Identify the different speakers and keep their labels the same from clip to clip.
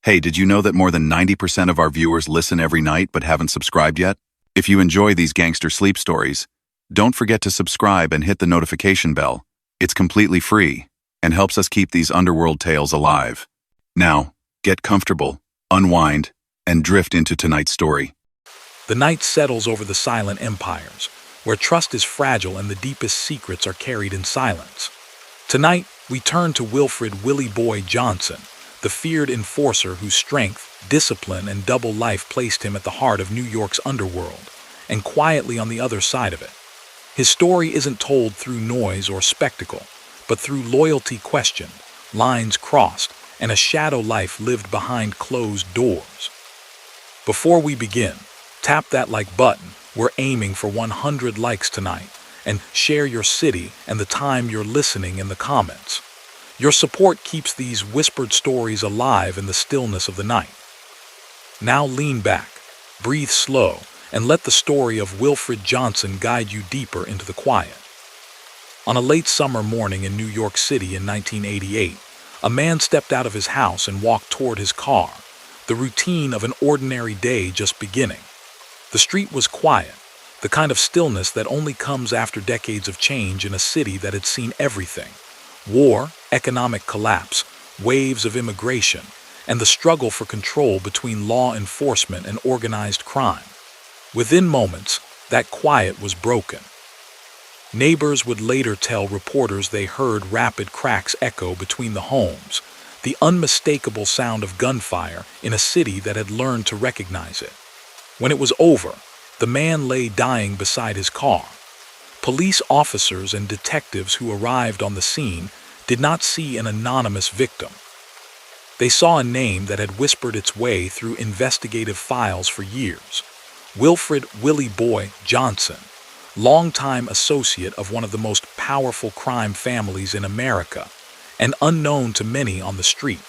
Speaker 1: Hey, did you know that more than 90% of our viewers listen every night but haven't subscribed yet? If you enjoy these gangster sleep stories, don't forget to subscribe and hit the notification bell. It's completely free and helps us keep these underworld tales alive. Now, get comfortable, unwind, and drift into tonight's story.
Speaker 2: The night settles over the silent empires, where trust is fragile and the deepest secrets are carried in silence. Tonight, we turn to Wilfred "Willie Boy" Johnson, the feared enforcer whose strength, discipline, and double life placed him at the heart of New York's underworld, and quietly on the other side of it. His story isn't told through noise or spectacle, but through loyalty questioned, lines crossed, and a shadow life lived behind closed doors. Before we begin, tap that like button. We're aiming for 100 likes tonight, and share your city and the time you're listening in the comments. Your support keeps these whispered stories alive in the stillness of the night. Now lean back, breathe slow, and let the story of Wilfred Johnson guide you deeper into the quiet. On a late summer morning in New York City in 1988, a man stepped out of his house and walked toward his car, the routine of an ordinary day just beginning. The street was quiet, the kind of stillness that only comes after decades of change in a city that had seen everything: war, economic collapse, waves of immigration, and the struggle for control between law enforcement and organized crime. Within moments, that quiet was broken. Neighbors would later tell reporters they heard rapid cracks echo between the homes, the unmistakable sound of gunfire in a city that had learned to recognize it. When it was over, the man lay dying beside his car. Police officers and detectives who arrived on the scene did not see an anonymous victim. They saw a name that had whispered its way through investigative files for years: Wilfred "Willie Boy" Johnson, longtime associate of one of the most powerful crime families in America, and unknown to many on the street,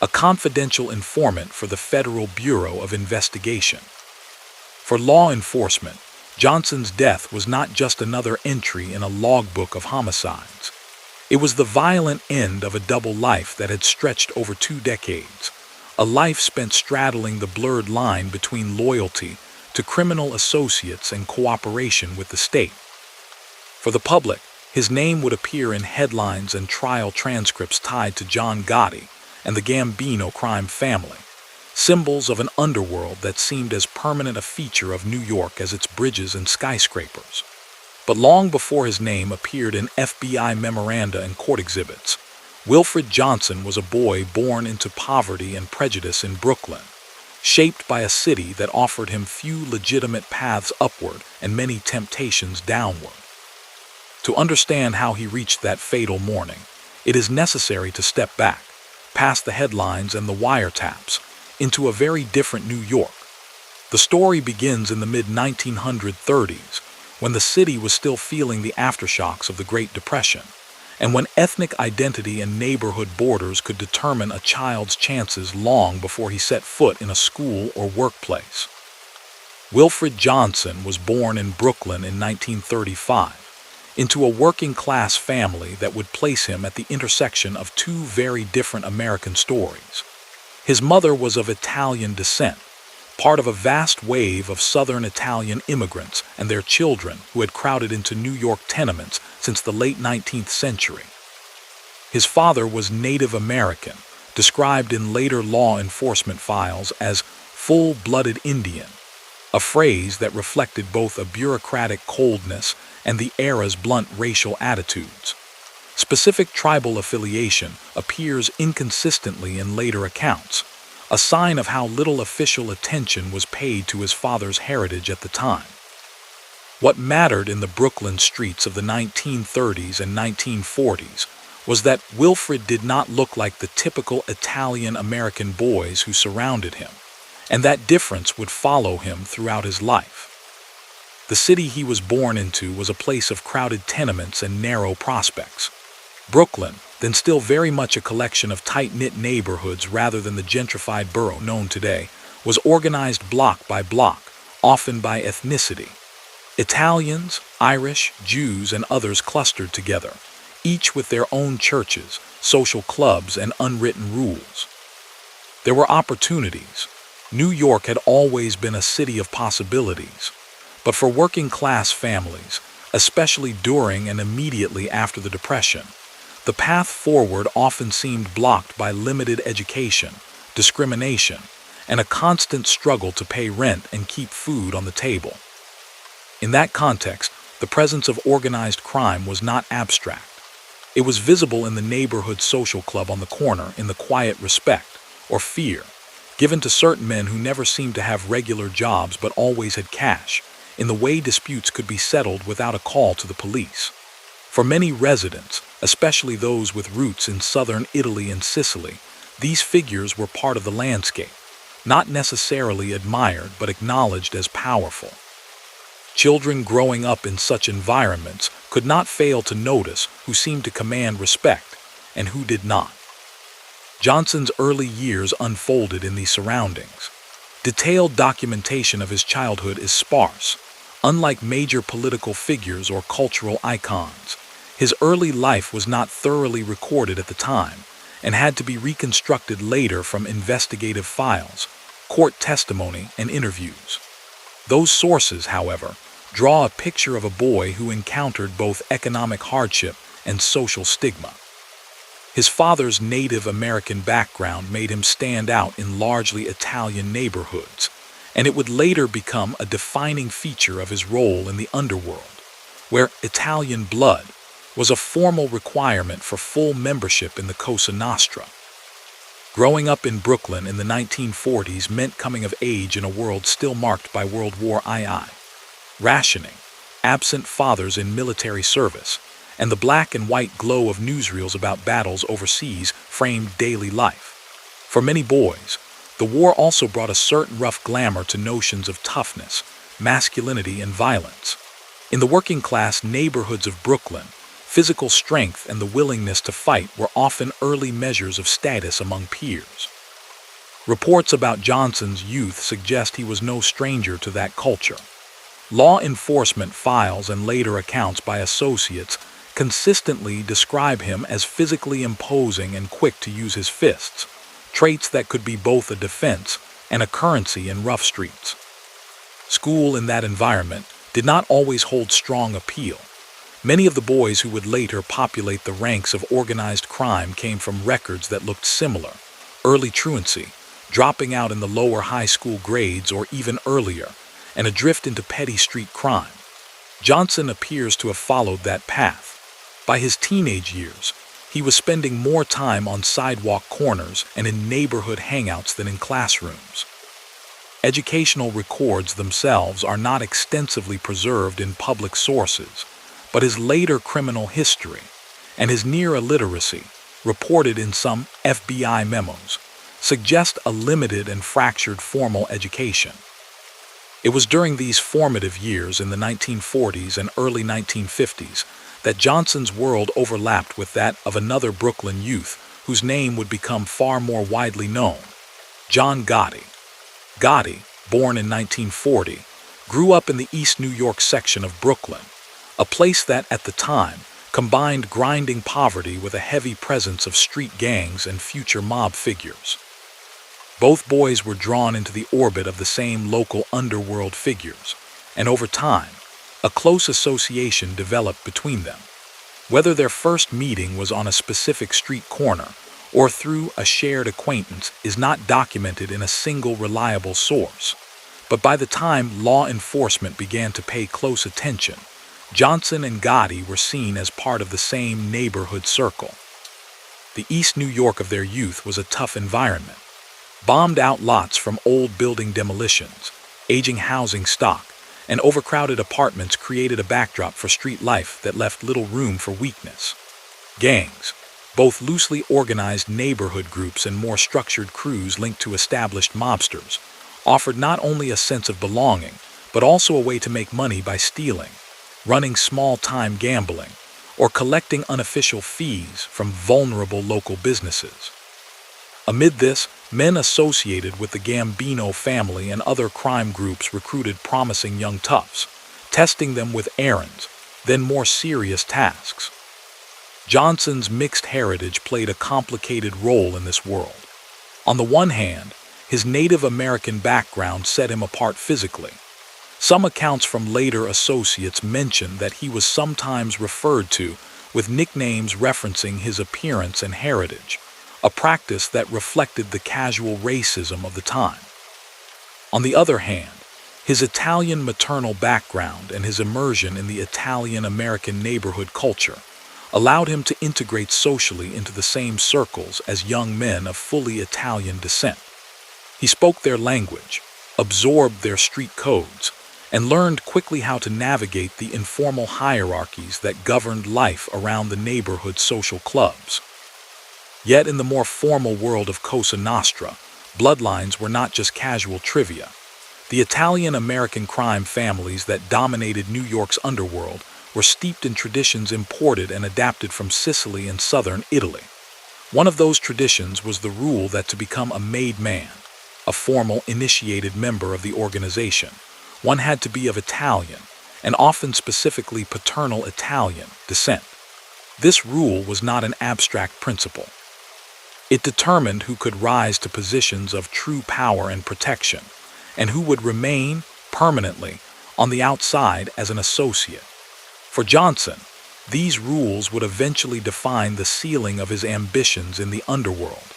Speaker 2: a confidential informant for the Federal Bureau of Investigation. For law enforcement, Johnson's death was not just another entry in a logbook of homicides. It was the violent end of a double life that had stretched over 2 decades, a life spent straddling the blurred line between loyalty to criminal associates and cooperation with the state. For the public, his name would appear in headlines and trial transcripts tied to John Gotti and the Gambino crime family, symbols of an underworld that seemed as permanent a feature of New York as its bridges and skyscrapers. But long before his name appeared in FBI memoranda and court exhibits, Wilfred Johnson was a boy born into poverty and prejudice in Brooklyn, shaped by a city that offered him few legitimate paths upward and many temptations downward. To understand how he reached that fatal morning, it is necessary to step back, past the headlines and the wiretaps, into a very different New York. The story begins in the mid-1930s, when the city was still feeling the aftershocks of the Great Depression, and when ethnic identity and neighborhood borders could determine a child's chances long before he set foot in a school or workplace. Wilfred Johnson was born in Brooklyn in 1935, into a working-class family that would place him at the intersection of 2 very different American stories. His mother was of Italian descent, part of a vast wave of Southern Italian immigrants and their children who had crowded into New York tenements since the late 19th century. His father was Native American, described in later law enforcement files as full-blooded Indian, a phrase that reflected both a bureaucratic coldness and the era's blunt racial attitudes. Specific tribal affiliation appears inconsistently in later accounts, a sign of how little official attention was paid to his father's heritage at the time. What mattered in the Brooklyn streets of the 1930s and 1940s was that Wilfred did not look like the typical Italian-American boys who surrounded him, and that difference would follow him throughout his life. The city he was born into was a place of crowded tenements and narrow prospects. Brooklyn, then still very much a collection of tight-knit neighborhoods rather than the gentrified borough known today, was organized block by block, often by ethnicity. Italians, Irish, Jews, and others clustered together, each with their own churches, social clubs, and unwritten rules. There were opportunities. New York had always been a city of possibilities. But for working-class families, especially during and immediately after the Depression, the path forward often seemed blocked by limited education, discrimination, and a constant struggle to pay rent and keep food on the table. In that context, the presence of organized crime was not abstract. It was visible in the neighborhood social club on the corner, in the quiet respect, or fear, given to certain men who never seemed to have regular jobs but always had cash, in the way disputes could be settled without a call to the police. For many residents, especially those with roots in southern Italy and Sicily, these figures were part of the landscape, not necessarily admired but acknowledged as powerful. Children growing up in such environments could not fail to notice who seemed to command respect and who did not. Johnson's early years unfolded in these surroundings. Detailed documentation of his childhood is sparse. Unlike major political figures or cultural icons, his early life was not thoroughly recorded at the time and had to be reconstructed later from investigative files, court testimony, and interviews. Those sources, however, draw a picture of a boy who encountered both economic hardship and social stigma. His father's Native American background made him stand out in largely Italian neighborhoods, and it would later become a defining feature of his role in the Underworld, where Italian blood was a formal requirement for full membership in the Cosa Nostra. Growing up in Brooklyn in the 1940s meant coming of age in a world still marked by World War II, rationing, absent fathers in military service, and the black and white glow of newsreels about battles overseas framed daily life. For many boys, the war also brought a certain rough glamour to notions of toughness, masculinity, and violence. In the working-class neighborhoods of Brooklyn, physical strength and the willingness to fight were often early measures of status among peers. Reports about Johnson's youth suggest he was no stranger to that culture. Law enforcement files and later accounts by associates consistently describe him as physically imposing and quick to use his fists, traits that could be both a defense and a currency in rough streets. School in that environment did not always hold strong appeal. Many of the boys who would later populate the ranks of organized crime came from records that looked similar: early truancy, dropping out in the lower high school grades or even earlier, and a drift into petty street crime. Johnson appears to have followed that path. By his teenage years, he was spending more time on sidewalk corners and in neighborhood hangouts than in classrooms. Educational records themselves are not extensively preserved in public sources, but his later criminal history and his near illiteracy, reported in some FBI memos, suggest a limited and fractured formal education. It was during these formative years in the 1940s and early 1950s that Johnson's world overlapped with that of another Brooklyn youth whose name would become far more widely known: John Gotti. Gotti, born in 1940, grew up in the East New York section of Brooklyn, a place that, at the time, combined grinding poverty with a heavy presence of street gangs and future mob figures. Both boys were drawn into the orbit of the same local underworld figures, and over time, a close association developed between them. Whether their first meeting was on a specific street corner or through a shared acquaintance is not documented in a single reliable source. But by the time law enforcement began to pay close attention, Johnson and Gotti were seen as part of the same neighborhood circle. The East New York of their youth was a tough environment. Bombed out lots from old building demolitions, aging housing stock, and overcrowded apartments created a backdrop for street life that left little room for weakness. Gangs, both loosely organized neighborhood groups and more structured crews linked to established mobsters, offered not only a sense of belonging, but also a way to make money by stealing, running small-time gambling, or collecting unofficial fees from vulnerable local businesses. Amid this, men associated with the Gambino family and other crime groups recruited promising young toughs, testing them with errands, then more serious tasks. Johnson's mixed heritage played a complicated role in this world. On the one hand, his Native American background set him apart physically. Some accounts from later associates mention that he was sometimes referred to with nicknames referencing his appearance and heritage, a practice that reflected the casual racism of the time. On the other hand, his Italian maternal background and his immersion in the Italian-American neighborhood culture allowed him to integrate socially into the same circles as young men of fully Italian descent. He spoke their language, absorbed their street codes, and learned quickly how to navigate the informal hierarchies that governed life around the neighborhood social clubs. Yet in the more formal world of Cosa Nostra, bloodlines were not just casual trivia. The Italian-American crime families that dominated New York's underworld were steeped in traditions imported and adapted from Sicily and southern Italy. One of those traditions was the rule that to become a made man, a formal initiated member of the organization, one had to be of Italian, and often specifically paternal Italian, descent. This rule was not an abstract principle. It determined who could rise to positions of true power and protection, and who would remain permanently on the outside as an associate. For Johnson, these rules would eventually define the ceiling of his ambitions in the underworld,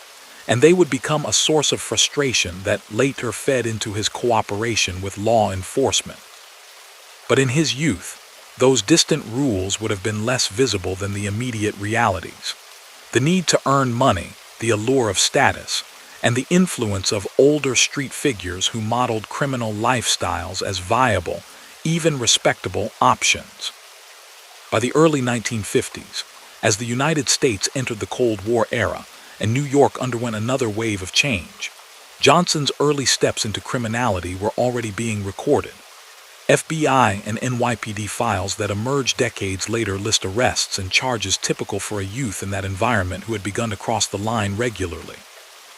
Speaker 2: and they would become a source of frustration that later fed into his cooperation with law enforcement. But in his youth, those distant rules would have been less visible than the immediate realities. The need to earn money, the allure of status, and the influence of older street figures who modeled criminal lifestyles as viable, even respectable options. By the early 1950s, as the United States entered the Cold War era and New York underwent another wave of change, Johnson's early steps into criminality were already being recorded. FBI and NYPD files that emerged decades later list arrests and charges typical for a youth in that environment who had begun to cross the line regularly.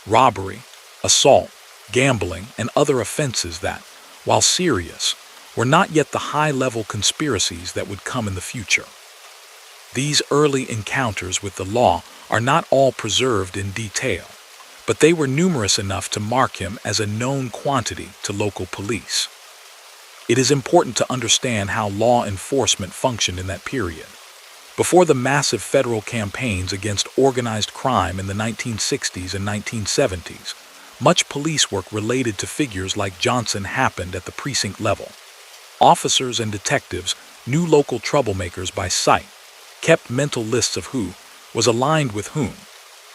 Speaker 2: Robbery, assault, gambling, and other offenses that, while serious, were not yet the high-level conspiracies that would come in the future. These early encounters with the law are not all preserved in detail, but they were numerous enough to mark him as a known quantity to local police. It is important to understand how law enforcement functioned in that period. Before the massive federal campaigns against organized crime in the 1960s and 1970s, much police work related to figures like Johnson happened at the precinct level. Officers and detectives knew local troublemakers by sight, kept mental lists of who was aligned with whom,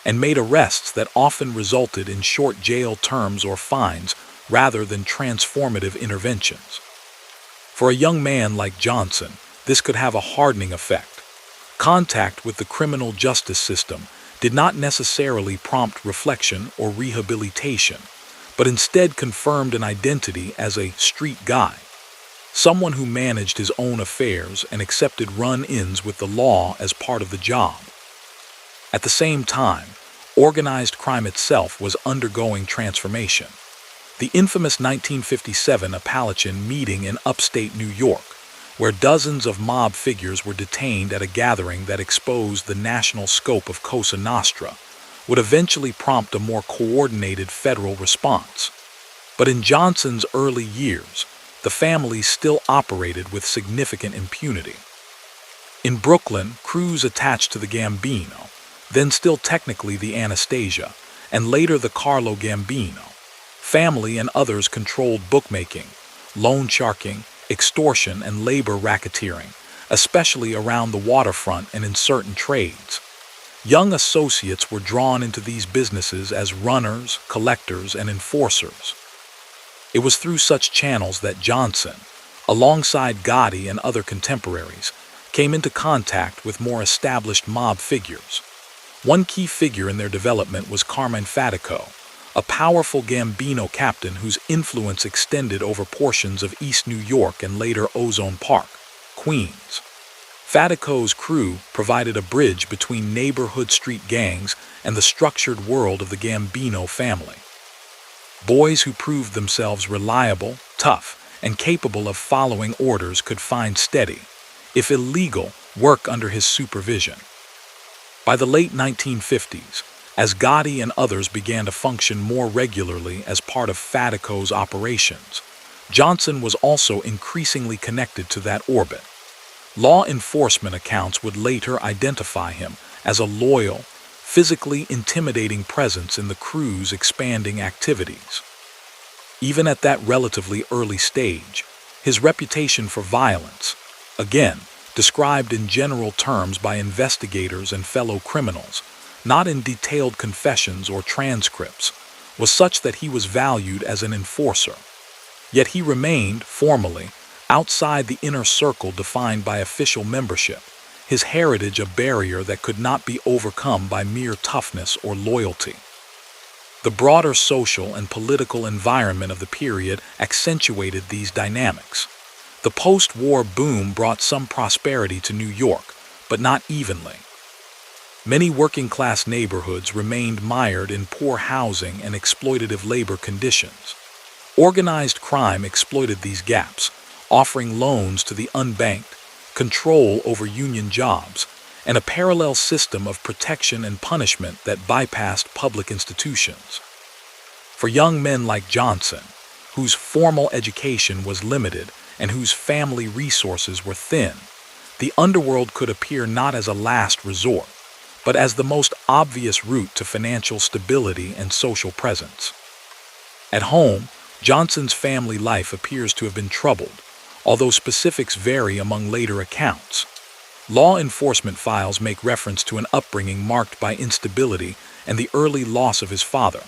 Speaker 2: and made arrests that often resulted in short jail terms or fines rather than transformative interventions. For a young man like Johnson, this could have a hardening effect. Contact with the criminal justice system did not necessarily prompt reflection or rehabilitation, but instead confirmed an identity as a street guy, someone who managed his own affairs and accepted run-ins with the law as part of the job. At the same time, organized crime itself was undergoing transformation. The infamous 1957 Appalachian meeting in upstate New York, where dozens of mob figures were detained at a gathering that exposed the national scope of Cosa Nostra, would eventually prompt a more coordinated federal response. But in Johnson's early years, the family still operated with significant impunity. In Brooklyn, crews attached to the Gambino, then still technically the Anastasia, and later the Carlo Gambino, family and others controlled bookmaking, loan sharking, extortion, and labor racketeering, especially around the waterfront and in certain trades. Young associates were drawn into these businesses as runners, collectors, and enforcers. It was through such channels that Johnson, alongside Gotti and other contemporaries, came into contact with more established mob figures. One key figure in their development was Carmine Fatico, a powerful Gambino captain whose influence extended over portions of East New York and later Ozone Park, Queens. Fatico's crew provided a bridge between neighborhood street gangs and the structured world of the Gambino family. Boys who proved themselves reliable, tough, and capable of following orders could find steady, if illegal, work under his supervision. By the late 1950s, as Gotti and others began to function more regularly as part of Fatico's operations. Johnson was also increasingly connected to that orbit. Law enforcement accounts would later identify him as a loyal, physically intimidating presence in the crew's expanding activities. Even at that relatively early stage, his reputation for violence, again described in general terms by investigators and fellow criminals, not in detailed confessions or transcripts, was such that he was valued as an enforcer. Yet he remained, formally, outside the inner circle defined by official membership, his heritage a barrier that could not be overcome by mere toughness or loyalty. The broader social and political environment of the period accentuated these dynamics. The post-war boom brought some prosperity to New York, but not evenly. Many working-class neighborhoods remained mired in poor housing and exploitative labor conditions. Organized crime exploited these gaps, offering loans to the unbanked, control over union jobs, and a parallel system of protection and punishment that bypassed public institutions. For young men like Johnson, whose formal education was limited and whose family resources were thin, the underworld could appear not as a last resort, but as the most obvious route to financial stability and social presence. At home, Johnson's family life appears to have been troubled, although specifics vary among later accounts. Law enforcement files make reference to an upbringing marked by instability and the early loss of his father,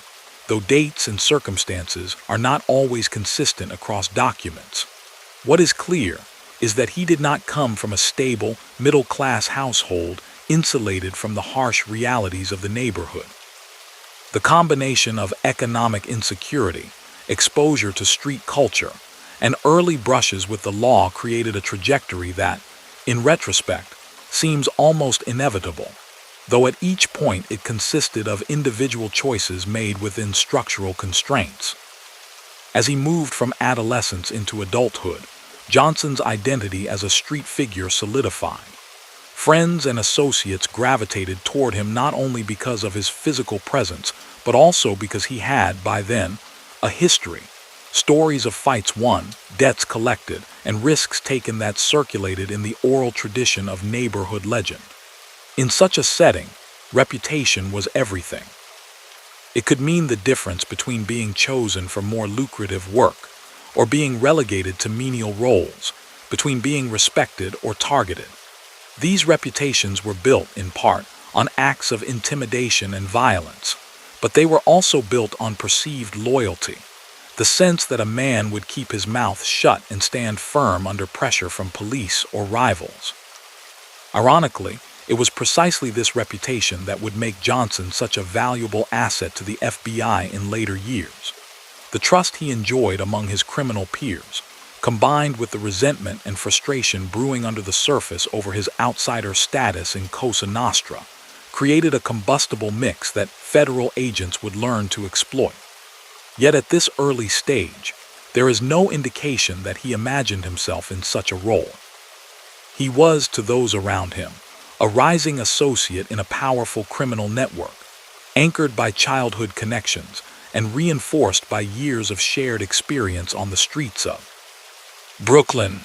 Speaker 2: though dates and circumstances are not always consistent across documents. What is clear is that he did not come from a stable, middle-class household insulated from the harsh realities of the neighborhood. The combination of economic insecurity, exposure to street culture, and early brushes with the law created a trajectory that, in retrospect, seems almost inevitable, though at each point it consisted of individual choices made within structural constraints. As he moved from adolescence into adulthood, Johnson's identity as a street figure solidified. Friends and associates gravitated toward him not only because of his physical presence, but also because he had, by then, a history. Stories of fights won, debts collected, and risks taken that circulated in the oral tradition of neighborhood legend. In such a setting, reputation was everything. It could mean the difference between being chosen for more lucrative work or being relegated to menial roles, between being respected or targeted. These reputations were built, in part, on acts of intimidation and violence, but they were also built on perceived loyalty, the sense that a man would keep his mouth shut and stand firm under pressure from police or rivals. Ironically, it was precisely this reputation that would make Johnson such a valuable asset to the FBI in later years. The trust he enjoyed among his criminal peers, combined with the resentment and frustration brewing under the surface over his outsider status in Cosa Nostra, created a combustible mix that federal agents would learn to exploit. Yet at this early stage, there is no indication that he imagined himself in such a role. He was, to those around him, a rising associate in a powerful criminal network, anchored by childhood connections and reinforced by years of shared experience on the streets of Brooklyn.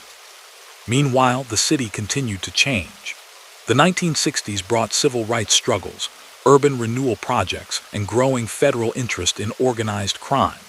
Speaker 2: Meanwhile, the city continued to change. The 1960s brought civil rights struggles, urban renewal projects, and growing federal interest in organized crime.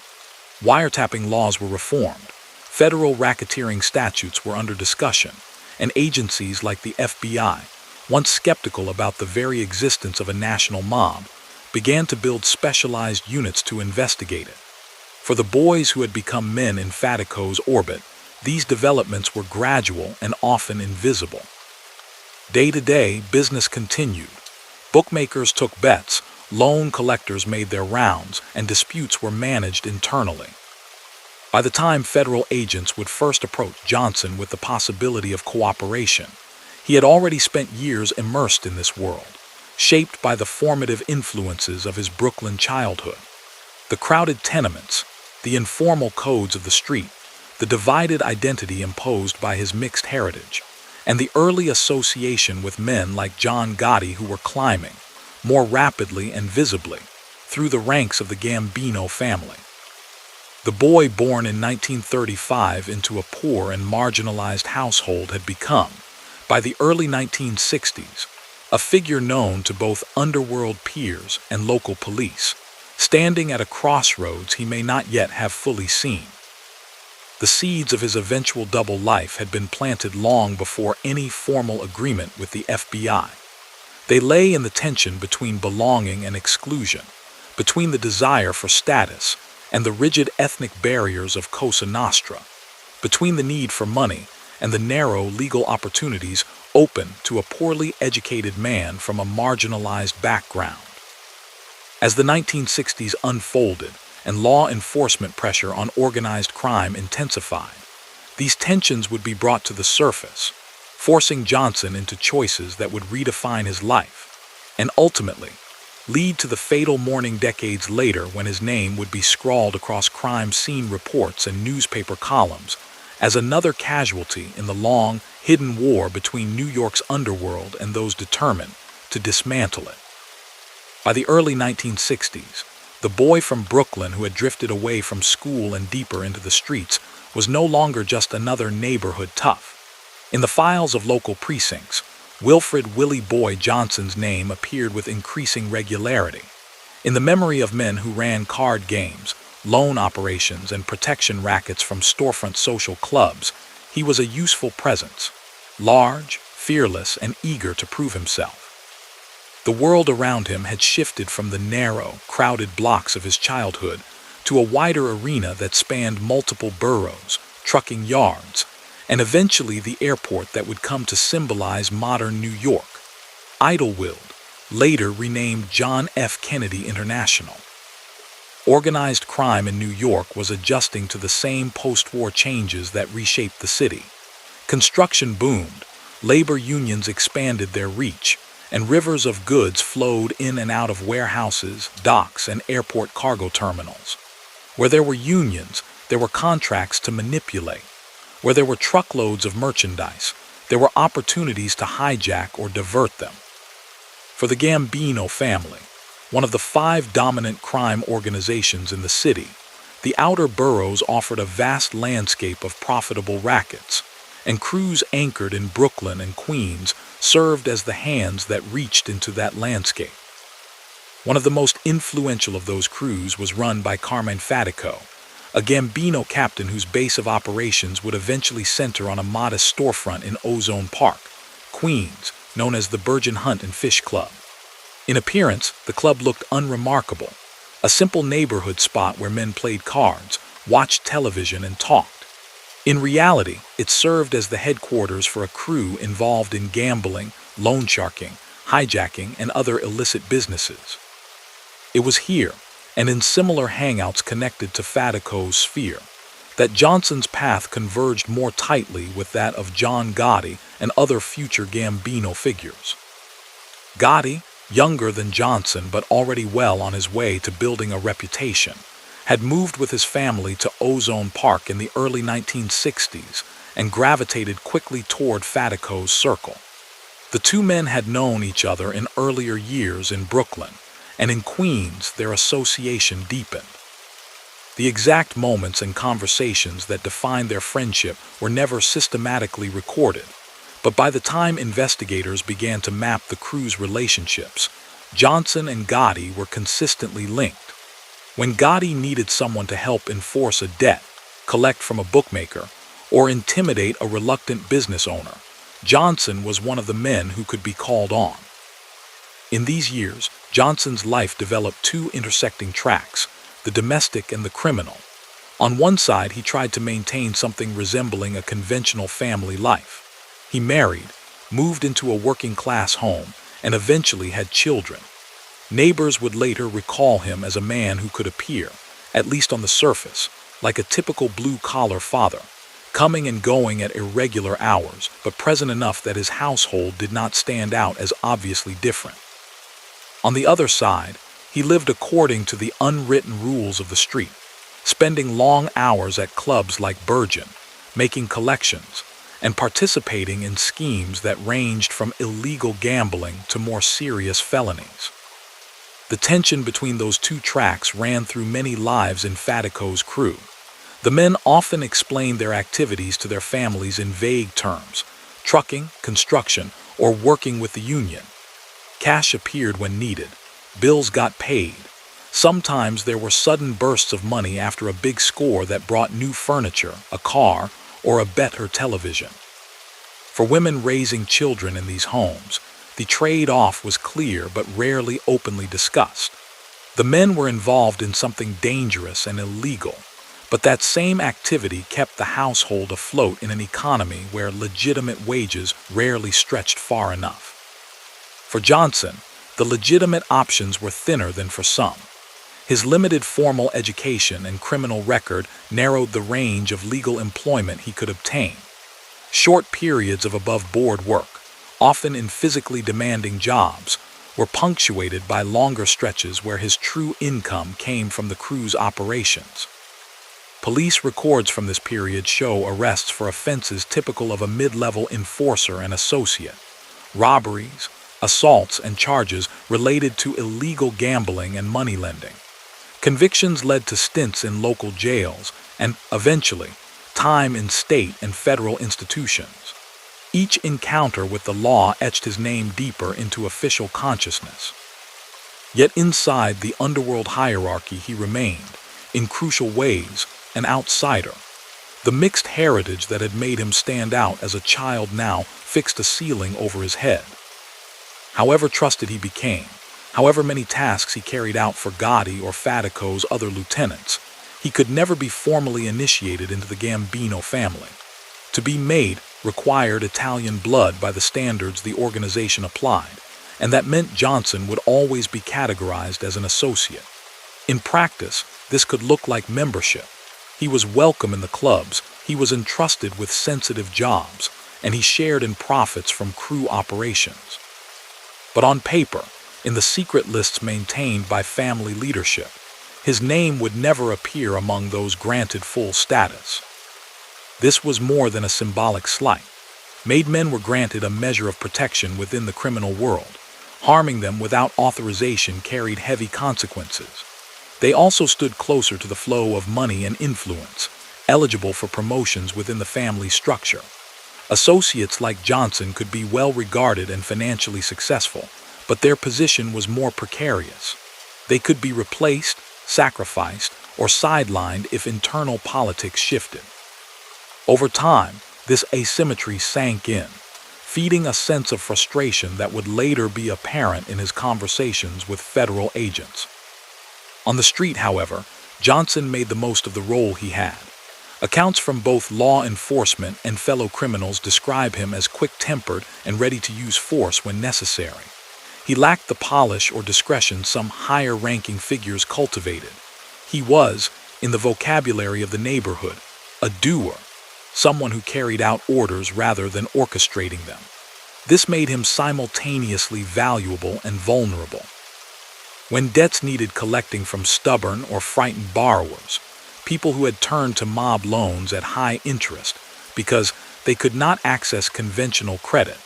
Speaker 2: Wiretapping laws were reformed, federal racketeering statutes were under discussion, and agencies like the FBI, once skeptical about the very existence of a national mob, began to build specialized units to investigate it. For the boys who had become men in Fatico's orbit, these developments were gradual and often invisible. Day to day, business continued. Bookmakers took bets, loan collectors made their rounds, and disputes were managed internally. By the time federal agents would first approach Johnson with the possibility of cooperation, he had already spent years immersed in this world, shaped by the formative influences of his Brooklyn childhood. The crowded tenements, the informal codes of the street, the divided identity imposed by his mixed heritage, and the early association with men like John Gotti who were climbing, more rapidly and visibly, through the ranks of the Gambino family. The boy born in 1935 into a poor and marginalized household had become, by the early 1960s, a figure known to both underworld peers and local police, standing at a crossroads he may not yet have fully seen. The seeds of his eventual double life had been planted long before any formal agreement with the FBI. They lay in the tension between belonging and exclusion, between the desire for status and the rigid ethnic barriers of Cosa Nostra, between the need for money and the narrow legal opportunities open to a poorly educated man from a marginalized background. As the 1960s unfolded and law enforcement pressure on organized crime intensified, these tensions would be brought to the surface, forcing Johnson into choices that would redefine his life, and ultimately lead to the fatal morning decades later when his name would be scrawled across crime scene reports and newspaper columns as another casualty in the long, hidden war between New York's underworld and those determined to dismantle it. By the early 1960s, the boy from Brooklyn who had drifted away from school and deeper into the streets was no longer just another neighborhood tough. In the files of local precincts, Wilfred Willie Boy Johnson's name appeared with increasing regularity. In the memory of men who ran card games, loan operations, and protection rackets from storefront social clubs, he was a useful presence, large, fearless, and eager to prove himself. The world around him had shifted from the narrow, crowded blocks of his childhood to a wider arena that spanned multiple boroughs, trucking yards, and eventually the airport that would come to symbolize modern New York, Idlewild, later renamed John F. Kennedy International. Organized crime in New York was adjusting to the same post-war changes that reshaped the city. Construction boomed, labor unions expanded their reach, and rivers of goods flowed in and out of warehouses, docks, and airport cargo terminals. Where there were unions, there were contracts to manipulate. Where there were truckloads of merchandise, there were opportunities to hijack or divert them. For the Gambino family, one of the 5 dominant crime organizations in the city, the outer boroughs offered a vast landscape of profitable rackets, and crews anchored in Brooklyn and Queens served as the hands that reached into that landscape. One of the most influential of those crews was run by Carmine Fatico, a Gambino captain whose base of operations would eventually center on a modest storefront in Ozone Park, Queens, known as the Burgeon Hunt and Fish Club. In appearance, the club looked unremarkable, a simple neighborhood spot where men played cards, watched television, and talked. In reality, it served as the headquarters for a crew involved in gambling, loan sharking, hijacking, and other illicit businesses. It was here, and in similar hangouts connected to Fatico's sphere, that Johnson's path converged more tightly with that of John Gotti and other future Gambino figures. Gotti, younger than Johnson but already well on his way to building a reputation, had moved with his family to Ozone Park in the early 1960s and gravitated quickly toward Fatico's circle. The two men had known each other in earlier years in Brooklyn, and in Queens their association deepened. The exact moments and conversations that defined their friendship were never systematically recorded, but by the time investigators began to map the crew's relationships, Johnson and Gotti were consistently linked. When Gotti needed someone to help enforce a debt, collect from a bookmaker, or intimidate a reluctant business owner, Johnson was one of the men who could be called on. In these years, Johnson's life developed 2 intersecting tracks, the domestic and the criminal. On one side, he tried to maintain something resembling a conventional family life. He married, moved into a working-class home, and eventually had children. Neighbors would later recall him as a man who could appear, at least on the surface, like a typical blue-collar father, coming and going at irregular hours, but present enough that his household did not stand out as obviously different. On the other side, he lived according to the unwritten rules of the street, spending long hours at clubs like Burgeon, making collections, and participating in schemes that ranged from illegal gambling to more serious felonies. The tension between those two tracks ran through many lives in Fatico's crew. The men often explained their activities to their families in vague terms: trucking, construction, or working with the union. Cash appeared when needed. Bills got paid. Sometimes there were sudden bursts of money after a big score that brought new furniture, a car, or a better television. For women raising children in these homes, the trade-off was clear but rarely openly discussed. The men were involved in something dangerous and illegal, but that same activity kept the household afloat in an economy where legitimate wages rarely stretched far enough. For Johnson, the legitimate options were thinner than for some. His limited formal education and criminal record narrowed the range of legal employment he could obtain. Short periods of above-board work, often in physically demanding jobs, were punctuated by longer stretches where his true income came from the crew's operations. Police records from this period show arrests for offenses typical of a mid-level enforcer and associate: robberies, assaults, and charges related to illegal gambling and money lending. Convictions led to stints in local jails and, eventually, time in state and federal institutions. Each encounter with the law etched his name deeper into official consciousness. Yet inside the underworld hierarchy he remained, in crucial ways, an outsider. The mixed heritage that had made him stand out as a child now fixed a ceiling over his head. However trusted he became, however many tasks he carried out for Gotti or Fatico's other lieutenants, he could never be formally initiated into the Gambino family. To be made required Italian blood by the standards the organization applied, and that meant Johnson would always be categorized as an associate. In practice, this could look like membership. He was welcome in the clubs, he was entrusted with sensitive jobs, and he shared in profits from crew operations. But on paper, in the secret lists maintained by family leadership, his name would never appear among those granted full status. This was more than a symbolic slight. Made men were granted a measure of protection within the criminal world. Harming them without authorization carried heavy consequences. They also stood closer to the flow of money and influence, eligible for promotions within the family structure. Associates like Johnson could be well regarded and financially successful, but their position was more precarious. They could be replaced, sacrificed, or sidelined if internal politics shifted. Over time, this asymmetry sank in, feeding a sense of frustration that would later be apparent in his conversations with federal agents. On the street, however, Johnson made the most of the role he had. Accounts from both law enforcement and fellow criminals describe him as quick-tempered and ready to use force when necessary. He lacked the polish or discretion some higher-ranking figures cultivated. He was, in the vocabulary of the neighborhood, a doer, someone who carried out orders rather than orchestrating them. This made him simultaneously valuable and vulnerable. When debts needed collecting from stubborn or frightened borrowers, people who had turned to mob loans at high interest because they could not access conventional credit,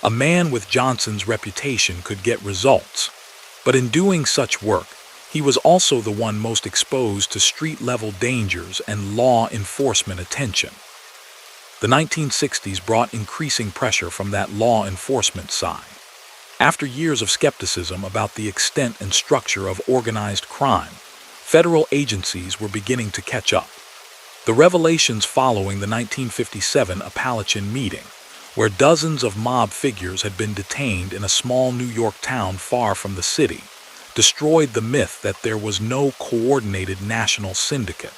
Speaker 2: a man with Johnson's reputation could get results. But in doing such work, he was also the one most exposed to street-level dangers and law enforcement attention. The 1960s brought increasing pressure from that law enforcement side. After years of skepticism about the extent and structure of organized crime, federal agencies were beginning to catch up. The revelations following the 1957 Appalachian meeting, where dozens of mob figures had been detained in a small New York town far from the city, destroyed the myth that there was no coordinated national syndicate.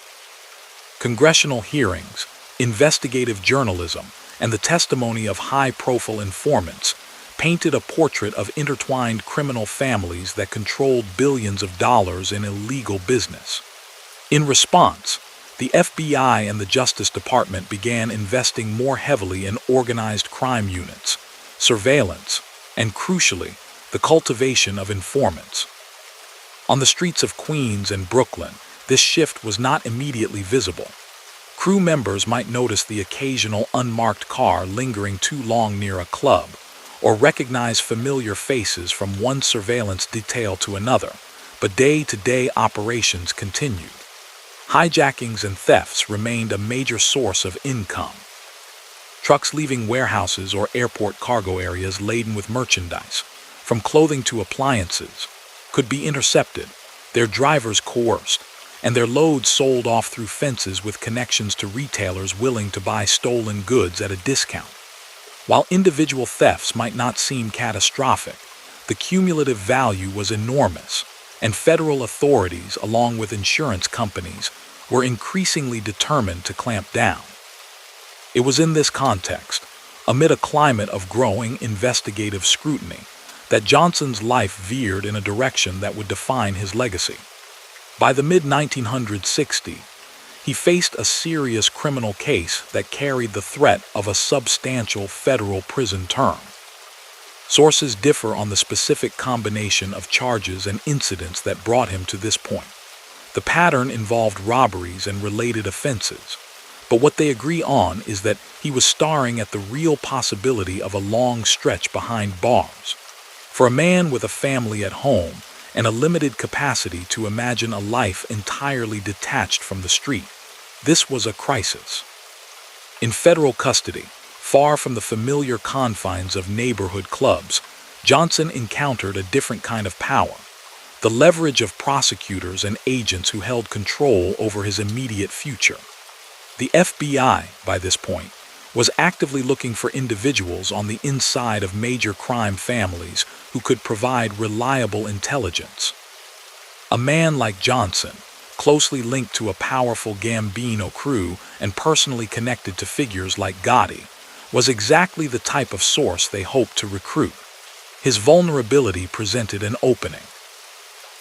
Speaker 2: Congressional hearings, investigative journalism, and the testimony of high-profile informants painted a portrait of intertwined criminal families that controlled billions of dollars in illegal business. In response, the FBI and the Justice Department began investing more heavily in organized crime units, surveillance, and crucially, the cultivation of informants. On the streets of Queens and Brooklyn, this shift was not immediately visible. Crew members might notice the occasional unmarked car lingering too long near a club, or recognize familiar faces from one surveillance detail to another, but day-to-day operations continued. Hijackings and thefts remained a major source of income. Trucks leaving warehouses or airport cargo areas laden with merchandise, from clothing to appliances, could be intercepted, their drivers coerced, and their loads sold off through fences with connections to retailers willing to buy stolen goods at a discount. While individual thefts might not seem catastrophic, the cumulative value was enormous, and federal authorities, along with insurance companies, were increasingly determined to clamp down. It was in this context, amid a climate of growing investigative scrutiny, that Johnson's life veered in a direction that would define his legacy. By the mid-1960s, he faced a serious criminal case that carried the threat of a substantial federal prison term. Sources differ on the specific combination of charges and incidents that brought him to this point. The pattern involved robberies and related offenses, but what they agree on is that he was staring at the real possibility of a long stretch behind bars. For a man with a family at home and a limited capacity to imagine a life entirely detached from the street, this was a crisis. In federal custody, far from the familiar confines of neighborhood clubs, Johnson encountered a different kind of power, the leverage of prosecutors and agents who held control over his immediate future. The FBI, by this point, was actively looking for individuals on the inside of major crime families who could provide reliable intelligence. A man like Johnson, closely linked to a powerful Gambino crew and personally connected to figures like Gotti, was exactly the type of source they hoped to recruit. His vulnerability presented an opening.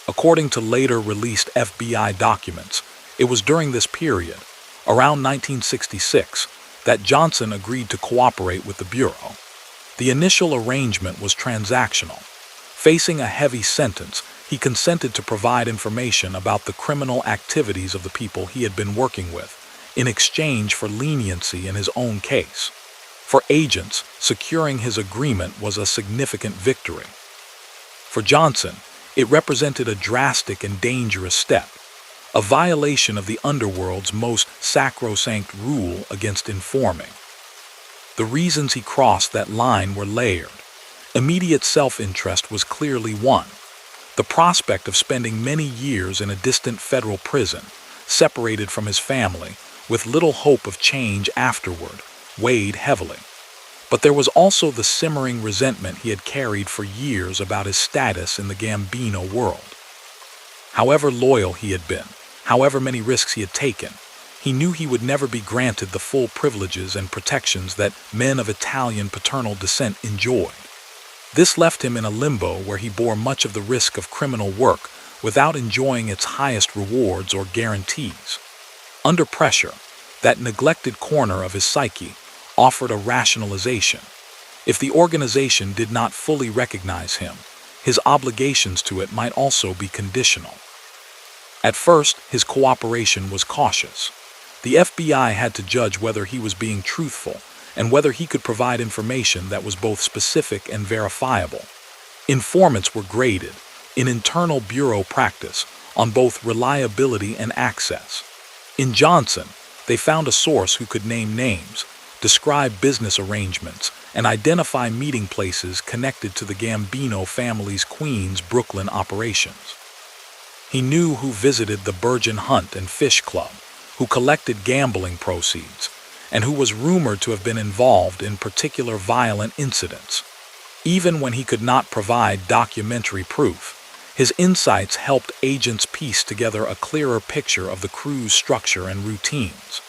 Speaker 2: According to later released FBI documents, it was during this period, around 1966, that Johnson agreed to cooperate with the Bureau. The initial arrangement was transactional. Facing a heavy sentence, he consented to provide information about the criminal activities of the people he had been working with, in exchange for leniency in his own case. For agents, securing his agreement was a significant victory. For Johnson, it represented a drastic and dangerous step, a violation of the Underworld's most sacrosanct rule against informing. The reasons he crossed that line were layered. Immediate self-interest was clearly one. The prospect of spending many years in a distant federal prison, separated from his family, with little hope of change afterward, weighed heavily. But there was also the simmering resentment he had carried for years about his status in the Gambino world. However loyal he had been, however many risks he had taken, he knew he would never be granted the full privileges and protections that men of Italian paternal descent enjoyed. This left him in a limbo where he bore much of the risk of criminal work without enjoying its highest rewards or guarantees. Under pressure, that neglected corner of his psyche offered a rationalization. If the organization did not fully recognize him, his obligations to it might also be conditional. At first, his cooperation was cautious. The FBI had to judge whether he was being truthful and whether he could provide information that was both specific and verifiable. Informants were graded, in internal bureau practice, on both reliability and access. In Johnson, they found a source who could name names, describe business arrangements, and identify meeting places connected to the Gambino family's Queens, Brooklyn operations. He knew who visited the Virgin Hunt and Fish Club, who collected gambling proceeds, and who was rumored to have been involved in particular violent incidents. Even when he could not provide documentary proof, his insights helped agents piece together a clearer picture of the crew's structure and routines.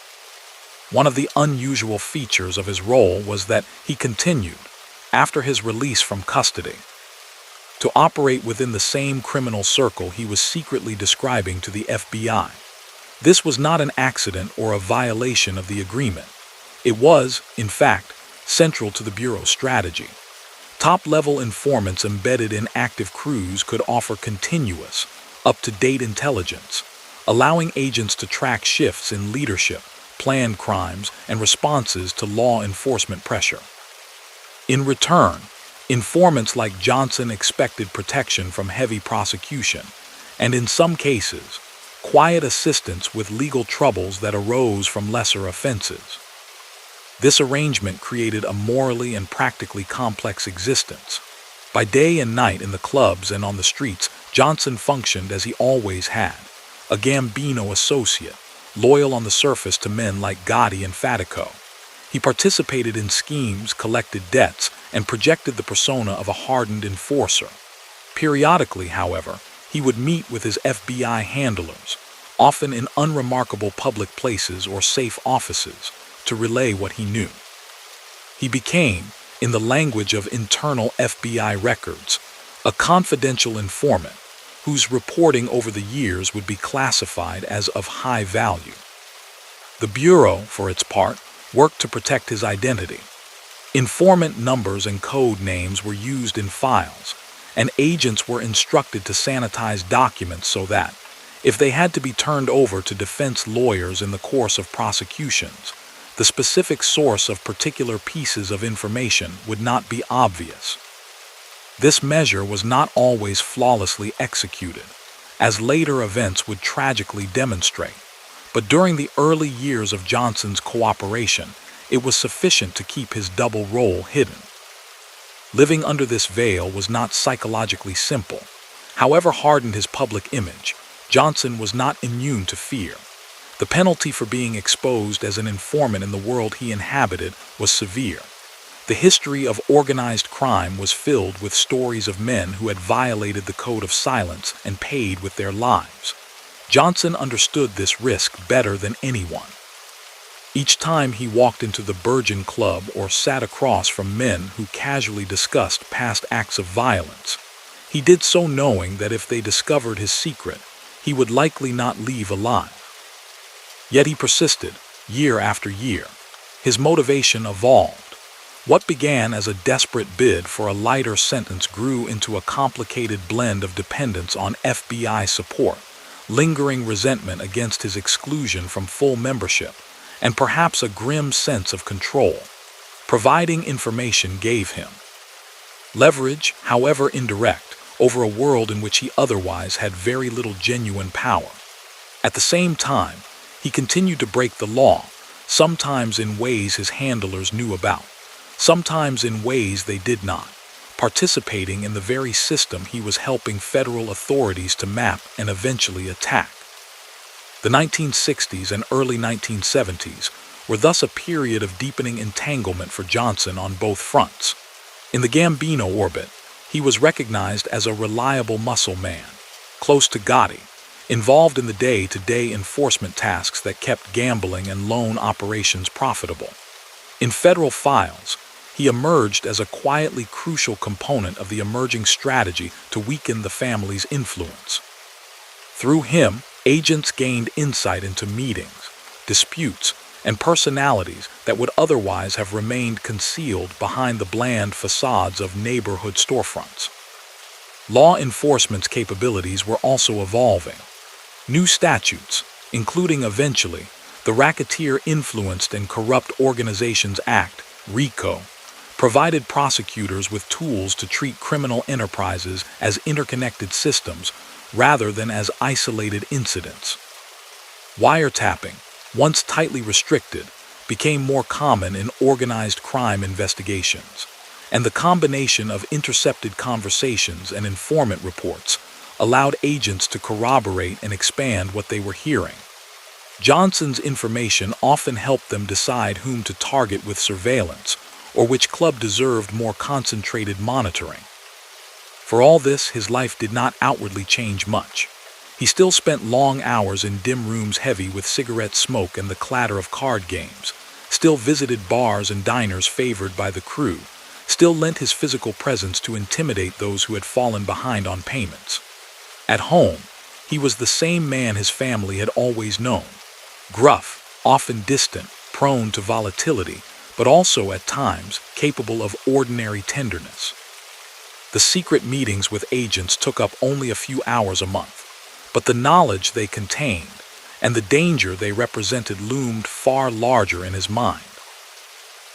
Speaker 2: One of the unusual features of his role was that he continued, after his release from custody, to operate within the same criminal circle he was secretly describing to the FBI. This was not an accident or a violation of the agreement. It was, in fact, central to the Bureau's strategy. Top-level informants embedded in active crews could offer continuous, up-to-date intelligence, allowing agents to track shifts in leadership, planned crimes, and responses to law enforcement pressure. In return, Informants like Johnson expected protection from heavy prosecution, and in some cases, quiet assistance with legal troubles that arose from lesser offenses. This arrangement created a morally and practically complex existence. By day and night in the clubs and on the streets, Johnson functioned as he always had, a Gambino associate, loyal on the surface to men like Gotti and Fatico. He participated in schemes, collected debts, and projected the persona of a hardened enforcer. Periodically, however, he would meet with his FBI handlers, often in unremarkable public places or safe offices, to relay what he knew. He became, in the language of internal FBI records, a confidential informant whose reporting over the years would be classified as of high value. The Bureau, for its part, worked to protect his identity. Informant numbers and code names were used in files, and agents were instructed to sanitize documents so that, if they had to be turned over to defense lawyers in the course of prosecutions, the specific source of particular pieces of information would not be obvious. This measure was not always flawlessly executed, as later events would tragically demonstrate, but during the early years of Johnson's cooperation, it was sufficient to keep his double role hidden. Living under this veil was not psychologically simple. However hardened his public image, Johnson was not immune to fear. The penalty for being exposed as an informant in the world he inhabited was severe. The history of organized crime was filled with stories of men who had violated the code of silence and paid with their lives. Johnson understood this risk better than anyone. Each time he walked into the Virgin Club or sat across from men who casually discussed past acts of violence, he did so knowing that if they discovered his secret, he would likely not leave alive. Yet he persisted, year after year. His motivation evolved. What began as a desperate bid for a lighter sentence grew into a complicated blend of dependence on FBI support, lingering resentment against his exclusion from full membership, and perhaps a grim sense of control. Providing information gave him leverage, however indirect, over a world in which he otherwise had very little genuine power. At the same time, he continued to break the law, sometimes in ways his handlers knew about, sometimes in ways they did not, participating in the very system he was helping federal authorities to map and eventually attack. The 1960s and early 1970s were thus a period of deepening entanglement for Johnson on both fronts. In the Gambino orbit, he was recognized as a reliable muscle man, close to Gotti, involved in the day-to-day enforcement tasks that kept gambling and loan operations profitable. In federal files, he emerged as a quietly crucial component of the emerging strategy to weaken the family's influence. Through him, agents gained insight into meetings, disputes, and personalities that would otherwise have remained concealed behind the bland facades of neighborhood storefronts. Law enforcement's capabilities were also evolving. New statutes, including eventually the Racketeer-Influenced and Corrupt Organizations Act, RICO, provided prosecutors with tools to treat criminal enterprises as interconnected systems rather than as isolated incidents. Wiretapping, once tightly restricted, became more common in organized crime investigations, and the combination of intercepted conversations and informant reports allowed agents to corroborate and expand what they were hearing. Johnson's information often helped them decide whom to target with surveillance, or which club deserved more concentrated monitoring. For all this, his life did not outwardly change much. He still spent long hours in dim rooms heavy with cigarette smoke and the clatter of card games, still visited bars and diners favored by the crew, still lent his physical presence to intimidate those who had fallen behind on payments. At home, he was the same man his family had always known, gruff, often distant, prone to volatility, but also at times capable of ordinary tenderness. The secret meetings with agents took up only a few hours a month, but the knowledge they contained and the danger they represented loomed far larger in his mind.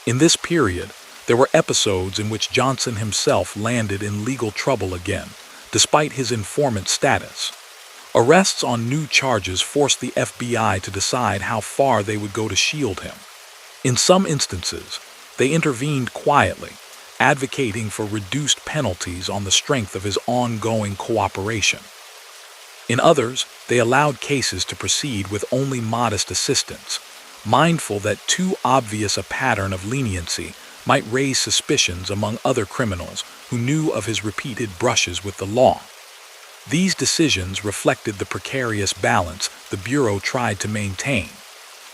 Speaker 2: In this period, There were episodes in which Johnson himself landed in legal trouble again, despite his informant status. Arrests on new charges forced the FBI to decide how far they would go to shield him. In some instances, they intervened quietly, advocating for reduced penalties on the strength of his ongoing cooperation. In others, they allowed cases to proceed with only modest assistance, mindful that too obvious a pattern of leniency might raise suspicions among other criminals who knew of his repeated brushes with the law. These decisions reflected the precarious balance the Bureau tried to maintain: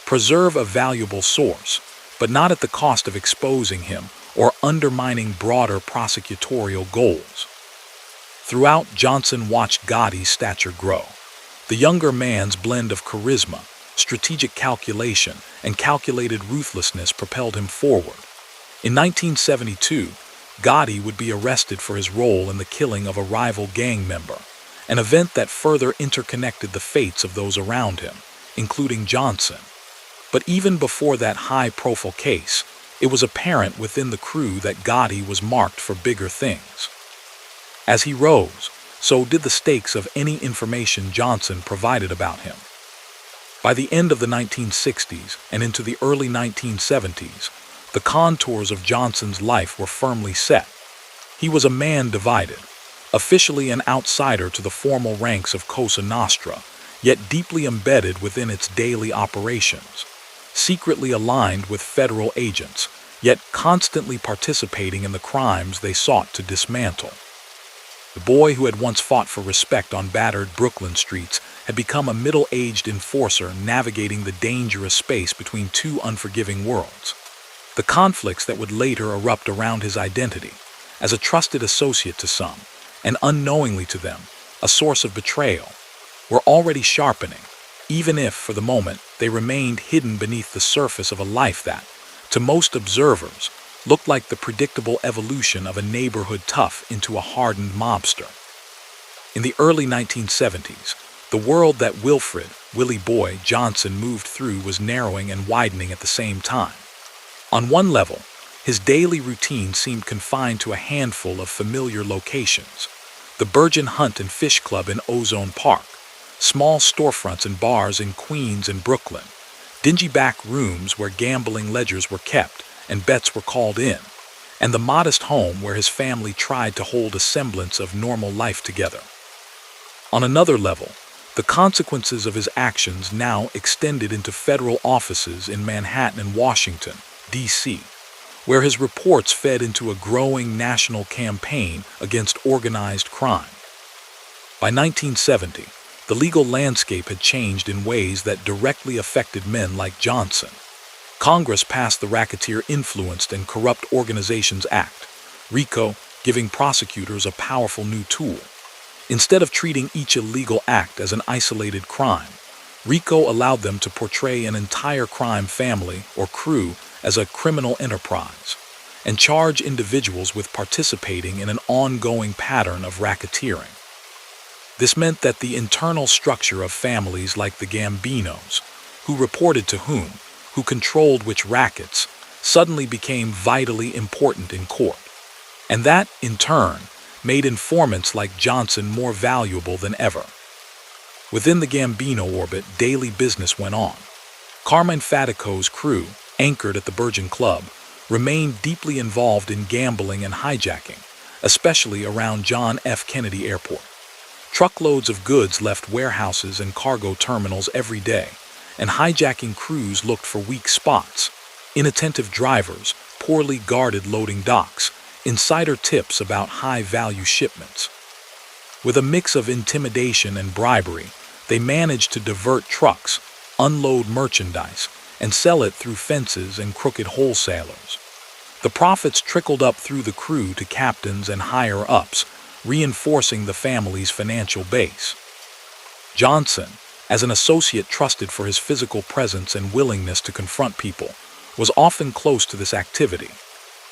Speaker 2: preserve a valuable source, but not at the cost of exposing him or undermining broader prosecutorial goals. Throughout, Johnson watched Gotti's stature grow. The younger man's blend of charisma, strategic calculation, and calculated ruthlessness propelled him forward. In 1972, Gotti would be arrested for his role in the killing of a rival gang member, an event that further interconnected the fates of those around him, including Johnson. But even before that high-profile case, it was apparent within the crew that Gotti was marked for bigger things. As he rose, so did the stakes of any information Johnson provided about him. By the end of the 1960s and into the early 1970s, the contours of Johnson's life were firmly set. He was a man divided, officially an outsider to the formal ranks of Cosa Nostra, yet deeply embedded within its daily operations, secretly aligned with federal agents, yet constantly participating in the crimes they sought to dismantle. The boy who had once fought for respect on battered Brooklyn streets had become a middle-aged enforcer navigating the dangerous space between two unforgiving worlds. The conflicts that would later erupt around his identity, as a trusted associate to some, and unknowingly to them, a source of betrayal, were already sharpening, even if, for the moment, they remained hidden beneath the surface of a life that, to most observers, looked like the predictable evolution of a neighborhood tough into a hardened mobster. In the early 1970s, the world that Wilfred, Willie Boy, Johnson moved through was narrowing and widening at the same time. On one level, his daily routine seemed confined to a handful of familiar locations: the Burgeon Hunt and Fish Club in Ozone Park, small storefronts and bars in Queens and Brooklyn, dingy back rooms where gambling ledgers were kept and bets were called in, and the modest home where his family tried to hold a semblance of normal life together. On another level, the consequences of his actions now extended into federal offices in Manhattan and Washington, D.C., where his reports fed into a growing national campaign against organized crime. By 1970, the legal landscape had changed in ways that directly affected men like Johnson. Congress passed the Racketeer-Influenced and Corrupt Organizations Act, RICO, giving prosecutors a powerful new tool. Instead of treating each illegal act as an isolated crime, RICO allowed them to portray an entire crime family or crew as a criminal enterprise, and charge individuals with participating in an ongoing pattern of racketeering. This meant that the internal structure of families like the Gambinos, who reported to whom, who controlled which rackets, suddenly became vitally important in court. And that, in turn, made informants like Johnson more valuable than ever. Within the Gambino orbit, daily business went on. Carmine Fatico's crew, anchored at the Burgeon Club, remained deeply involved in gambling and hijacking, especially around John F. Kennedy Airport. Truckloads of goods left warehouses and cargo terminals every day, and hijacking crews looked for weak spots: inattentive drivers, poorly guarded loading docks, insider tips about high-value shipments. With a mix of intimidation and bribery, they managed to divert trucks, unload merchandise, and sell it through fences and crooked wholesalers. The profits trickled up through the crew to captains and higher-ups, reinforcing the family's financial base. Johnson, as an associate trusted for his physical presence and willingness to confront people, was often close to this activity.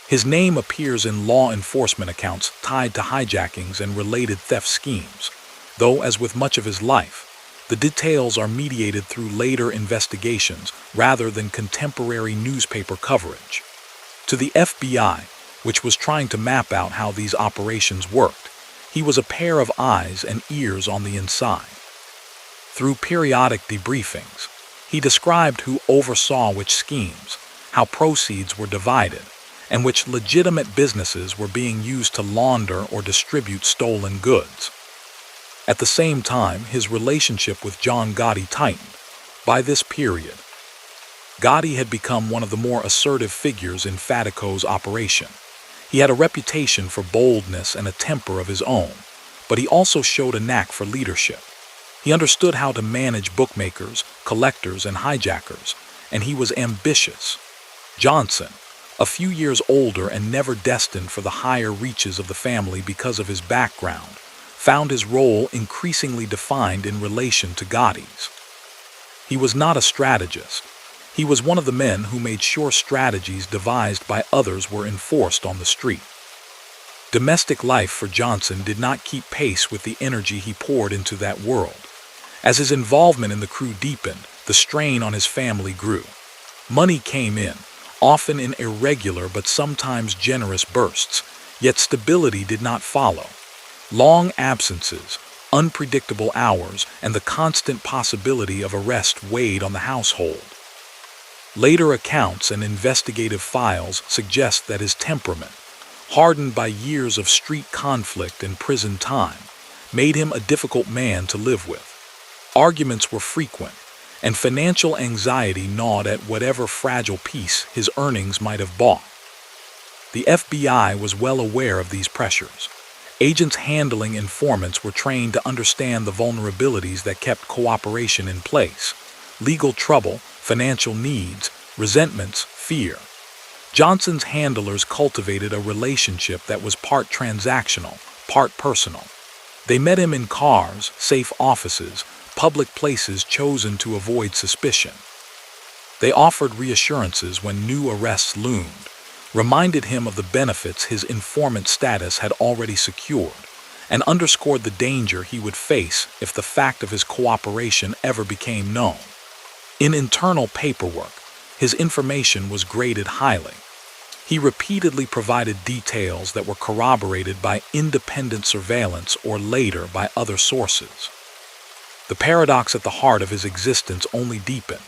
Speaker 2: His name appears in law enforcement accounts tied to hijackings and related theft schemes, though, as with much of his life, the details are mediated through later investigations rather than contemporary newspaper coverage. To the FBI, which was trying to map out how these operations worked, he was a pair of eyes and ears on the inside. Through periodic debriefings, he described who oversaw which schemes, how proceeds were divided, and which legitimate businesses were being used to launder or distribute stolen goods. At the same time, his relationship with John Gotti tightened. By this period, Gotti had become one of the more assertive figures in Fatico's operation. He had a reputation for boldness and a temper of his own, but he also showed a knack for leadership. He understood how to manage bookmakers, collectors, and hijackers, and he was ambitious. Johnson, a few years older and never destined for the higher reaches of the family because of his background, found his role increasingly defined in relation to Gotti's. He was not a strategist. He was one of the men who made sure strategies devised by others were enforced on the street. Domestic life for Johnson did not keep pace with the energy he poured into that world. As his involvement in the crew deepened, the strain on his family grew. Money came in, often in irregular but sometimes generous bursts, yet stability did not follow. Long absences, unpredictable hours, and the constant possibility of arrest weighed on the household. Later accounts and investigative files suggest that his temperament, hardened by years of street conflict and prison time, made him a difficult man to live with. Arguments were frequent, and financial anxiety gnawed at whatever fragile peace his earnings might have bought. The FBI was well aware of these pressures. Agents handling informants were trained to understand the vulnerabilities that kept cooperation in place: legal trouble, financial needs, resentments, fear. Johnson's handlers cultivated a relationship that was part transactional, part personal. They met him in cars, safe offices, public places chosen to avoid suspicion. They offered reassurances when new arrests loomed, reminded him of the benefits his informant status had already secured, and underscored the danger he would face if the fact of his cooperation ever became known. In internal paperwork, his information was graded highly. He repeatedly provided details that were corroborated by independent surveillance or later by other sources. The paradox at the heart of his existence only deepened.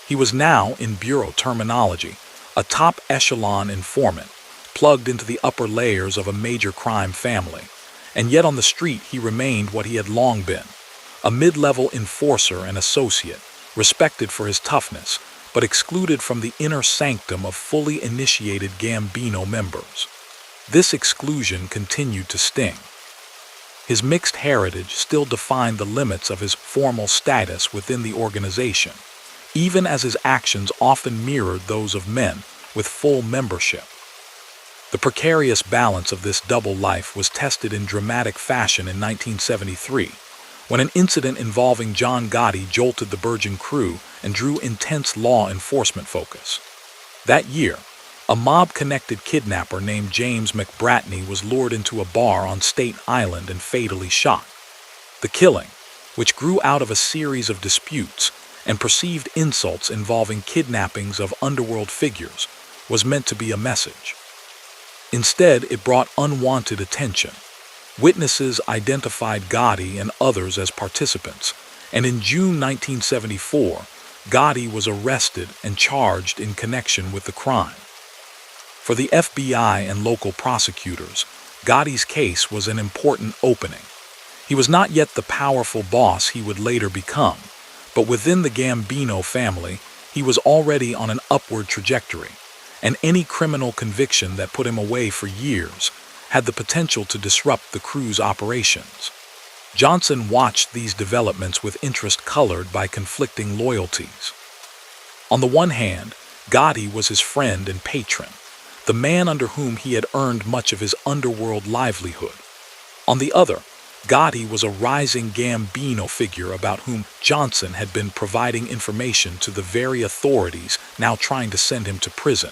Speaker 2: He was now, in bureau terminology, a top echelon informant, plugged into the upper layers of a major crime family, and yet on the street he remained what he had long been, a mid-level enforcer and associate, respected for his toughness, but excluded from the inner sanctum of fully initiated Gambino members. This exclusion continued to sting. His mixed heritage still defined the limits of his formal status within the organization, even as his actions often mirrored those of men with full membership. The precarious balance of this double life was tested in dramatic fashion in 1973, when an incident involving John Gotti jolted the burgeoning crew and drew intense law enforcement focus. That year, a mob-connected kidnapper named James McBratney was lured into a bar on State Island and fatally shot. The killing, which grew out of a series of disputes and perceived insults involving kidnappings of underworld figures, was meant to be a message. Instead, it brought unwanted attention. Witnesses identified Gotti and others as participants, and in June 1974, Gotti was arrested and charged in connection with the crime. For the FBI and local prosecutors, Gotti's case was an important opening. He was not yet the powerful boss he would later become, but within the Gambino family, he was already on an upward trajectory, and any criminal conviction that put him away for years had the potential to disrupt the crew's operations. Johnson watched these developments with interest colored by conflicting loyalties. On the one hand, Gotti was his friend and patron, the man under whom he had earned much of his underworld livelihood. On the other, Gotti was a rising Gambino figure about whom Johnson had been providing information to the very authorities now trying to send him to prison.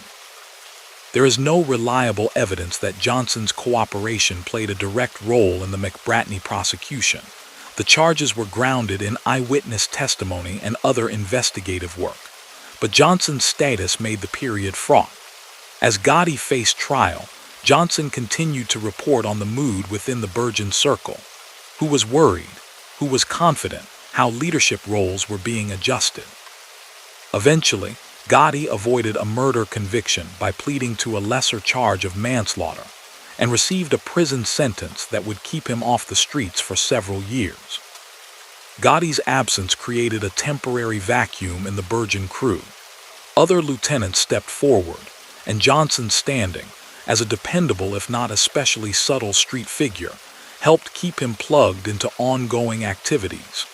Speaker 2: There is no reliable evidence that Johnson's cooperation played a direct role in the McBratney prosecution. The charges were grounded in eyewitness testimony and other investigative work, but Johnson's status made the period fraught. As Gotti faced trial, Johnson continued to report on the mood within the Bergen circle. Who was worried? Who was confident? How leadership roles were being adjusted. Eventually, Gotti avoided a murder conviction by pleading to a lesser charge of manslaughter and received a prison sentence that would keep him off the streets for several years. Gotti's absence created a temporary vacuum in the Bergen crew. Other lieutenants stepped forward, and Johnson's standing, as a dependable if not especially subtle street figure, helped keep him plugged into ongoing activities.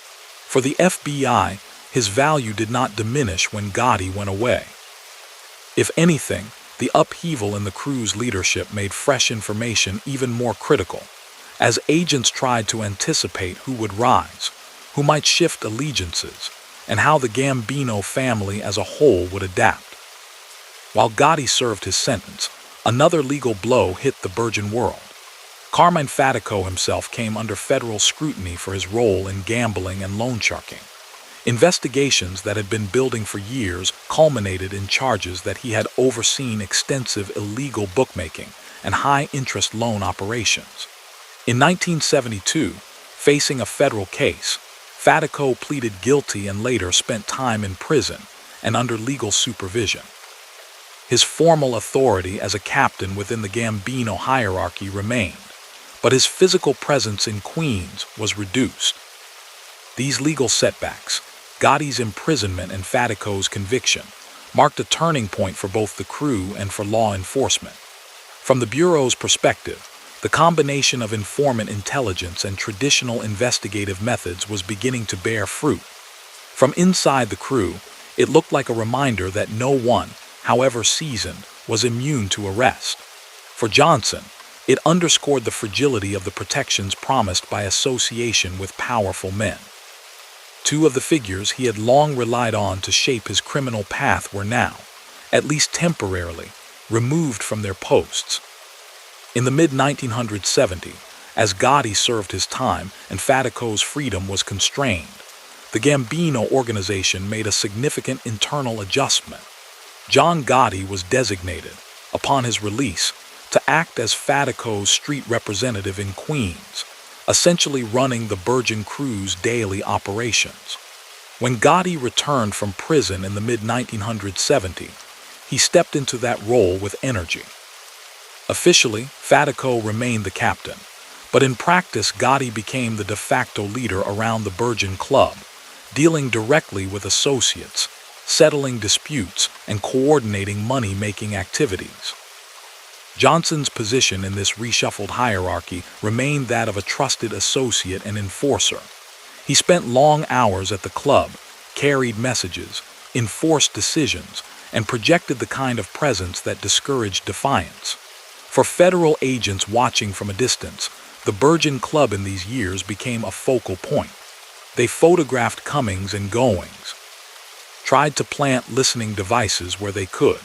Speaker 2: For the FBI, his value did not diminish when Gotti went away. If anything, the upheaval in the crew's leadership made fresh information even more critical, as agents tried to anticipate who would rise, who might shift allegiances, and how the Gambino family as a whole would adapt. While Gotti served his sentence, another legal blow hit the Bergen world. Carmine Fatico himself came under federal scrutiny for his role in gambling and loan sharking. Investigations that had been building for years culminated in charges that he had overseen extensive illegal bookmaking and high-interest loan operations. In 1972, facing a federal case, Fatico pleaded guilty and later spent time in prison and under legal supervision. His formal authority as a captain within the Gambino hierarchy remained, but his physical presence in Queens was reduced. These legal setbacks, Gotti's imprisonment and Fatico's conviction, marked a turning point for both the crew and for law enforcement. From the Bureau's perspective, the combination of informant intelligence and traditional investigative methods was beginning to bear fruit. From inside the crew, it looked like a reminder that no one, however seasoned, was immune to arrest. For Johnson, it underscored the fragility of the protections promised by association with powerful men. Two of the figures he had long relied on to shape his criminal path were now, at least temporarily, removed from their posts. In the mid-1970s, as Gotti served his time and Fatico's freedom was constrained, the Gambino organization made a significant internal adjustment. John Gotti was designated, upon his release, to act as Fatico's street representative in Queens, essentially running the Bergen crew's daily operations. When Gotti returned from prison in the mid-1970s, he stepped into that role with energy. Officially, Fatico remained the captain, but in practice Gotti became the de facto leader around the Bergen club, dealing directly with associates, settling disputes, and coordinating money-making activities. Johnson's position in this reshuffled hierarchy remained that of a trusted associate and enforcer. He spent long hours at the club, carried messages, enforced decisions, and projected the kind of presence that discouraged defiance. For federal agents watching from a distance, the Bergen Club in these years became a focal point. They photographed comings and goings, tried to plant listening devices where they could,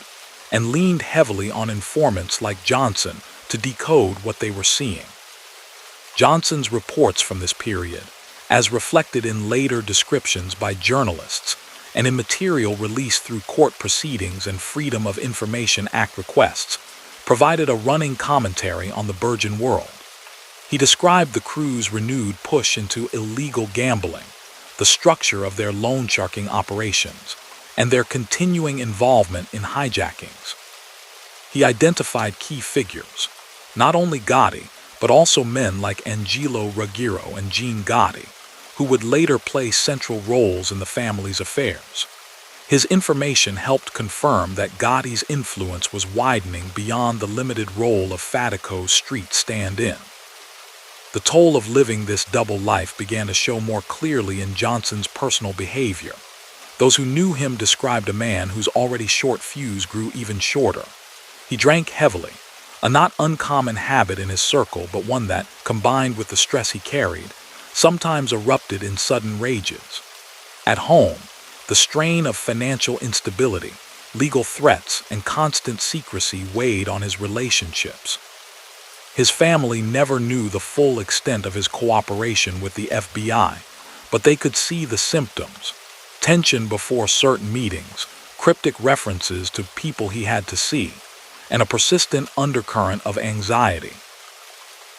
Speaker 2: and leaned heavily on informants like Johnson to decode what they were seeing. Johnson's reports from this period, as reflected in later descriptions by journalists and in material released through court proceedings and Freedom of Information Act requests, provided a running commentary on the Bergen world. He described the crew's renewed push into illegal gambling, the structure of their loan sharking operations, and their continuing involvement in hijackings. He identified key figures, not only Gotti, but also men like Angelo Ruggiero and Gene Gotti, who would later play central roles in the family's affairs. His information helped confirm that Gotti's influence was widening beyond the limited role of Fatico's street stand-in. The toll of living this double life began to show more clearly in Johnson's personal behavior. Those who knew him described a man whose already short fuse grew even shorter. He drank heavily, a not uncommon habit in his circle, but one that, combined with the stress he carried, sometimes erupted in sudden rages. At home, the strain of financial instability, legal threats, and constant secrecy weighed on his relationships. His family never knew the full extent of his cooperation with the FBI, but they could see the symptoms: tension before certain meetings, cryptic references to people he had to see, and a persistent undercurrent of anxiety.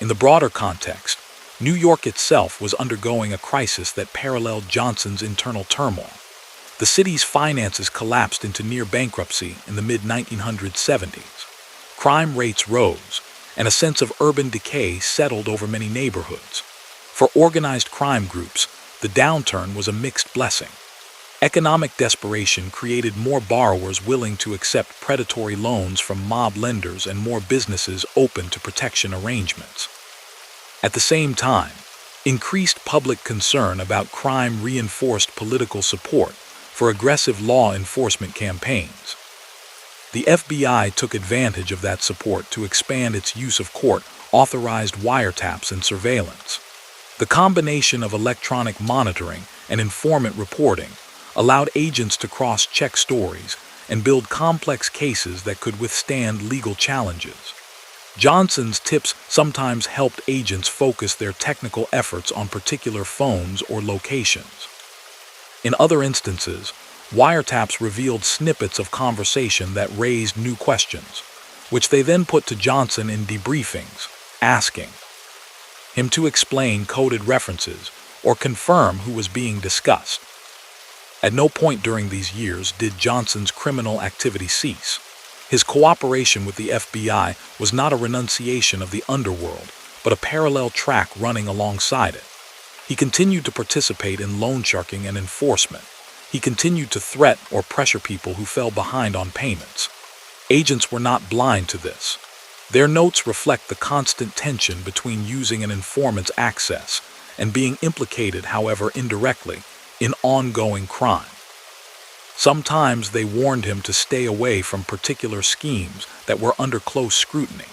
Speaker 2: In the broader context, New York itself was undergoing a crisis that paralleled Johnson's internal turmoil. The city's finances collapsed into near bankruptcy in the mid-1970s. Crime rates rose, and a sense of urban decay settled over many neighborhoods. For organized crime groups, the downturn was a mixed blessing. Economic desperation created more borrowers willing to accept predatory loans from mob lenders and more businesses open to protection arrangements. At the same time, increased public concern about crime reinforced political support for aggressive law enforcement campaigns. The FBI took advantage of that support to expand its use of court-authorized wiretaps and surveillance. The combination of electronic monitoring and informant reporting allowed agents to cross-check stories and build complex cases that could withstand legal challenges. Johnson's tips sometimes helped agents focus their technical efforts on particular phones or locations. In other instances, wiretaps revealed snippets of conversation that raised new questions, which they then put to Johnson in debriefings, asking him to explain coded references or confirm who was being discussed. At no point during these years did Johnson's criminal activity cease. His cooperation with the FBI was not a renunciation of the Underworld, but a parallel track running alongside it. He continued to participate in loan sharking and enforcement. He continued to threat or pressure people who fell behind on payments. Agents were not blind to this. Their notes reflect the constant tension between using an informant's access and being implicated, however indirectly, in ongoing crime. Sometimes they warned him to stay away from particular schemes that were under close scrutiny.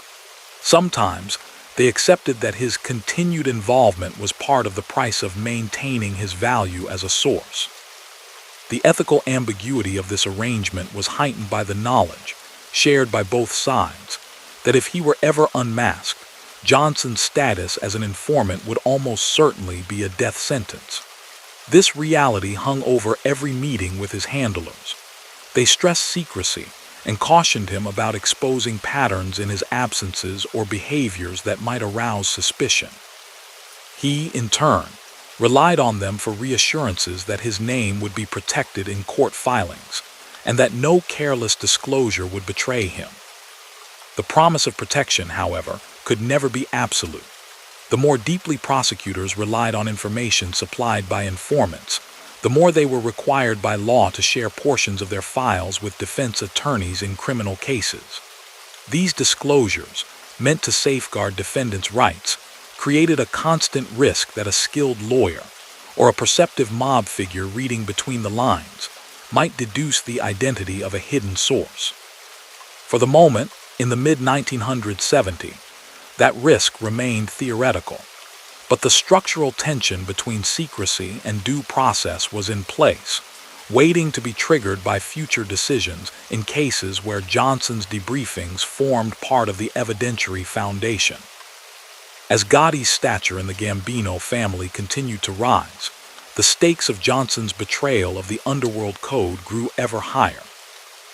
Speaker 2: Sometimes they accepted that his continued involvement was part of the price of maintaining his value as a source. The ethical ambiguity of this arrangement was heightened by the knowledge, shared by both sides, that if he were ever unmasked, Johnson's status as an informant would almost certainly be a death sentence. This reality hung over every meeting with his handlers. They stressed secrecy and cautioned him about exposing patterns in his absences or behaviors that might arouse suspicion. He, in turn, relied on them for reassurances that his name would be protected in court filings and that no careless disclosure would betray him. The promise of protection, however, could never be absolute. The more deeply prosecutors relied on information supplied by informants, the more they were required by law to share portions of their files with defense attorneys in criminal cases. These disclosures, meant to safeguard defendants' rights, created a constant risk that a skilled lawyer, or a perceptive mob figure reading between the lines, might deduce the identity of a hidden source. For the moment, in the mid-1970s, that risk remained theoretical, but the structural tension between secrecy and due process was in place, waiting to be triggered by future decisions in cases where Johnson's debriefings formed part of the evidentiary foundation. As Gotti's stature in the Gambino family continued to rise, the stakes of Johnson's betrayal of the Underworld Code grew ever higher.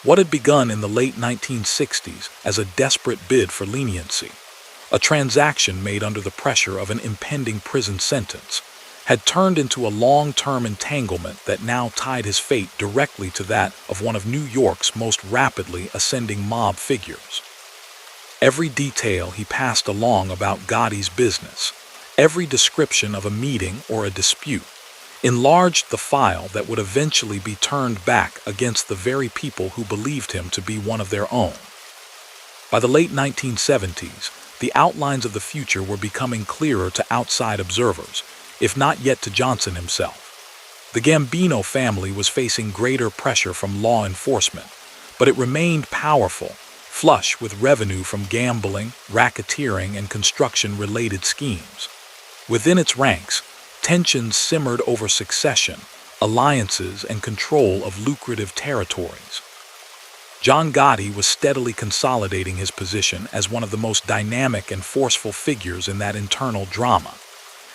Speaker 2: What had begun in the late 1960s as a desperate bid for leniency, a transaction made under the pressure of an impending prison sentence, had turned into a long-term entanglement that now tied his fate directly to that of one of New York's most rapidly ascending mob figures. Every detail he passed along about Gotti's business, every description of a meeting or a dispute, enlarged the file that would eventually be turned back against the very people who believed him to be one of their own. By the late 1970s, the outlines of the future were becoming clearer to outside observers, if not yet to Johnson himself. The Gambino family was facing greater pressure from law enforcement, but it remained powerful, flush with revenue from gambling, racketeering, and construction-related schemes. Within its ranks, tensions simmered over succession, alliances, and control of lucrative territories. John Gotti was steadily consolidating his position as one of the most dynamic and forceful figures in that internal drama,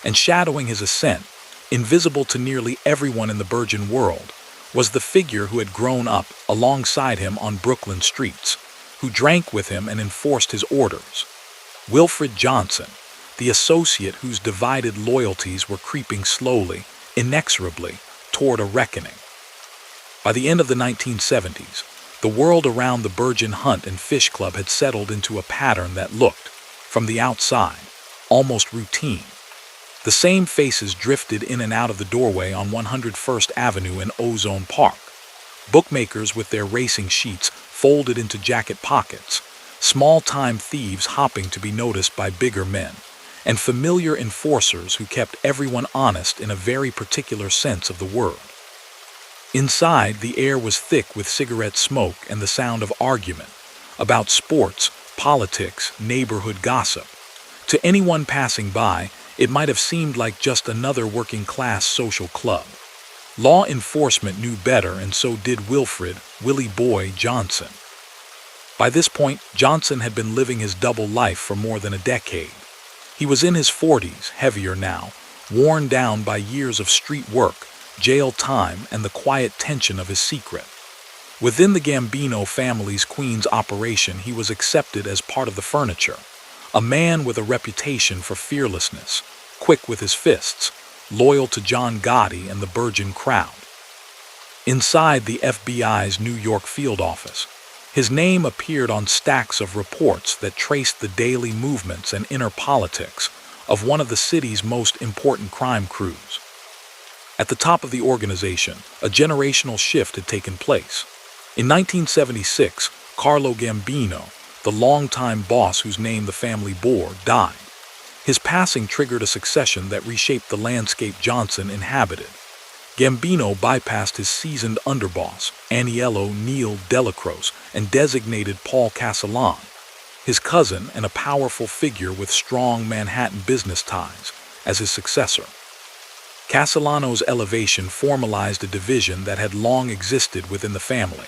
Speaker 2: and shadowing his ascent, invisible to nearly everyone in the burgeoning world, was the figure who had grown up alongside him on Brooklyn streets, who drank with him and enforced his orders. Wilfred Johnson, the associate whose divided loyalties were creeping slowly, inexorably, toward a reckoning. By the end of the 1970s, the world around the Burgeon Hunt and Fish Club had settled into a pattern that looked, from the outside, almost routine. The same faces drifted in and out of the doorway on 101st Avenue in Ozone Park. Bookmakers with their racing sheets folded into jacket pockets, small-time thieves hopping to be noticed by bigger men, and familiar enforcers who kept everyone honest in a very particular sense of the word. Inside, the air was thick with cigarette smoke and the sound of argument about sports, politics, neighborhood gossip. To anyone passing by, it might have seemed like just another working-class social club. Law enforcement knew better, and so did Wilfred, Willie Boy Johnson. By this point, Johnson had been living his double life for more than a decade. He was in his 40s, heavier now, worn down by years of street work, jail time, and the quiet tension of his secret. Within the Gambino family's Queens operation, he was accepted as part of the furniture, a man with a reputation for fearlessness, quick with his fists, loyal to John Gotti and the Burgeon crowd. Inside the FBI's New York field office, his name appeared on stacks of reports that traced the daily movements and inner politics of one of the city's most important crime crews. At the top of the organization, a generational shift had taken place. In 1976, Carlo Gambino, the longtime boss whose name the family bore, died. His passing triggered a succession that reshaped the landscape Johnson inhabited. Gambino bypassed his seasoned underboss, Aniello Neil Delacroce, and designated Paul Castellan, his cousin and a powerful figure with strong Manhattan business ties, as his successor. Castellano's elevation formalized a division that had long existed within the family.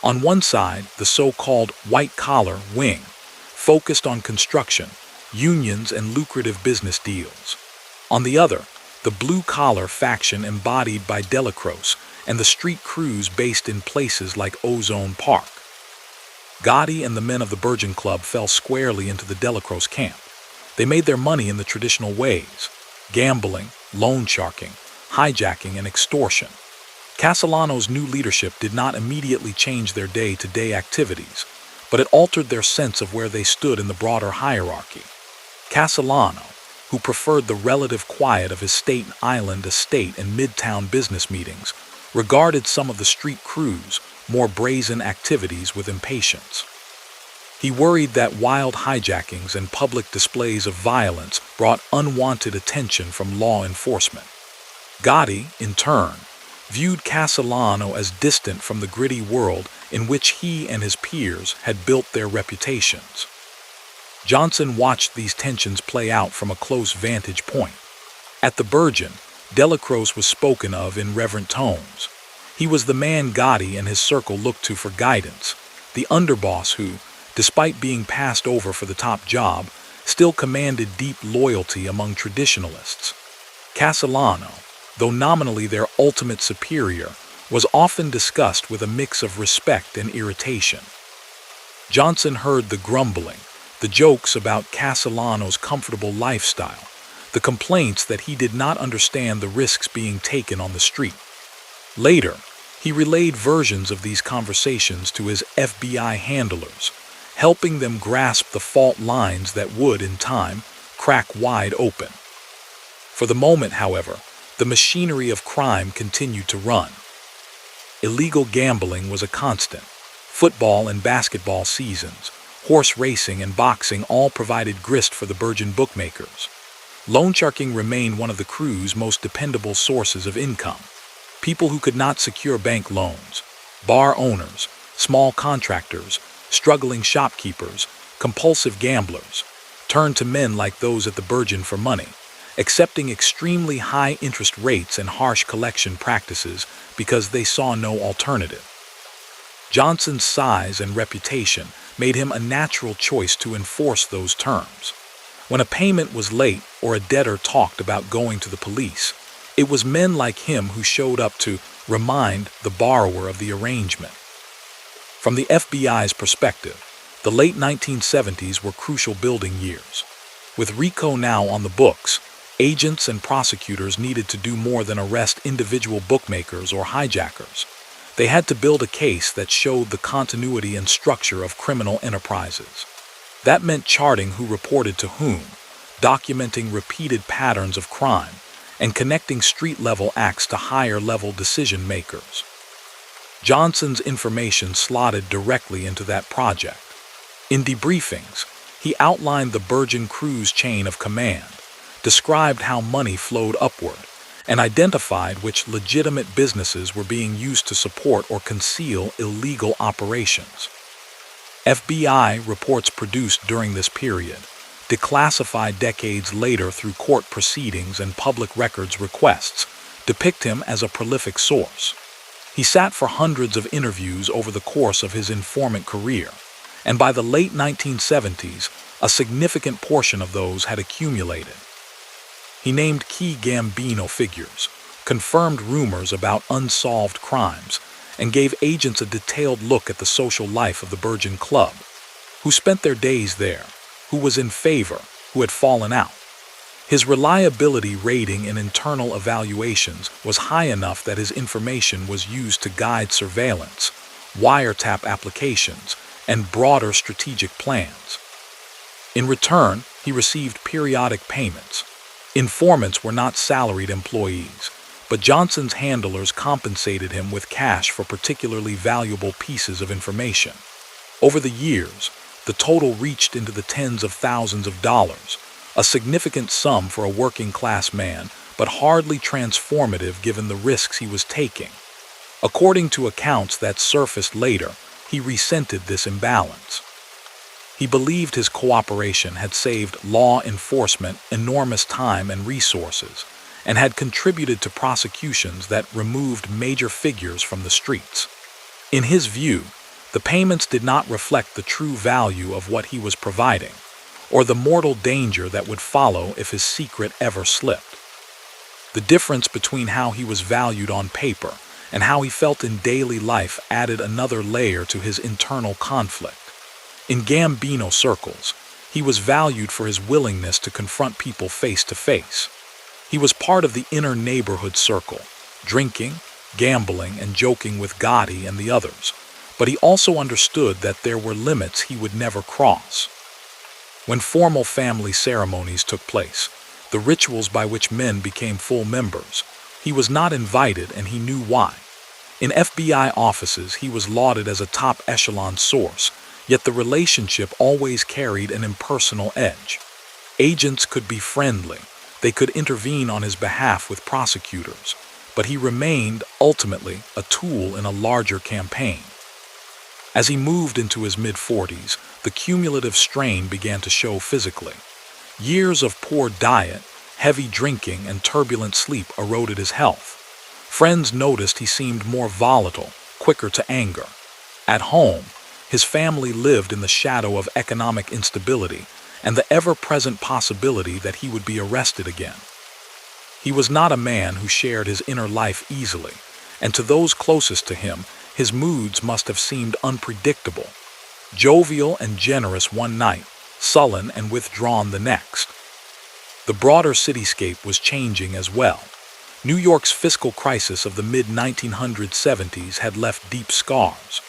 Speaker 2: On one side, the so-called white-collar wing, focused on construction, unions, and lucrative business deals. On the other, the blue-collar faction embodied by Delacroce and the street crews based in places like Ozone Park. Gotti and the men of the Burgeon Club fell squarely into the Delacroce camp. They made their money in the traditional ways: gambling, loan sharking, hijacking, and extortion. Castellano's new leadership did not immediately change their day-to-day activities, but it altered their sense of where they stood in the broader hierarchy. Castellano, who preferred the relative quiet of his Staten Island estate and midtown business meetings, regarded some of the street crews' more brazen activities with impatience. He worried that wild hijackings and public displays of violence brought unwanted attention from law enforcement. Gotti, in turn, viewed Castellano as distant from the gritty world in which he and his peers had built their reputations. Johnson watched these tensions play out from a close vantage point. At the Burgeon, Delacroce was spoken of in reverent tones. He was the man Gotti and his circle looked to for guidance, the underboss who, despite being passed over for the top job, still commanded deep loyalty among traditionalists. Castellano, though nominally their ultimate superior, was often discussed with a mix of respect and irritation. Johnson heard the grumbling, the jokes about Castellano's comfortable lifestyle, the complaints that he did not understand the risks being taken on the street. Later, he relayed versions of these conversations to his FBI handlers, helping them grasp the fault lines that would, in time, crack wide open. For the moment, however, the machinery of crime continued to run. Illegal gambling was a constant. Football and basketball seasons, horse racing and boxing all provided grist for the Burgeon bookmakers. Loan sharking remained one of the crew's most dependable sources of income. People who could not secure bank loans, bar owners, small contractors, struggling shopkeepers, compulsive gamblers, turned to men like those at the Burgeon for money, accepting extremely high interest rates and harsh collection practices because they saw no alternative. Johnson's size and reputation made him a natural choice to enforce those terms. When a payment was late or a debtor talked about going to the police, it was men like him who showed up to remind the borrower of the arrangement. From the FBI's perspective, The late 1970s were crucial building years. With RICO now on the books, agents and prosecutors needed to do more than arrest individual bookmakers or hijackers. They had to build a case that showed the continuity and structure of criminal enterprises. That meant charting who reported to whom, documenting repeated patterns of crime, and connecting street-level acts to higher-level decision-makers. Johnson's information slotted directly into that project. In debriefings, he outlined the Virgin Cruise chain of command, described how money flowed upward, and identified which legitimate businesses were being used to support or conceal illegal operations. FBI reports produced during this period, declassified decades later through court proceedings and public records requests, depict him as a prolific source. He sat for hundreds of interviews over the course of his informant career, and by the late 1970s, a significant portion of those had accumulated. He named key Gambino figures, confirmed rumors about unsolved crimes, and gave agents a detailed look at the social life of the Virgin Club, who spent their days there, who was in favor, who had fallen out. His reliability rating in internal evaluations was high enough that his information was used to guide surveillance, wiretap applications, and broader strategic plans. In return, he received periodic payments. Informants were not salaried employees, but Johnson's handlers compensated him with cash for particularly valuable pieces of information. Over the years, the total reached into the tens of thousands of dollars, a significant sum for a working-class man, but hardly transformative given the risks he was taking. According to accounts that surfaced later, he resented this imbalance. He believed his cooperation had saved law enforcement enormous time and resources, and had contributed to prosecutions that removed major figures from the streets. In his view, the payments did not reflect the true value of what he was providing, or the mortal danger that would follow if his secret ever slipped. The difference between how he was valued on paper and how he felt in daily life added another layer to his internal conflict. In Gambino circles, he was valued for his willingness to confront people face to face. He was part of the inner neighborhood circle, drinking, gambling, and joking with Gotti and the others, but he also understood that there were limits he would never cross. When formal family ceremonies took place, the rituals by which men became full members, he was not invited and he knew why. In FBI offices, he was lauded as a top echelon source, yet the relationship always carried an impersonal edge. Agents could be friendly, they could intervene on his behalf with prosecutors, but he remained, ultimately, a tool in a larger campaign. As he moved into his mid-40s, the cumulative strain began to show physically. Years of poor diet, heavy drinking, and turbulent sleep eroded his health. Friends noticed he seemed more volatile, quicker to anger. At home, his family lived in the shadow of economic instability and the ever-present possibility that he would be arrested again. He was not a man who shared his inner life easily, and to those closest to him, his moods must have seemed unpredictable. Jovial and generous one night, sullen and withdrawn the next. The broader cityscape was changing as well. New York's fiscal crisis of the mid-1970s had left deep scars.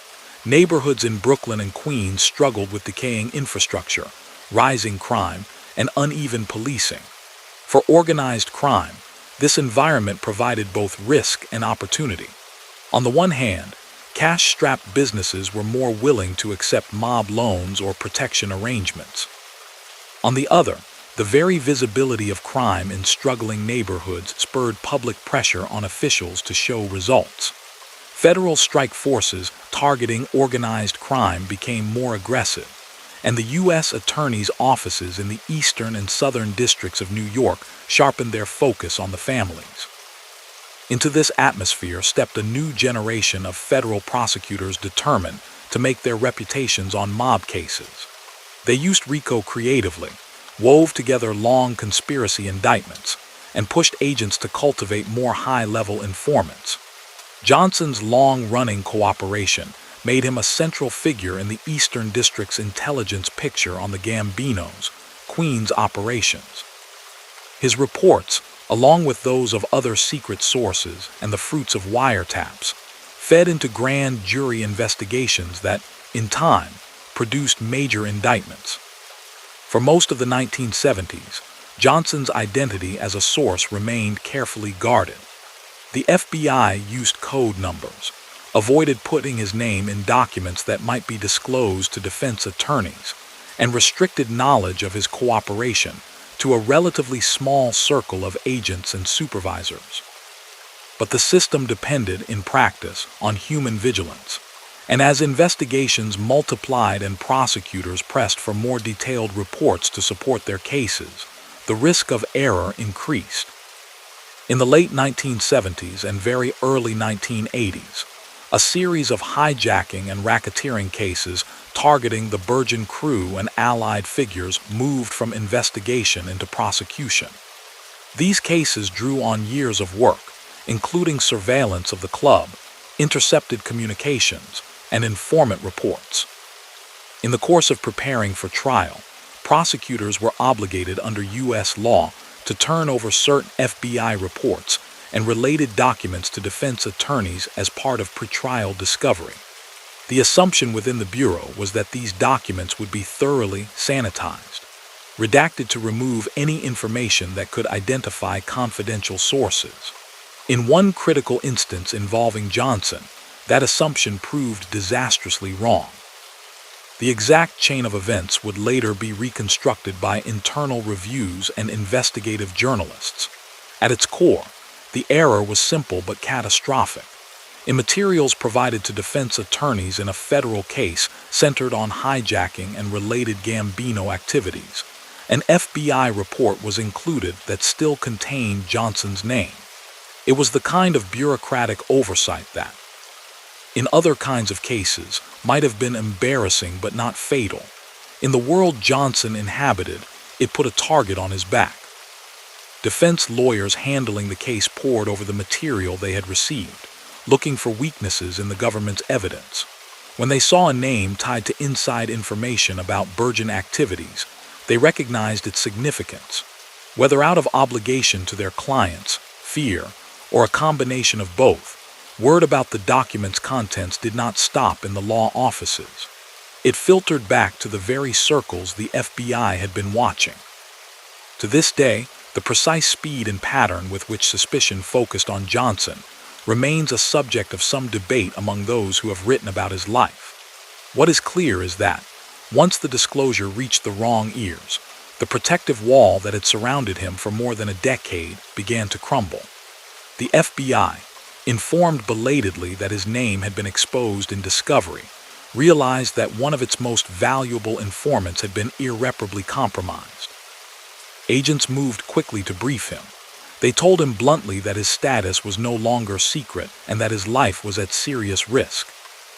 Speaker 2: Neighborhoods in Brooklyn and Queens struggled with decaying infrastructure, rising crime, and uneven policing. For organized crime, this environment provided both risk and opportunity. On the one hand, cash-strapped businesses were more willing to accept mob loans or protection arrangements. On the other, the very visibility of crime in struggling neighborhoods spurred public pressure on officials to show results. Federal strike forces targeting organized crime became more aggressive, and the U.S. attorneys' offices in the eastern and southern districts of New York sharpened their focus on the families. Into this atmosphere stepped a new generation of federal prosecutors determined to make their reputations on mob cases. They used RICO creatively, wove together long conspiracy indictments, and pushed agents to cultivate more high-level informants. Johnson's long-running cooperation made him a central figure in the Eastern District's intelligence picture on the Gambinos, Queens operations. His reports, along with those of other secret sources and the fruits of wiretaps, fed into grand jury investigations that, in time, produced major indictments. For most of the 1970s, Johnson's identity as a source remained carefully guarded. The FBI used code numbers, avoided putting his name in documents that might be disclosed to defense attorneys, and restricted knowledge of his cooperation to a relatively small circle of agents and supervisors. But the system depended, in practice, on human vigilance, and as investigations multiplied and prosecutors pressed for more detailed reports to support their cases, the risk of error increased. In the late 1970s and very early 1980s, a series of hijacking and racketeering cases targeting the Virgin crew and allied figures moved from investigation into prosecution. These cases drew on years of work, including surveillance of the club, intercepted communications, and informant reports. In the course of preparing for trial, prosecutors were obligated under U.S. law to turn over certain FBI reports and related documents to defense attorneys as part of pretrial discovery. The assumption within the Bureau was that these documents would be thoroughly sanitized, redacted to remove any information that could identify confidential sources. In one critical instance involving Johnson, that assumption proved disastrously wrong. The exact chain of events would later be reconstructed by internal reviews and investigative journalists. At its core, the error was simple but catastrophic. In materials provided to defense attorneys in a federal case centered on hijacking and related Gambino activities, an FBI report was included that still contained Johnson's name. It was the kind of bureaucratic oversight that, in other kinds of cases, might have been embarrassing but not fatal. In the world Johnson inhabited, it put a target on his back. Defense lawyers handling the case pored over the material they had received, looking for weaknesses in the government's evidence. When they saw a name tied to inside information about Virgin activities, they recognized its significance. Whether out of obligation to their clients, fear, or a combination of both, word about the document's contents did not stop in the law offices. It filtered back to the very circles the FBI had been watching. To this day, the precise speed and pattern with which suspicion focused on Johnson remains a subject of some debate among those who have written about his life. What is clear is that, once the disclosure reached the wrong ears, the protective wall that had surrounded him for more than a decade began to crumble. The FBI, informed belatedly that his name had been exposed in discovery, realized that one of its most valuable informants had been irreparably compromised. Agents moved quickly to brief him. They told him bluntly that his status was no longer secret and that his life was at serious risk.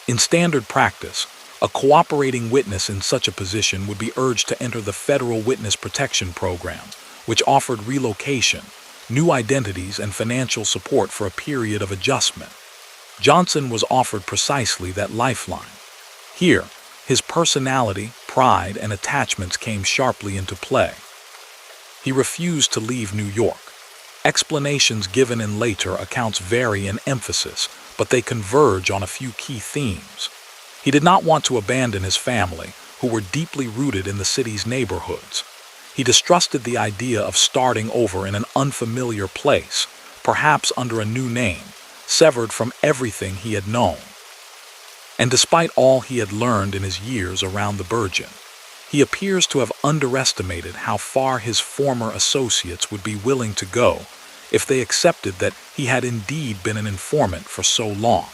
Speaker 2: In standard practice, a cooperating witness in such a position would be urged to enter the Federal Witness Protection Program, which offered relocation, new identities, and financial support for a period of adjustment. Johnson was offered precisely that lifeline. Here, his personality, pride, and attachments came sharply into play. He refused to leave New York. Explanations given in later accounts vary in emphasis, but they converge on a few key themes. He did not want to abandon his family, who were deeply rooted in the city's neighborhoods. He distrusted the idea of starting over in an unfamiliar place, perhaps under a new name, severed from everything he had known. And despite all he had learned in his years around the Virgin, he appears to have underestimated how far his former associates would be willing to go if they accepted that he had indeed been an informant for so long.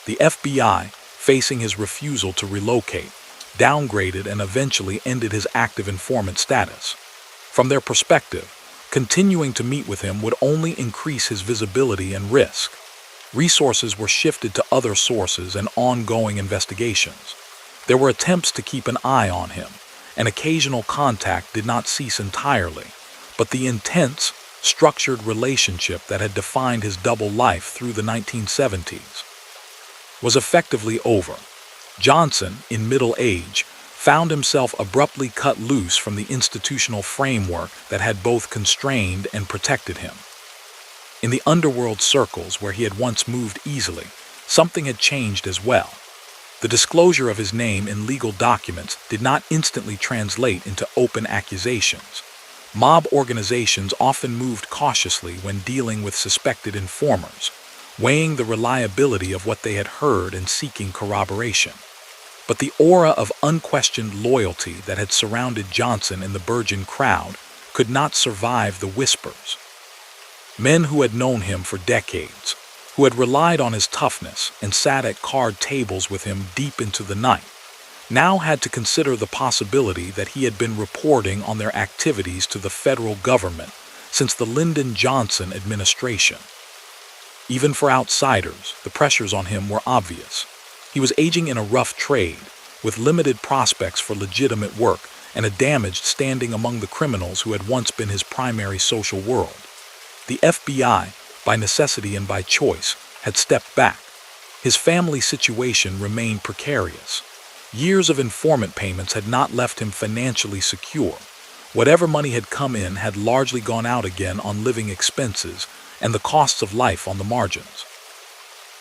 Speaker 2: The FBI, facing his refusal to relocate, downgraded and eventually ended his active informant status. From their perspective, continuing to meet with him would only increase his visibility and risk. Resources were shifted to other sources and ongoing investigations. There were attempts to keep an eye on him, and occasional contact did not cease entirely, but the intense, structured relationship that had defined his double life through the 1970s. was effectively over. Johnson, in middle age, found himself abruptly cut loose from the institutional framework that had both constrained and protected him. In the underworld circles where he had once moved easily, something had changed as well. The disclosure of his name in legal documents did not instantly translate into open accusations. Mob organizations often moved cautiously when dealing with suspected informers, weighing the reliability of what they had heard and seeking corroboration. But the aura of unquestioned loyalty that had surrounded Johnson in the burgeoning crowd could not survive the whispers. Men who had known him for decades, who had relied on his toughness and sat at card tables with him deep into the night, now had to consider the possibility that he had been reporting on their activities to the federal government since the Lyndon Johnson administration. Even for outsiders, the pressures on him were obvious. He was aging in a rough trade, with limited prospects for legitimate work and a damaged standing among the criminals who had once been his primary social world. The FBI, by necessity and by choice, had stepped back. His family situation remained precarious. Years of informant payments had not left him financially secure. Whatever money had come in had largely gone out again on living expenses and the costs of life on the margins.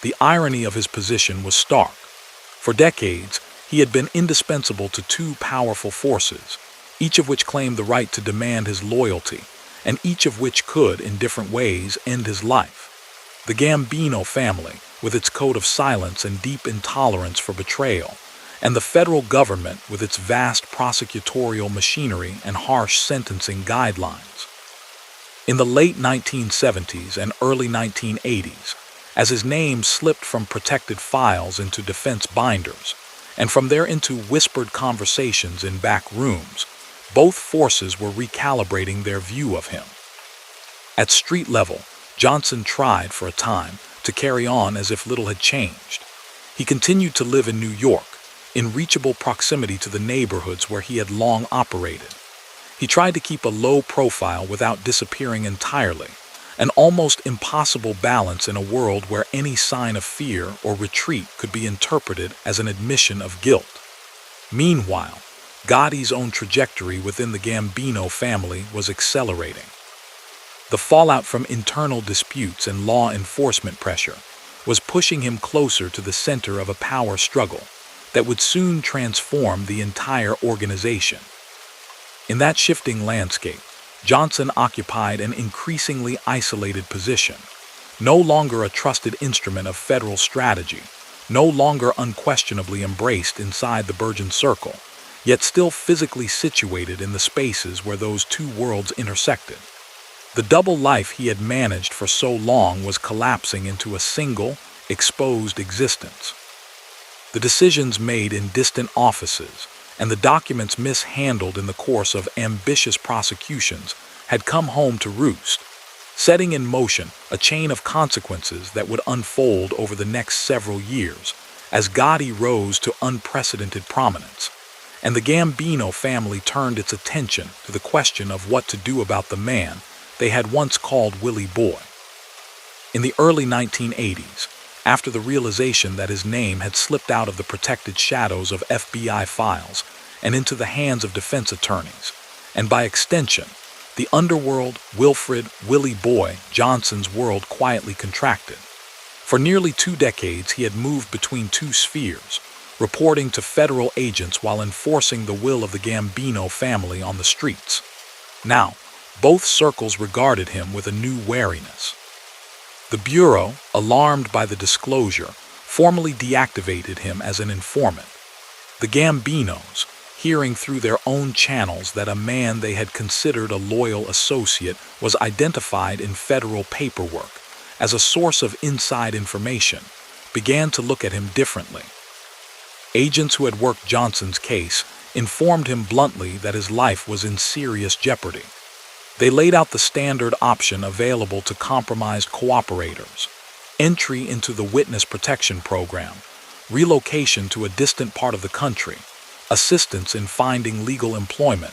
Speaker 2: The irony of his position was stark. For decades, he had been indispensable to two powerful forces, each of which claimed the right to demand his loyalty, and each of which could, in different ways, end his life. The Gambino family, with its code of silence and deep intolerance for betrayal, and the federal government with its vast prosecutorial machinery and harsh sentencing guidelines. In the late 1970s and early 1980s, as his name slipped from protected files into defense binders, and from there into whispered conversations in back rooms, both forces were recalibrating their view of him. At street level, Johnson tried, for a time, to carry on as if little had changed. He continued to live in New York, in reachable proximity to the neighborhoods where he had long operated. He tried to keep a low profile without disappearing entirely, an almost impossible balance in a world where any sign of fear or retreat could be interpreted as an admission of guilt. Meanwhile, Gotti's own trajectory within the Gambino family was accelerating. The fallout from internal disputes and law enforcement pressure was pushing him closer to the center of a power struggle that would soon transform the entire organization. In that shifting landscape, Johnson occupied an increasingly isolated position, no longer a trusted instrument of federal strategy, no longer unquestionably embraced inside the burgeoning circle, yet still physically situated in the spaces where those two worlds intersected. The double life he had managed for so long was collapsing into a single, exposed existence. The decisions made in distant offices and the documents mishandled in the course of ambitious prosecutions had come home to roost, setting in motion a chain of consequences that would unfold over the next several years as Gotti rose to unprecedented prominence, and the Gambino family turned its attention to the question of what to do about the man they had once called Willie Boy. In the early 1980s, after the realization that his name had slipped out of the protected shadows of FBI files and into the hands of defense attorneys, and by extension, the Underworld, Wilfred, Willie Boy, Johnson's world quietly contracted. For nearly 2 decades, he had moved between two spheres, reporting to federal agents while enforcing the will of the Gambino family on the streets. Now, both circles regarded him with a new wariness. The Bureau, alarmed by the disclosure, formally deactivated him as an informant. The Gambinos, hearing through their own channels that a man they had considered a loyal associate was identified in federal paperwork as a source of inside information, began to look at him differently. Agents who had worked Johnson's case informed him bluntly that his life was in serious jeopardy. They laid out the standard option available to compromised cooperators: entry into the witness protection program, relocation to a distant part of the country, assistance in finding legal employment,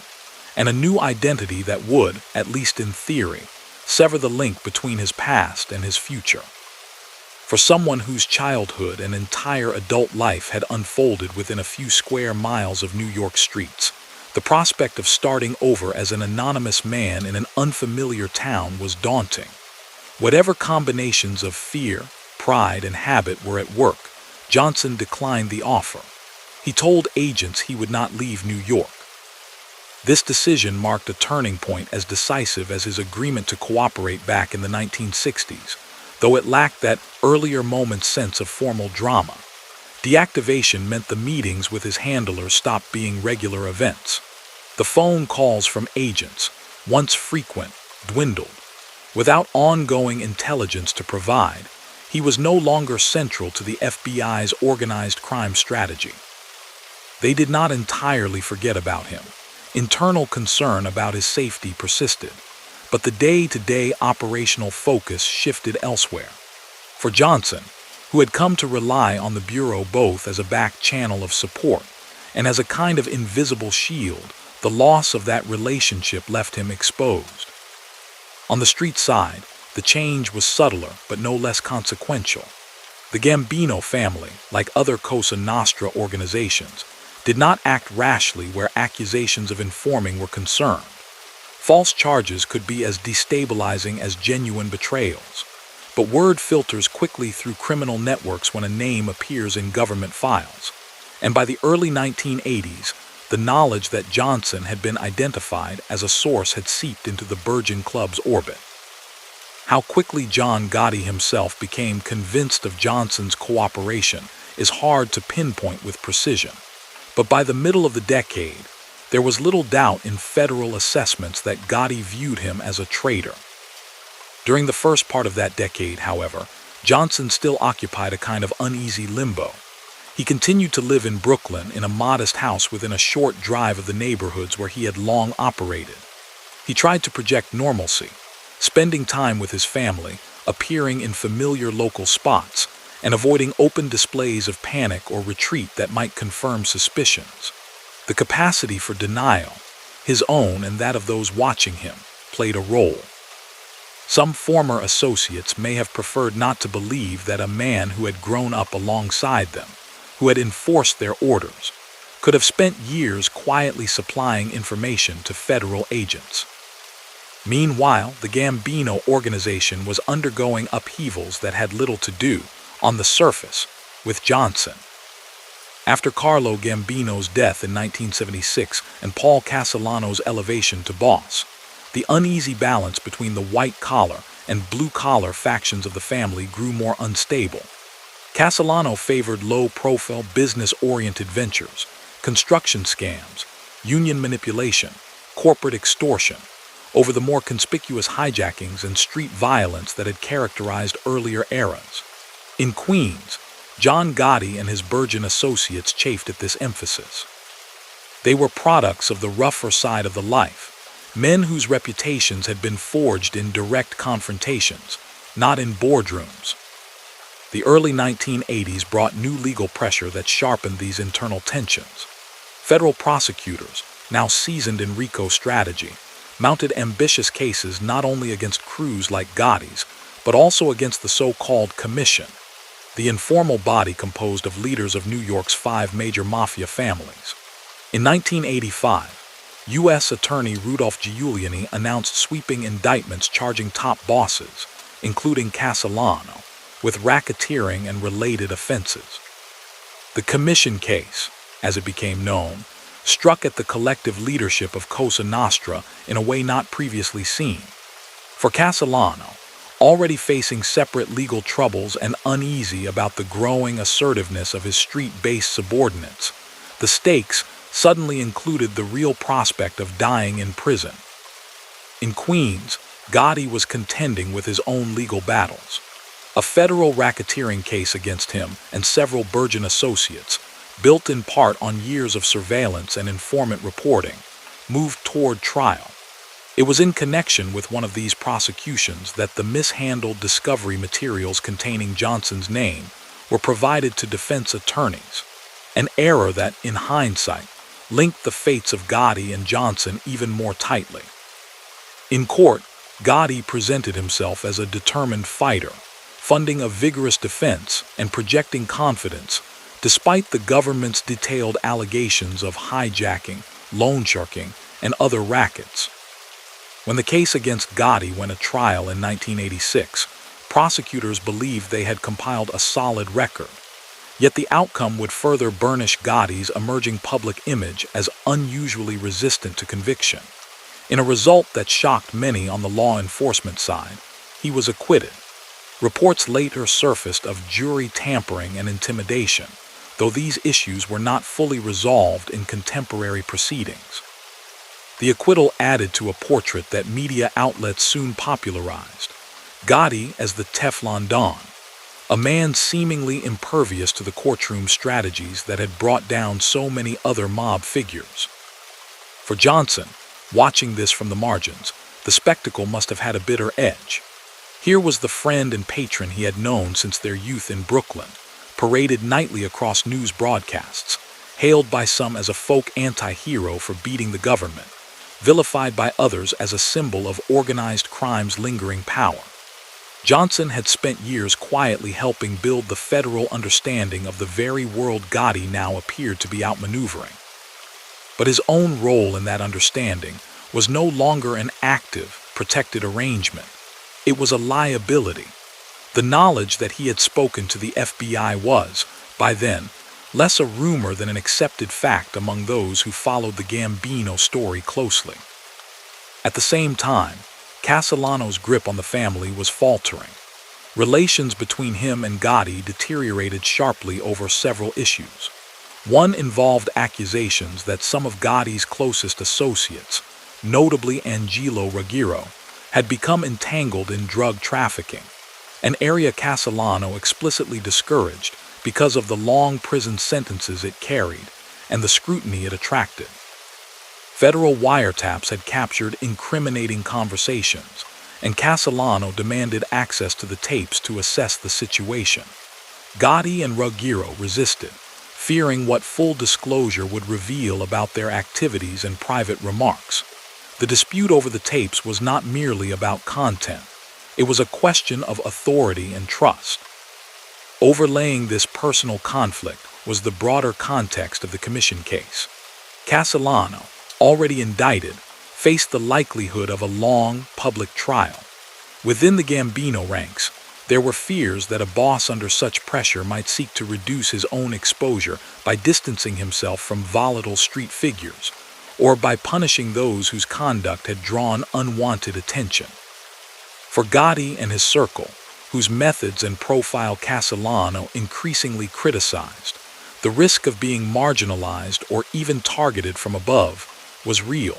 Speaker 2: and a new identity that would, at least in theory, sever the link between his past and his future. For someone whose childhood and entire adult life had unfolded within a few square miles of New York streets, the prospect of starting over as an anonymous man in an unfamiliar town was daunting. Whatever combinations of fear, pride, and habit were at work, Johnson declined the offer. He told agents he would not leave New York. This decision marked a turning point as decisive as his agreement to cooperate back in the 1960s, though it lacked that earlier moment's sense of formal drama. Deactivation meant the meetings with his handler stopped being regular events. The phone calls from agents, once frequent, dwindled. Without ongoing intelligence to provide, he was no longer central to the FBI's organized crime strategy. They did not entirely forget about him. Internal concern about his safety persisted, but the day-to-day operational focus shifted elsewhere. For Johnson, who had come to rely on the Bureau both as a back channel of support and as a kind of invisible shield, the loss of that relationship left him exposed. On the street side, the change was subtler but no less consequential. The Gambino family, like other Cosa Nostra organizations, did not act rashly where accusations of informing were concerned. False charges could be as destabilizing as genuine betrayals, but word filters quickly through criminal networks when a name appears in government files. And by the early 1980s, the knowledge that Johnson had been identified as a source had seeped into the Virgin Club's orbit. How quickly John Gotti himself became convinced of Johnson's cooperation is hard to pinpoint with precision. But by the middle of the decade, there was little doubt in federal assessments that Gotti viewed him as a traitor. During the first part of that decade, however, Johnson still occupied a kind of uneasy limbo. He continued to live in Brooklyn in a modest house within a short drive of the neighborhoods where he had long operated. He tried to project normalcy, spending time with his family, appearing in familiar local spots, and avoiding open displays of panic or retreat that might confirm suspicions. The capacity for denial, his own and that of those watching him, played a role. Some former associates may have preferred not to believe that a man who had grown up alongside them, who had enforced their orders, could have spent years quietly supplying information to federal agents. Meanwhile, the Gambino organization was undergoing upheavals that had little to do, on the surface, with Johnson. After Carlo Gambino's death in 1976 and Paul Castellano's elevation to boss, the uneasy balance between the white-collar and blue-collar factions of the family grew more unstable. Castellano favored low-profile business-oriented ventures, construction scams, union manipulation, corporate extortion, over the more conspicuous hijackings and street violence that had characterized earlier eras. In Queens, John Gotti and his Virgin associates chafed at this emphasis. They were products of the rougher side of the life, men whose reputations had been forged in direct confrontations, not in boardrooms. The early 1980s brought new legal pressure that sharpened these internal tensions. Federal prosecutors, now seasoned in RICO strategy, mounted ambitious cases not only against crews like Gotti's, but also against the so-called Commission, the informal body composed of leaders of New York's 5 major Mafia families. In 1985, U.S. Attorney Rudolph Giuliani announced sweeping indictments charging top bosses, including Castellano, with racketeering and related offenses. The Commission case, as it became known, struck at the collective leadership of Cosa Nostra in a way not previously seen. For Castellano, already facing separate legal troubles and uneasy about the growing assertiveness of his street-based subordinates, the stakes suddenly included the real prospect of dying in prison. In Queens, Gotti was contending with his own legal battles. A federal racketeering case against him and several Virgin associates, built in part on years of surveillance and informant reporting, moved toward trial. It was in connection with one of these prosecutions that the mishandled discovery materials containing Johnson's name were provided to defense attorneys, an error that, in hindsight, linked the fates of Gotti and Johnson even more tightly. In court, Gotti presented himself as a determined fighter, funding a vigorous defense and projecting confidence, despite the government's detailed allegations of hijacking, loan sharking, and other rackets. When the case against Gotti went to trial in 1986, prosecutors believed they had compiled a solid record. Yet the outcome would further burnish Gotti's emerging public image as unusually resistant to conviction. In a result that shocked many on the law enforcement side, he was acquitted. Reports later surfaced of jury tampering and intimidation, though these issues were not fully resolved in contemporary proceedings. The acquittal added to a portrait that media outlets soon popularized: Gotti as the Teflon Don, a man seemingly impervious to the courtroom strategies that had brought down so many other mob figures. For Johnson, watching this from the margins, the spectacle must have had a bitter edge. Here was the friend and patron he had known since their youth in Brooklyn, paraded nightly across news broadcasts, hailed by some as a folk anti-hero for beating the government, vilified by others as a symbol of organized crime's lingering power. Johnson had spent years quietly helping build the federal understanding of the very world Gotti now appeared to be outmaneuvering. But his own role in that understanding was no longer an active, protected arrangement. It was a liability. The knowledge that he had spoken to the FBI was, by then, less a rumor than an accepted fact among those who followed the Gambino story closely. At the same time, Castellano's grip on the family was faltering. Relations between him and Gotti deteriorated sharply over several issues. One involved accusations that some of Gotti's closest associates, notably Angelo Ruggiero, had become entangled in drug trafficking, an area Castellano explicitly discouraged because of the long prison sentences it carried and the scrutiny it attracted. Federal wiretaps had captured incriminating conversations, and Castellano demanded access to the tapes to assess the situation. Gotti and Ruggiero resisted, fearing what full disclosure would reveal about their activities and private remarks. The dispute over the tapes was not merely about content. It was a question of authority and trust. Overlaying this personal conflict was the broader context of the commission case. Castellano, already indicted, faced the likelihood of a long, public trial. Within the Gambino ranks, there were fears that a boss under such pressure might seek to reduce his own exposure by distancing himself from volatile street figures, or by punishing those whose conduct had drawn unwanted attention. For Gotti and his circle, whose methods and profile Castellano increasingly criticized, the risk of being marginalized or even targeted from above was real.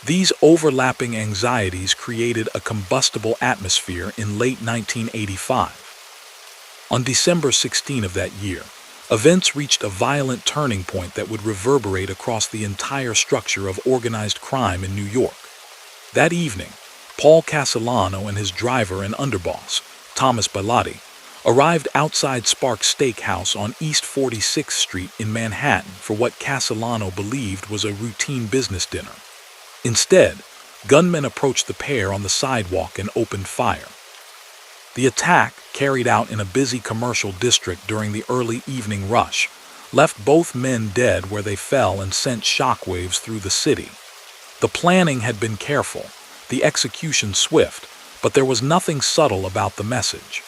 Speaker 2: These overlapping anxieties created a combustible atmosphere in late 1985. On December 16 of that year, events reached a violent turning point that would reverberate across the entire structure of organized crime in New York. That evening, Paul Castellano and his driver and underboss, Thomas Bilotti, arrived outside Sparks Steakhouse on East 46th Street in Manhattan for what Castellano believed was a routine business dinner. Instead, gunmen approached the pair on the sidewalk and opened fire. The attack, carried out in a busy commercial district during the early evening rush, left both men dead where they fell and sent shockwaves through the city. The planning had been careful, the execution swift, but there was nothing subtle about the message.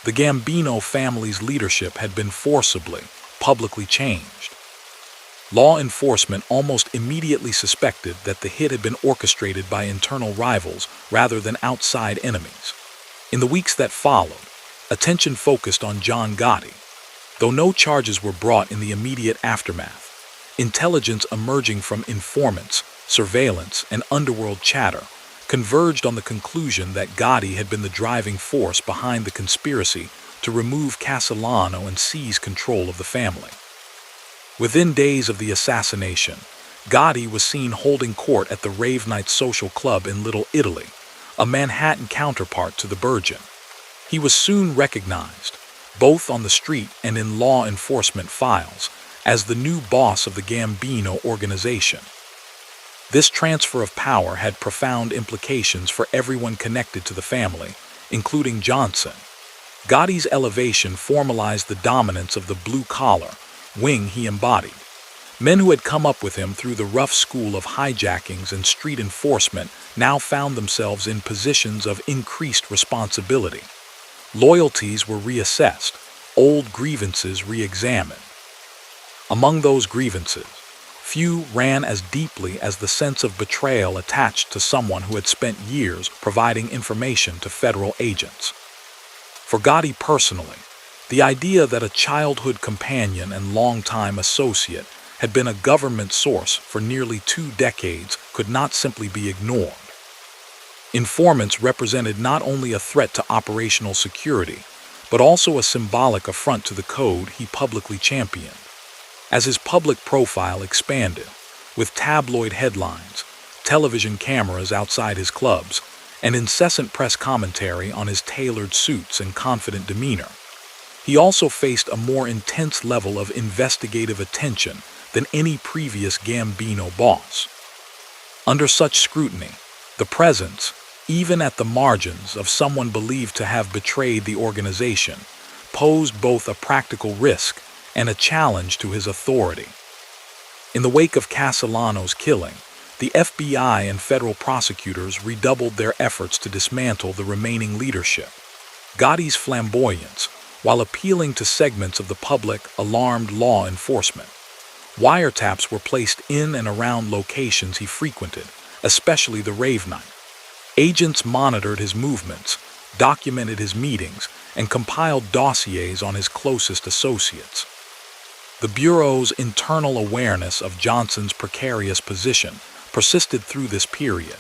Speaker 2: The Gambino family's leadership had been forcibly, publicly changed. Law enforcement almost immediately suspected that the hit had been orchestrated by internal rivals rather than outside enemies. In the weeks that followed, attention focused on John Gotti. Though no charges were brought in the immediate aftermath, intelligence emerging from informants, surveillance, and underworld chatter converged on the conclusion that Gotti had been the driving force behind the conspiracy to remove Castellano and seize control of the family. Within days of the assassination, Gotti was seen holding court at the Rave Night Social Club in Little Italy, a Manhattan counterpart to the Virgin. He was soon recognized, both on the street and in law enforcement files, as the new boss of the Gambino organization. This transfer of power had profound implications for everyone connected to the family, including Johnson. Gotti's elevation formalized the dominance of the blue-collar wing he embodied. Men who had come up with him through the rough school of hijackings and street enforcement now found themselves in positions of increased responsibility. Loyalties were reassessed, old grievances re-examined. Among those grievances, few ran as deeply as the sense of betrayal attached to someone who had spent years providing information to federal agents. For Gotti personally, the idea that a childhood companion and longtime associate had been a government source for nearly 2 decades could not simply be ignored. Informants represented not only a threat to operational security, but also a symbolic affront to the code he publicly championed. As his public profile expanded, with tabloid headlines, television cameras outside his clubs, and incessant press commentary on his tailored suits and confident demeanor, he also faced a more intense level of investigative attention than any previous Gambino boss. Under such scrutiny, the presence, even at the margins, of someone believed to have betrayed the organization posed both a practical risk and a challenge to his authority. In the wake of Castellano's killing, the FBI and federal prosecutors redoubled their efforts to dismantle the remaining leadership. Gotti's flamboyance, while appealing to segments of the public, alarmed law enforcement. Wiretaps were placed in and around locations he frequented, especially the rave night. Agents monitored his movements, documented his meetings, and compiled dossiers on his closest associates. The Bureau's internal awareness of Johnson's precarious position persisted through this period,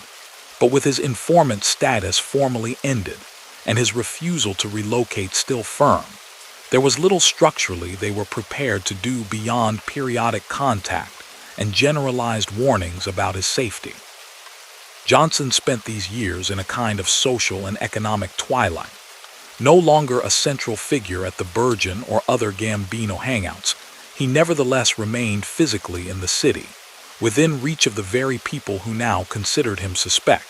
Speaker 2: but with his informant status formally ended and his refusal to relocate still firm, there was little structurally they were prepared to do beyond periodic contact and generalized warnings about his safety. Johnson spent these years in a kind of social and economic twilight. No longer a central figure at the Bergen or other Gambino hangouts, he nevertheless remained physically in the city, within reach of the very people who now considered him suspect.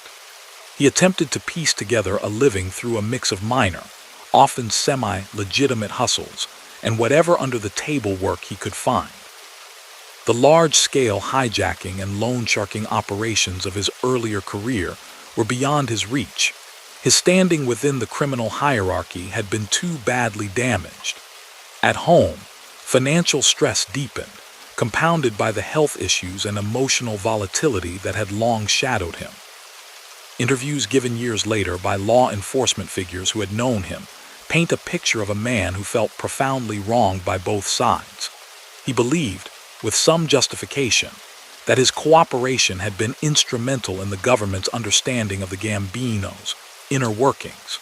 Speaker 2: He attempted to piece together a living through a mix of minor, often semi-legitimate hustles, and whatever under-the-table work he could find. The large-scale hijacking and loan-sharking operations of his earlier career were beyond his reach. His standing within the criminal hierarchy had been too badly damaged. At home, financial stress deepened, compounded by the health issues and emotional volatility that had long shadowed him. Interviews given years later by law enforcement figures who had known him paint a picture of a man who felt profoundly wronged by both sides. He believed, with some justification, that his cooperation had been instrumental in the government's understanding of the Gambino's inner workings.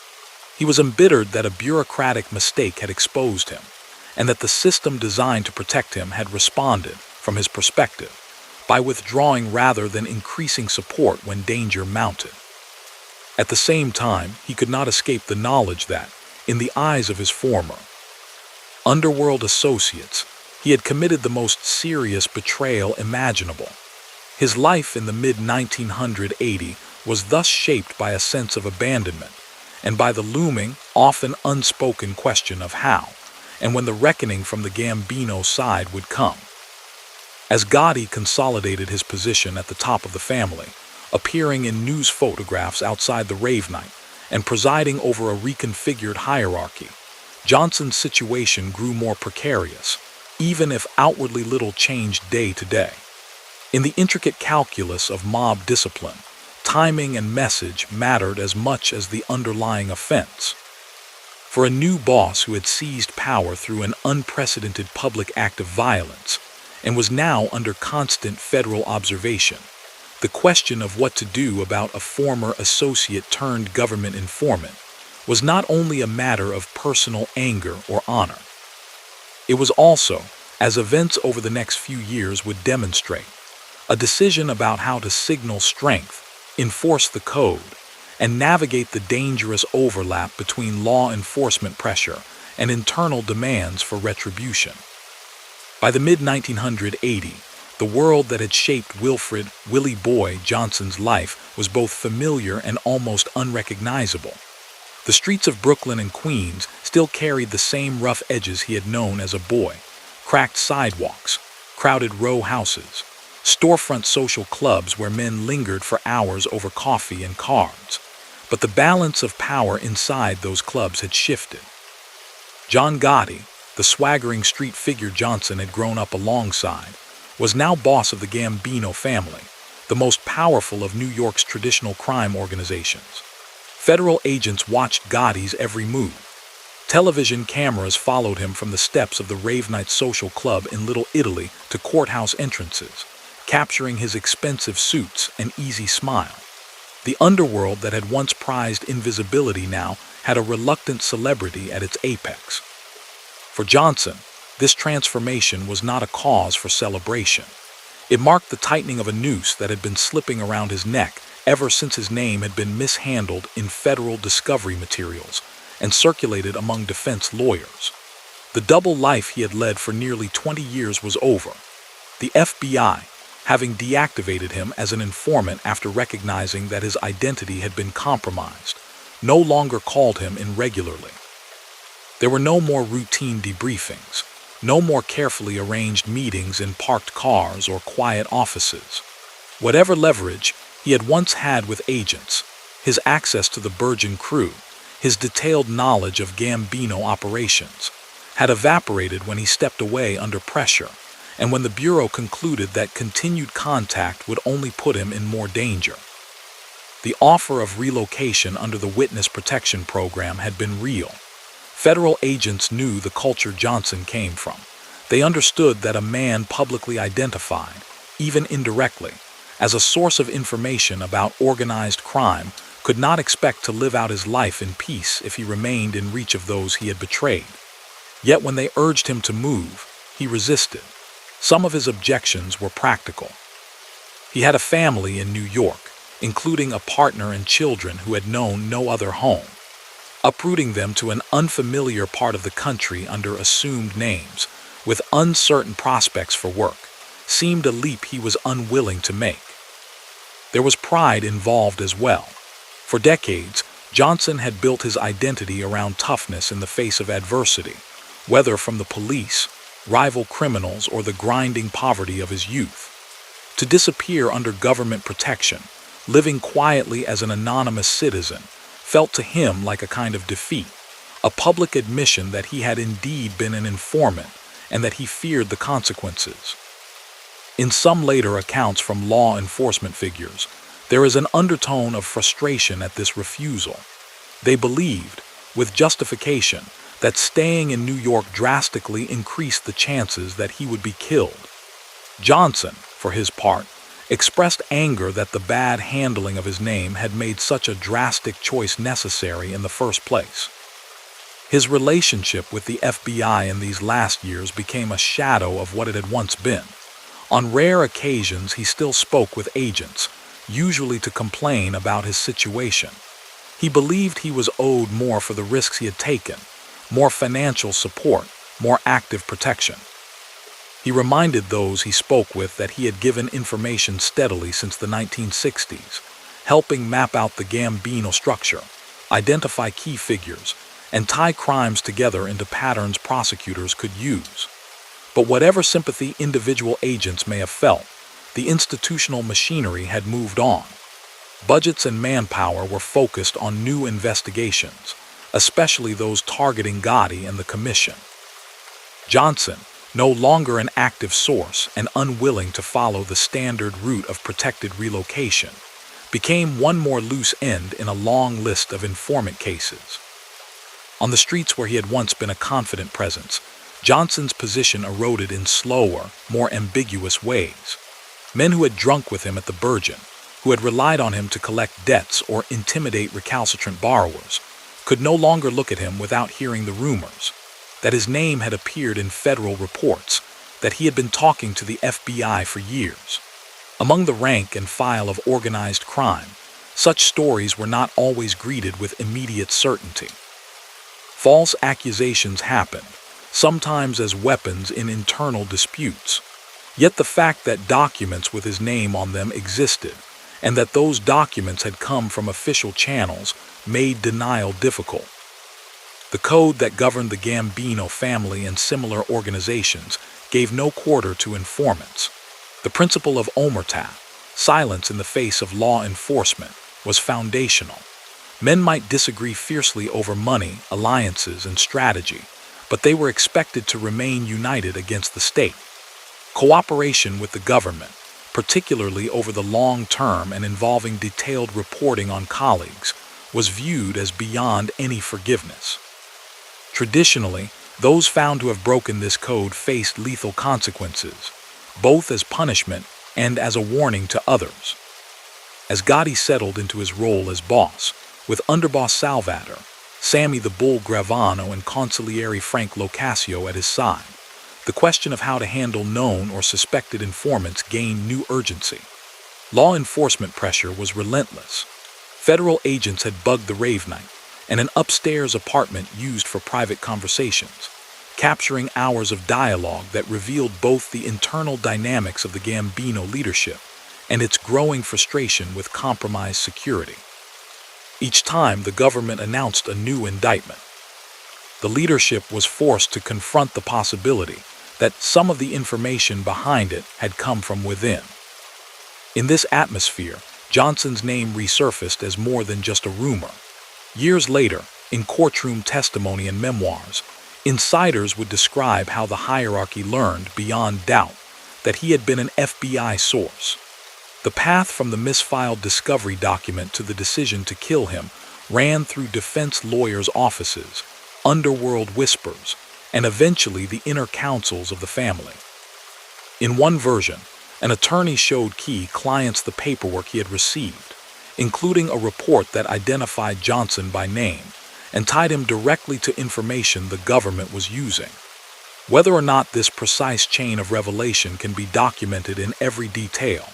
Speaker 2: He was embittered that a bureaucratic mistake had exposed him, and that the system designed to protect him had responded, from his perspective, by withdrawing rather than increasing support when danger mounted. At the same time, he could not escape the knowledge that, in the eyes of his former Underworld associates, he had committed the most serious betrayal imaginable. His life in the mid-1980s was thus shaped by a sense of abandonment, and by the looming, often unspoken question of how, and when the reckoning from the Gambino side would come. As Gotti consolidated his position at the top of the family, appearing in news photographs outside the rave night, and presiding over a reconfigured hierarchy, Johnson's situation grew more precarious, even if outwardly little changed day to day. In the intricate calculus of mob discipline, timing and message mattered as much as the underlying offense. For a new boss who had seized power through an unprecedented public act of violence and was now under constant federal observation, the question of what to do about a former associate turned government informant was not only a matter of personal anger or honor. It was also, as events over the next few years would demonstrate, a decision about how to signal strength, enforce the code, and navigate the dangerous overlap between law enforcement pressure and internal demands for retribution. By the mid-1980s, the world that had shaped Wilfred "Willie Boy" Johnson's life was both familiar and almost unrecognizable. The streets of Brooklyn and Queens still carried the same rough edges he had known as a boy: cracked sidewalks, crowded row houses, storefront social clubs where men lingered for hours over coffee and cards. But the balance of power inside those clubs had shifted. John Gotti, the swaggering street figure Johnson had grown up alongside, was now boss of the Gambino family, the most powerful of New York's traditional crime organizations. Federal agents watched Gotti's every move. Television cameras followed him from the steps of the Rave Night social club in Little Italy to courthouse entrances, capturing his expensive suits and easy smile. The underworld that had once prized invisibility now had a reluctant celebrity at its apex. For Johnson, this transformation was not a cause for celebration. It marked the tightening of a noose that had been slipping around his neck ever since his name had been mishandled in federal discovery materials and circulated among defense lawyers. The double life he had led for nearly 20 years was over. The FBI, having deactivated him as an informant after recognizing that his identity had been compromised, no longer called him in regularly. There were no more routine debriefings, no more carefully arranged meetings in parked cars or quiet offices. Whatever leverage he had once had with agents, his access to the Virgin crew, his detailed knowledge of Gambino operations, had evaporated when he stepped away under pressure, and when the Bureau concluded that continued contact would only put him in more danger. The offer of relocation under the Witness Protection Program had been real. Federal agents knew the culture Johnson came from. They understood that a man publicly identified, even indirectly, as a source of information about organized crime could not expect to live out his life in peace if he remained in reach of those he had betrayed. Yet when they urged him to move, he resisted. Some of his objections were practical. He had a family in New York, including a partner and children who had known no other home. Uprooting them to an unfamiliar part of the country under assumed names, with uncertain prospects for work, seemed a leap he was unwilling to make. There was pride involved as well. For decades, Johnson had built his identity around toughness in the face of adversity, whether from the police, rival criminals, or the grinding poverty of his youth. To disappear under government protection, living quietly as an anonymous citizen, felt to him like a kind of defeat, a public admission that he had indeed been an informant and that he feared the consequences. In some later accounts from law enforcement figures, there is an undertone of frustration at this refusal. They believed, with justification, that staying in New York drastically increased the chances that he would be killed. Johnson, for his part, expressed anger that the bad handling of his name had made such a drastic choice necessary in the first place. His relationship with the FBI in these last years became a shadow of what it had once been. On rare occasions, he still spoke with agents, usually to complain about his situation. He believed he was owed more for the risks he had taken, more financial support, more active protection. He reminded those he spoke with that he had given information steadily since the 1960s, helping map out the Gambino structure, identify key figures, and tie crimes together into patterns prosecutors could use. But whatever sympathy individual agents may have felt, the institutional machinery had moved on. Budgets and manpower were focused on new investigations, especially those targeting Gotti and the Commission. Johnson, no longer an active source and unwilling to follow the standard route of protected relocation, became one more loose end in a long list of informant cases. On the streets where he had once been a confident presence, Johnson's position eroded in slower, more ambiguous ways. Men who had drunk with him at the Virgin, who had relied on him to collect debts or intimidate recalcitrant borrowers, could no longer look at him without hearing the rumors that his name had appeared in federal reports, that he had been talking to the FBI for years. Among the rank and file of organized crime, such stories were not always greeted with immediate certainty. False accusations happened, sometimes as weapons in internal disputes. Yet the fact that documents with his name on them existed, and that those documents had come from official channels, made denial difficult. The code that governed the Gambino family and similar organizations gave no quarter to informants. The principle of omerta, silence in the face of law enforcement, was foundational. Men might disagree fiercely over money, alliances, and strategy, but they were expected to remain united against the state. Cooperation with the government, particularly over the long term and involving detailed reporting on colleagues, was viewed as beyond any forgiveness. Traditionally, those found to have broken this code faced lethal consequences, both as punishment and as a warning to others. As Gotti settled into his role as boss, with underboss Salvatore, Sammy the Bull Gravano, and consigliere Frank Locascio at his side, the question of how to handle known or suspected informants gained new urgency. Law enforcement pressure was relentless. Federal agents had bugged the rave night, and an upstairs apartment used for private conversations, capturing hours of dialogue that revealed both the internal dynamics of the Gambino leadership and its growing frustration with compromised security. Each time the government announced a new indictment, the leadership was forced to confront the possibility that some of the information behind it had come from within. In this atmosphere, Johnson's name resurfaced as more than just a rumor. Years later, in courtroom testimony and memoirs, insiders would describe how the hierarchy learned beyond doubt that he had been an FBI source. The path from the misfiled discovery document to the decision to kill him ran through defense lawyers' offices, underworld whispers, and eventually the inner councils of the family. In one version, an attorney showed key clients the paperwork he had received, including a report that identified Johnson by name and tied him directly to information the government was using. Whether or not this precise chain of revelation can be documented in every detail,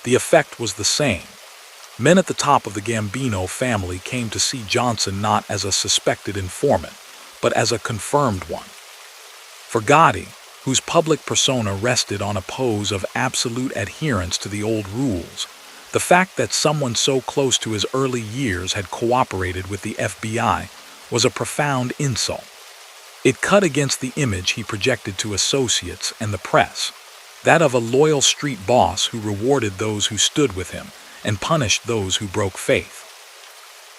Speaker 2: the effect was the same. Men at the top of the Gambino family came to see Johnson not as a suspected informant, but as a confirmed one. For Gotti, whose public persona rested on a pose of absolute adherence to the old rules, the fact that someone so close to his early years had cooperated with the FBI was a profound insult. It cut against the image he projected to associates and the press, that of a loyal street boss who rewarded those who stood with him and punished those who broke faith.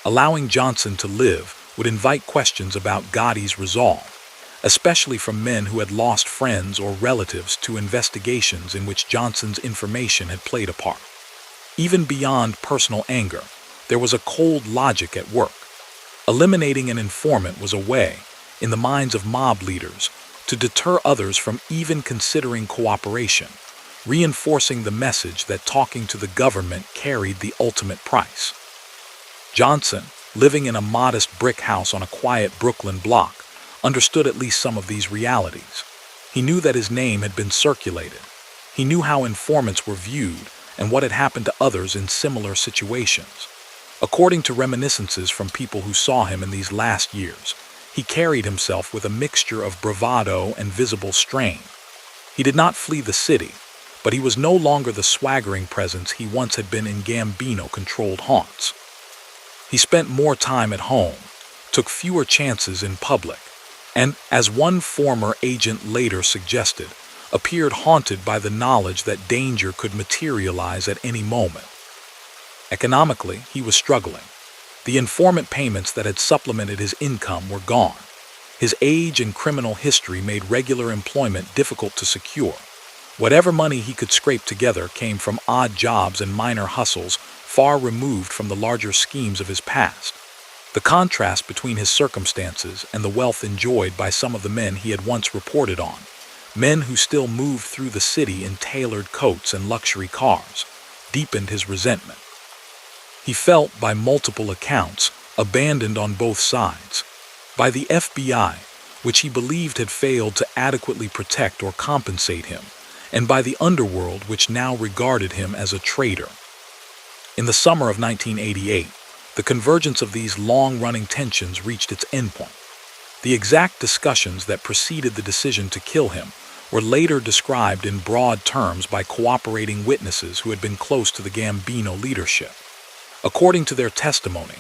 Speaker 2: Allowing Johnson to live would invite questions about Gotti's resolve, especially from men who had lost friends or relatives to investigations in which Johnson's information had played a part. Even beyond personal anger, there was a cold logic at work. Eliminating an informant was a way, in the minds of mob leaders, to deter others from even considering cooperation, reinforcing the message that talking to the government carried the ultimate price. Johnson, living in a modest brick house on a quiet Brooklyn block, understood at least some of these realities. He knew that his name had been circulated. He knew how informants were viewed and what had happened to others in similar situations. According to reminiscences from people who saw him in these last years, he carried himself with a mixture of bravado and visible strain. He did not flee the city, but he was no longer the swaggering presence he once had been in Gambino-controlled haunts. He spent more time at home, took fewer chances in public, and, as one former agent later suggested, appeared haunted by the knowledge that danger could materialize at any moment. Economically, he was struggling. The informant payments that had supplemented his income were gone. His age and criminal history made regular employment difficult to secure. Whatever money he could scrape together came from odd jobs and minor hustles far removed from the larger schemes of his past. The contrast between his circumstances and the wealth enjoyed by some of the men he had once reported on, men who still moved through the city in tailored coats and luxury cars, deepened his resentment. He felt, by multiple accounts, abandoned on both sides. By the FBI, which he believed had failed to adequately protect or compensate him, and by the underworld, which now regarded him as a traitor. In the summer of 1988, the convergence of these long-running tensions reached its endpoint. The exact discussions that preceded the decision to kill him were later described in broad terms by cooperating witnesses who had been close to the Gambino leadership. According to their testimony,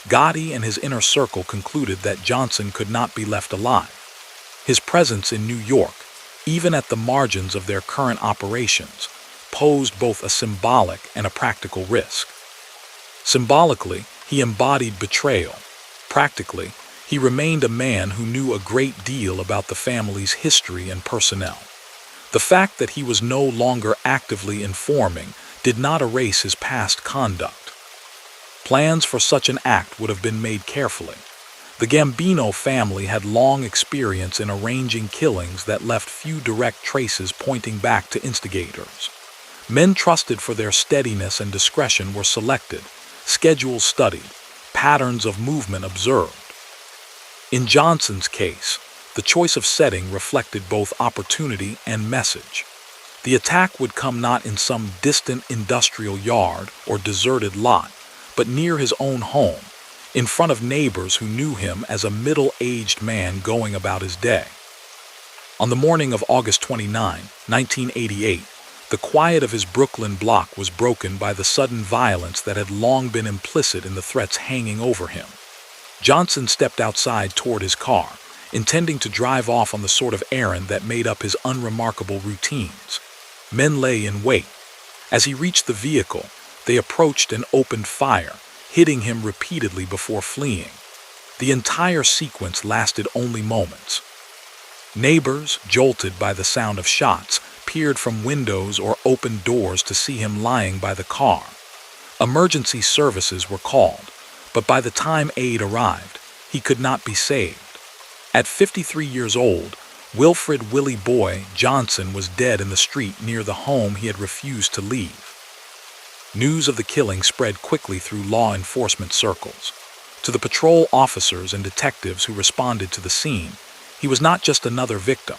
Speaker 2: Gotti and his inner circle concluded that Johnson could not be left alive. His presence in New York, even at the margins of their current operations, posed both a symbolic and a practical risk. Symbolically, he embodied betrayal. Practically, he remained a man who knew a great deal about the family's history and personnel. The fact that he was no longer actively informing did not erase his past conduct. Plans for such an act would have been made carefully. The Gambino family had long experience in arranging killings that left few direct traces pointing back to instigators. Men trusted for their steadiness and discretion were selected, schedules studied, patterns of movement observed. In Johnson's case, the choice of setting reflected both opportunity and message. The attack would come not in some distant industrial yard or deserted lot, but near his own home, in front of neighbors who knew him as a middle-aged man going about his day. On the morning of August 29, 1988, the quiet of his Brooklyn block was broken by the sudden violence that had long been implicit in the threats hanging over him. Johnson stepped outside toward his car, intending to drive off on the sort of errand that made up his unremarkable routines. Men lay in wait. As he reached the vehicle, they approached and opened fire, hitting him repeatedly before fleeing. The entire sequence lasted only moments. Neighbors, jolted by the sound of shots, peered from windows or opened doors to see him lying by the car. Emergency services were called, but by the time aid arrived, he could not be saved. At 53 years old, Wilfred "Willie Boy" Johnson was dead in the street near the home he had refused to leave. News of the killing spread quickly through law enforcement circles. To the patrol officers and detectives who responded to the scene, he was not just another victim.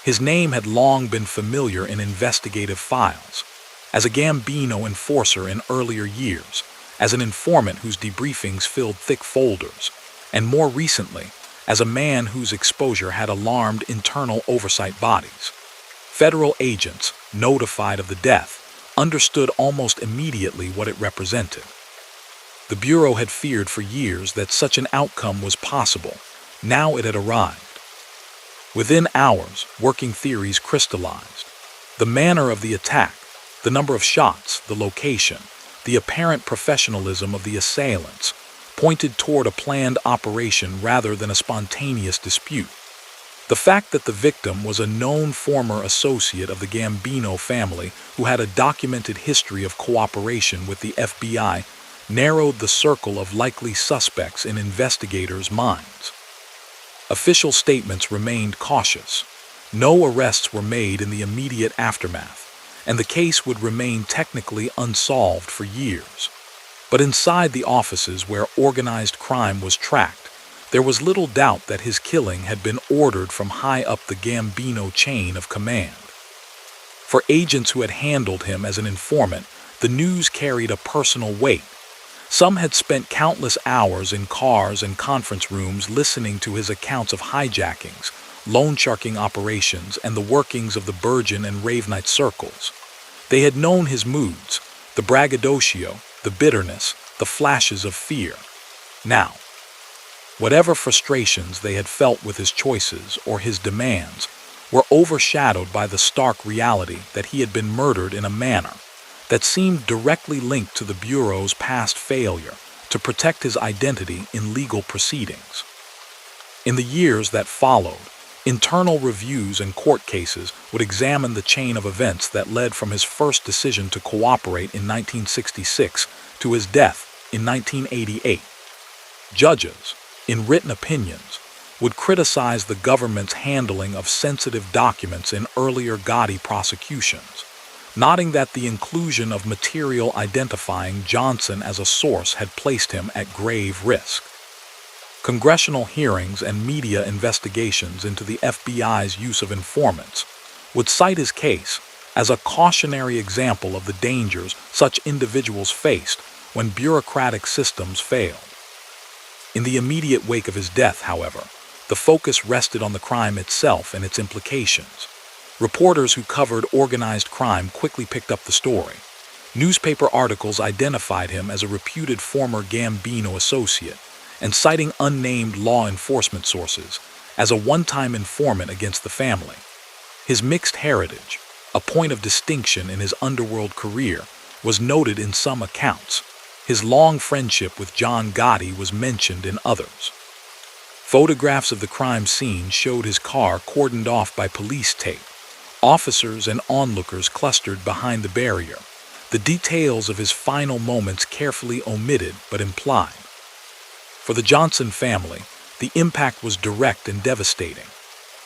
Speaker 2: His name had long been familiar in investigative files, as a Gambino enforcer in earlier years, as an informant whose debriefings filled thick folders, and more recently, as a man whose exposure had alarmed internal oversight bodies. Federal agents, notified of the death, understood almost immediately what it represented. The Bureau had feared for years that such an outcome was possible. Now it had arrived. Within hours, working theories crystallized. The manner of the attack, the number of shots, the location, the apparent professionalism of the assailants, pointed toward a planned operation rather than a spontaneous dispute. The fact that the victim was a known former associate of the Gambino family who had a documented history of cooperation with the FBI narrowed the circle of likely suspects in investigators' minds. Official statements remained cautious. No arrests were made in the immediate aftermath, and the case would remain technically unsolved for years. But inside the offices where organized crime was tracked, there was little doubt that his killing had been ordered from high up the Gambino chain of command. For agents who had handled him as an informant, the news carried a personal weight. Some had spent countless hours in cars and conference rooms listening to his accounts of hijackings, loan-sharking operations, and the workings of the Bergen and Ravenite circles. They had known his moods, the braggadocio, the bitterness, the flashes of fear. Now, whatever frustrations they had felt with his choices or his demands were overshadowed by the stark reality that he had been murdered in a manner that seemed directly linked to the Bureau's past failure to protect his identity in legal proceedings. In the years that followed, internal reviews and court cases would examine the chain of events that led from his first decision to cooperate in 1966 to his death in 1988. Judges, in written opinions, would criticize the government's handling of sensitive documents in earlier Gotti prosecutions, noting that the inclusion of material identifying Johnson as a source had placed him at grave risk. Congressional hearings and media investigations into the FBI's use of informants would cite his case as a cautionary example of the dangers such individuals faced when bureaucratic systems failed. In the immediate wake of his death, however, the focus rested on the crime itself and its implications. Reporters who covered organized crime quickly picked up the story. Newspaper articles identified him as a reputed former Gambino associate, and citing unnamed law enforcement sources as a one-time informant against the family. His mixed heritage, a point of distinction in his underworld career, was noted in some accounts. His long friendship with John Gotti was mentioned in others. Photographs of the crime scene showed his car cordoned off by police tape, officers and onlookers clustered behind the barrier, the details of his final moments carefully omitted but implied. For the Johnson family, the impact was direct and devastating.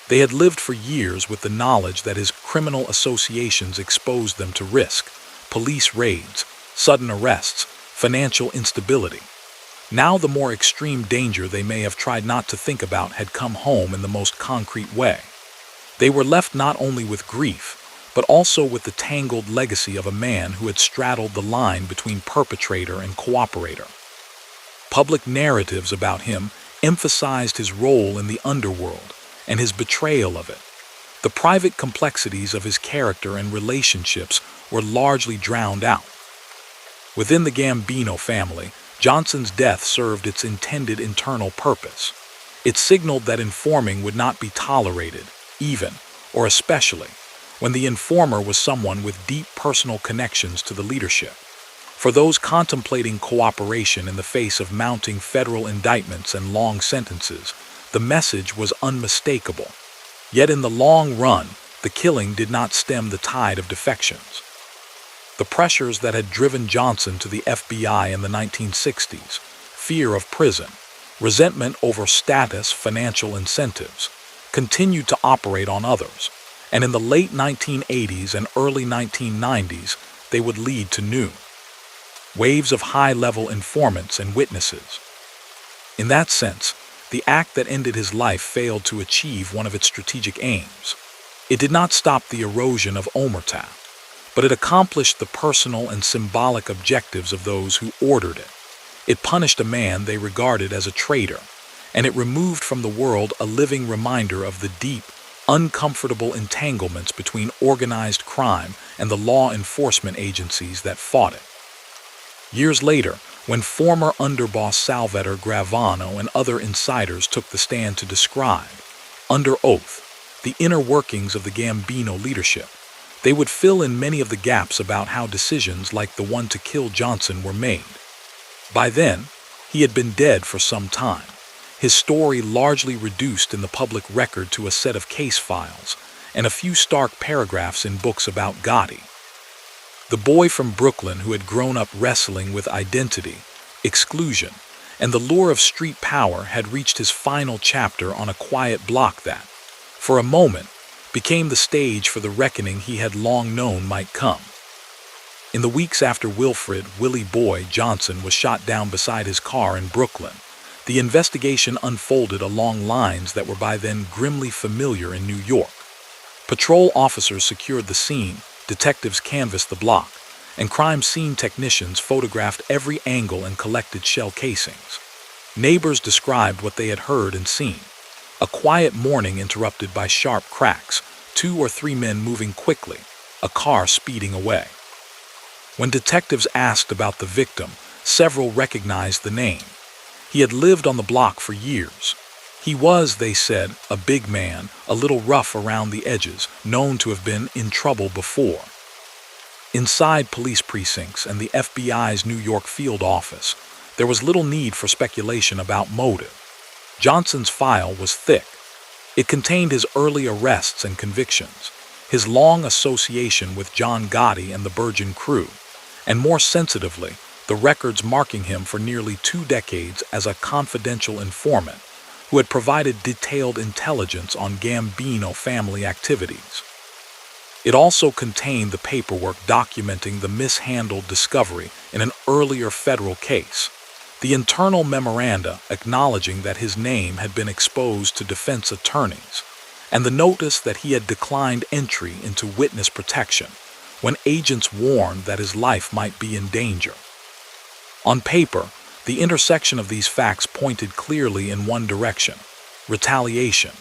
Speaker 2: They had lived for years with the knowledge that his criminal associations exposed them to risk, police raids, sudden arrests, financial instability. Now the more extreme danger they may have tried not to think about had come home in the most concrete way. They were left not only with grief, but also with the tangled legacy of a man who had straddled the line between perpetrator and cooperator. Public narratives about him emphasized his role in the underworld and his betrayal of it. The private complexities of his character and relationships were largely drowned out. Within the Gambino family, Johnson's death served its intended internal purpose. It signaled that informing would not be tolerated, even, or especially, when the informer was someone with deep personal connections to the leadership. For those contemplating cooperation in the face of mounting federal indictments and long sentences, the message was unmistakable. Yet in the long run, the killing did not stem the tide of defections. The pressures that had driven Johnson to the FBI in the 1960s, fear of prison, resentment over status, financial incentives, continued to operate on others, and in the late 1980s and early 1990s, they would lead to new waves of high-level informants and witnesses. In that sense, the act that ended his life failed to achieve one of its strategic aims. It did not stop the erosion of omerta, but it accomplished the personal and symbolic objectives of those who ordered it. It punished a man they regarded as a traitor, and it removed from the world a living reminder of the deep, uncomfortable entanglements between organized crime and the law enforcement agencies that fought it. Years later, when former underboss Salvatore Gravano and other insiders took the stand to describe, under oath, the inner workings of the Gambino leadership, they would fill in many of the gaps about how decisions like the one to kill Johnson were made. By then, he had been dead for some time, his story largely reduced in the public record to a set of case files and a few stark paragraphs in books about Gotti. The boy from Brooklyn who had grown up wrestling with identity, exclusion, and the lure of street power had reached his final chapter on a quiet block that, for a moment, became the stage for the reckoning he had long known might come. In the weeks after Wilfred, Willie Boy Johnson was shot down beside his car in Brooklyn, the investigation unfolded along lines that were by then grimly familiar in New York. Patrol officers secured the scene, detectives canvassed the block, and crime scene technicians photographed every angle and collected shell casings. Neighbors described what they had heard and seen. A quiet morning interrupted by sharp cracks, 2 or 3 men moving quickly, a car speeding away. When detectives asked about the victim, several recognized the name. He had lived on the block for years. He was, they said, a big man, a little rough around the edges, known to have been in trouble before. Inside police precincts and the FBI's New York field office, there was little need for speculation about motive. Johnson's file was thick. It contained his early arrests and convictions, his long association with John Gotti and the Virgin crew, and more sensitively, the records marking him for nearly 2 decades as a confidential informant who had provided detailed intelligence on Gambino family activities. It also contained the paperwork documenting the mishandled discovery in an earlier federal case, the internal memoranda acknowledging that his name had been exposed to defense attorneys, and the notice that he had declined entry into witness protection when agents warned that his life might be in danger. On paper, the intersection of these facts pointed clearly in one direction: retaliation.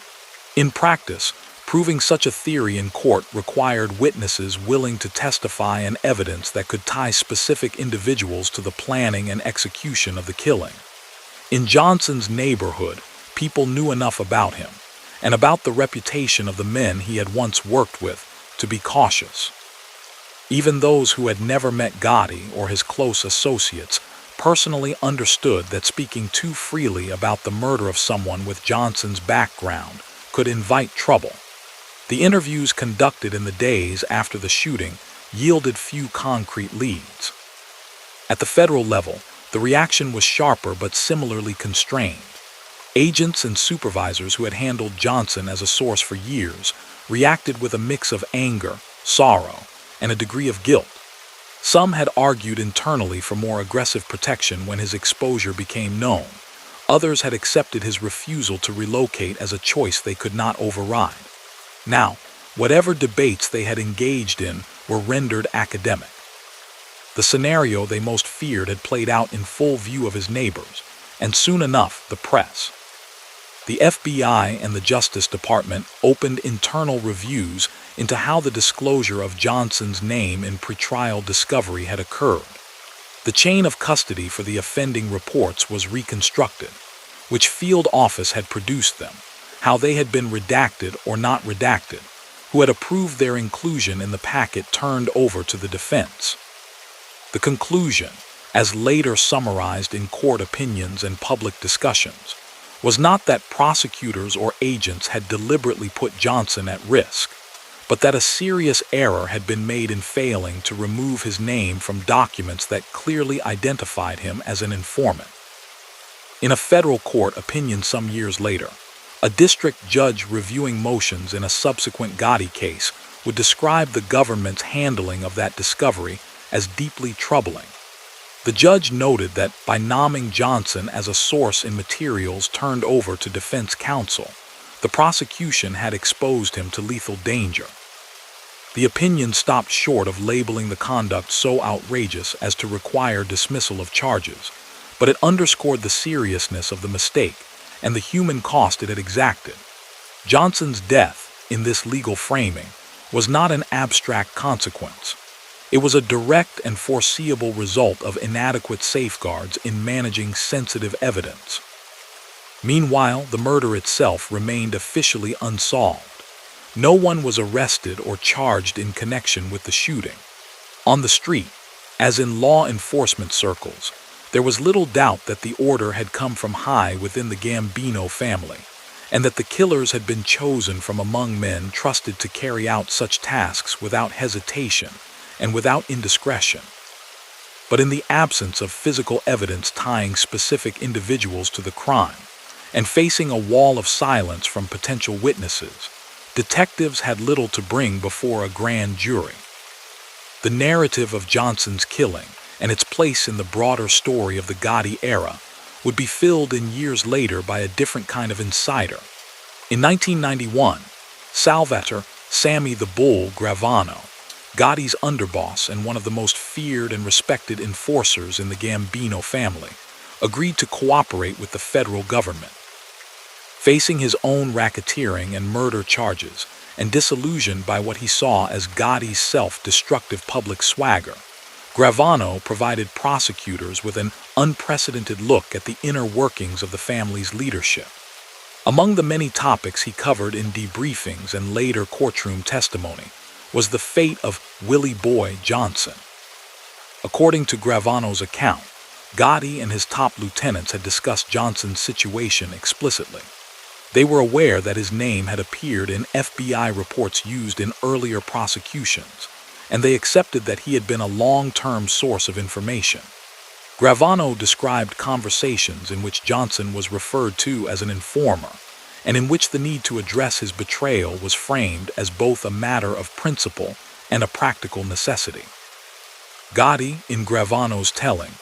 Speaker 2: In practice, Proving such a theory in court required witnesses willing to testify and evidence that could tie specific individuals to the planning and execution of the killing. In Johnson's neighborhood, people knew enough about him, and about the reputation of the men he had once worked with, to be cautious. Even those who had never met Gotti or his close associates personally understood that speaking too freely about the murder of someone with Johnson's background could invite trouble. The interviews conducted in the days after the shooting yielded few concrete leads. At the federal level, the reaction was sharper but similarly constrained. Agents and supervisors who had handled Johnson as a source for years reacted with a mix of anger, sorrow, and a degree of guilt. Some had argued internally for more aggressive protection when his exposure became known. Others had accepted his refusal to relocate as a choice they could not override. Now, whatever debates they had engaged in were rendered academic. The scenario they most feared had played out in full view of his neighbors, and soon enough, the press. The FBI and the Justice Department opened internal reviews into how the disclosure of Johnson's name in pretrial discovery had occurred. The chain of custody for the offending reports was reconstructed, which field office had produced them, how they had been redacted or not redacted, who had approved their inclusion in the packet turned over to the defense. The conclusion, as later summarized in court opinions and public discussions, was not that prosecutors or agents had deliberately put Johnson at risk, but that a serious error had been made in failing to remove his name from documents that clearly identified him as an informant. In a federal court opinion some years later, a district judge reviewing motions in a subsequent Gotti case would describe the government's handling of that discovery as deeply troubling. The judge noted that by naming Johnson as a source in materials turned over to defense counsel, the prosecution had exposed him to lethal danger. The opinion stopped short of labeling the conduct so outrageous as to require dismissal of charges, but it underscored the seriousness of the mistake and the human cost it had exacted. Johnson's death, in this legal framing, was not an abstract consequence. It was a direct and foreseeable result of inadequate safeguards in managing sensitive evidence. Meanwhile, the murder itself remained officially unsolved. No one was arrested or charged in connection with the shooting. On the street, as in law enforcement circles, there was little doubt that the order had come from high within the Gambino family, and that the killers had been chosen from among men trusted to carry out such tasks without hesitation and without indiscretion. But in the absence of physical evidence tying specific individuals to the crime, and facing a wall of silence from potential witnesses, detectives had little to bring before a grand jury. The narrative of Johnson's killing and its place in the broader story of the Gotti era would be filled in years later by a different kind of insider. In 1991, Salvatore "Sammy the Bull" Gravano, Gotti's underboss and one of the most feared and respected enforcers in the Gambino family, agreed to cooperate with the federal government. Facing his own racketeering and murder charges, and disillusioned by what he saw as Gotti's self-destructive public swagger, Gravano provided prosecutors with an unprecedented look at the inner workings of the family's leadership. Among the many topics he covered in debriefings and later courtroom testimony was the fate of Willie Boy Johnson. According to Gravano's account, Gotti and his top lieutenants had discussed Johnson's situation explicitly. They were aware that his name had appeared in FBI reports used in earlier prosecutions, and they accepted that he had been a long-term source of information. Gravano described conversations in which Johnson was referred to as an informer, and in which the need to address his betrayal was framed as both a matter of principle and a practical necessity. Gotti, in Gravano's telling,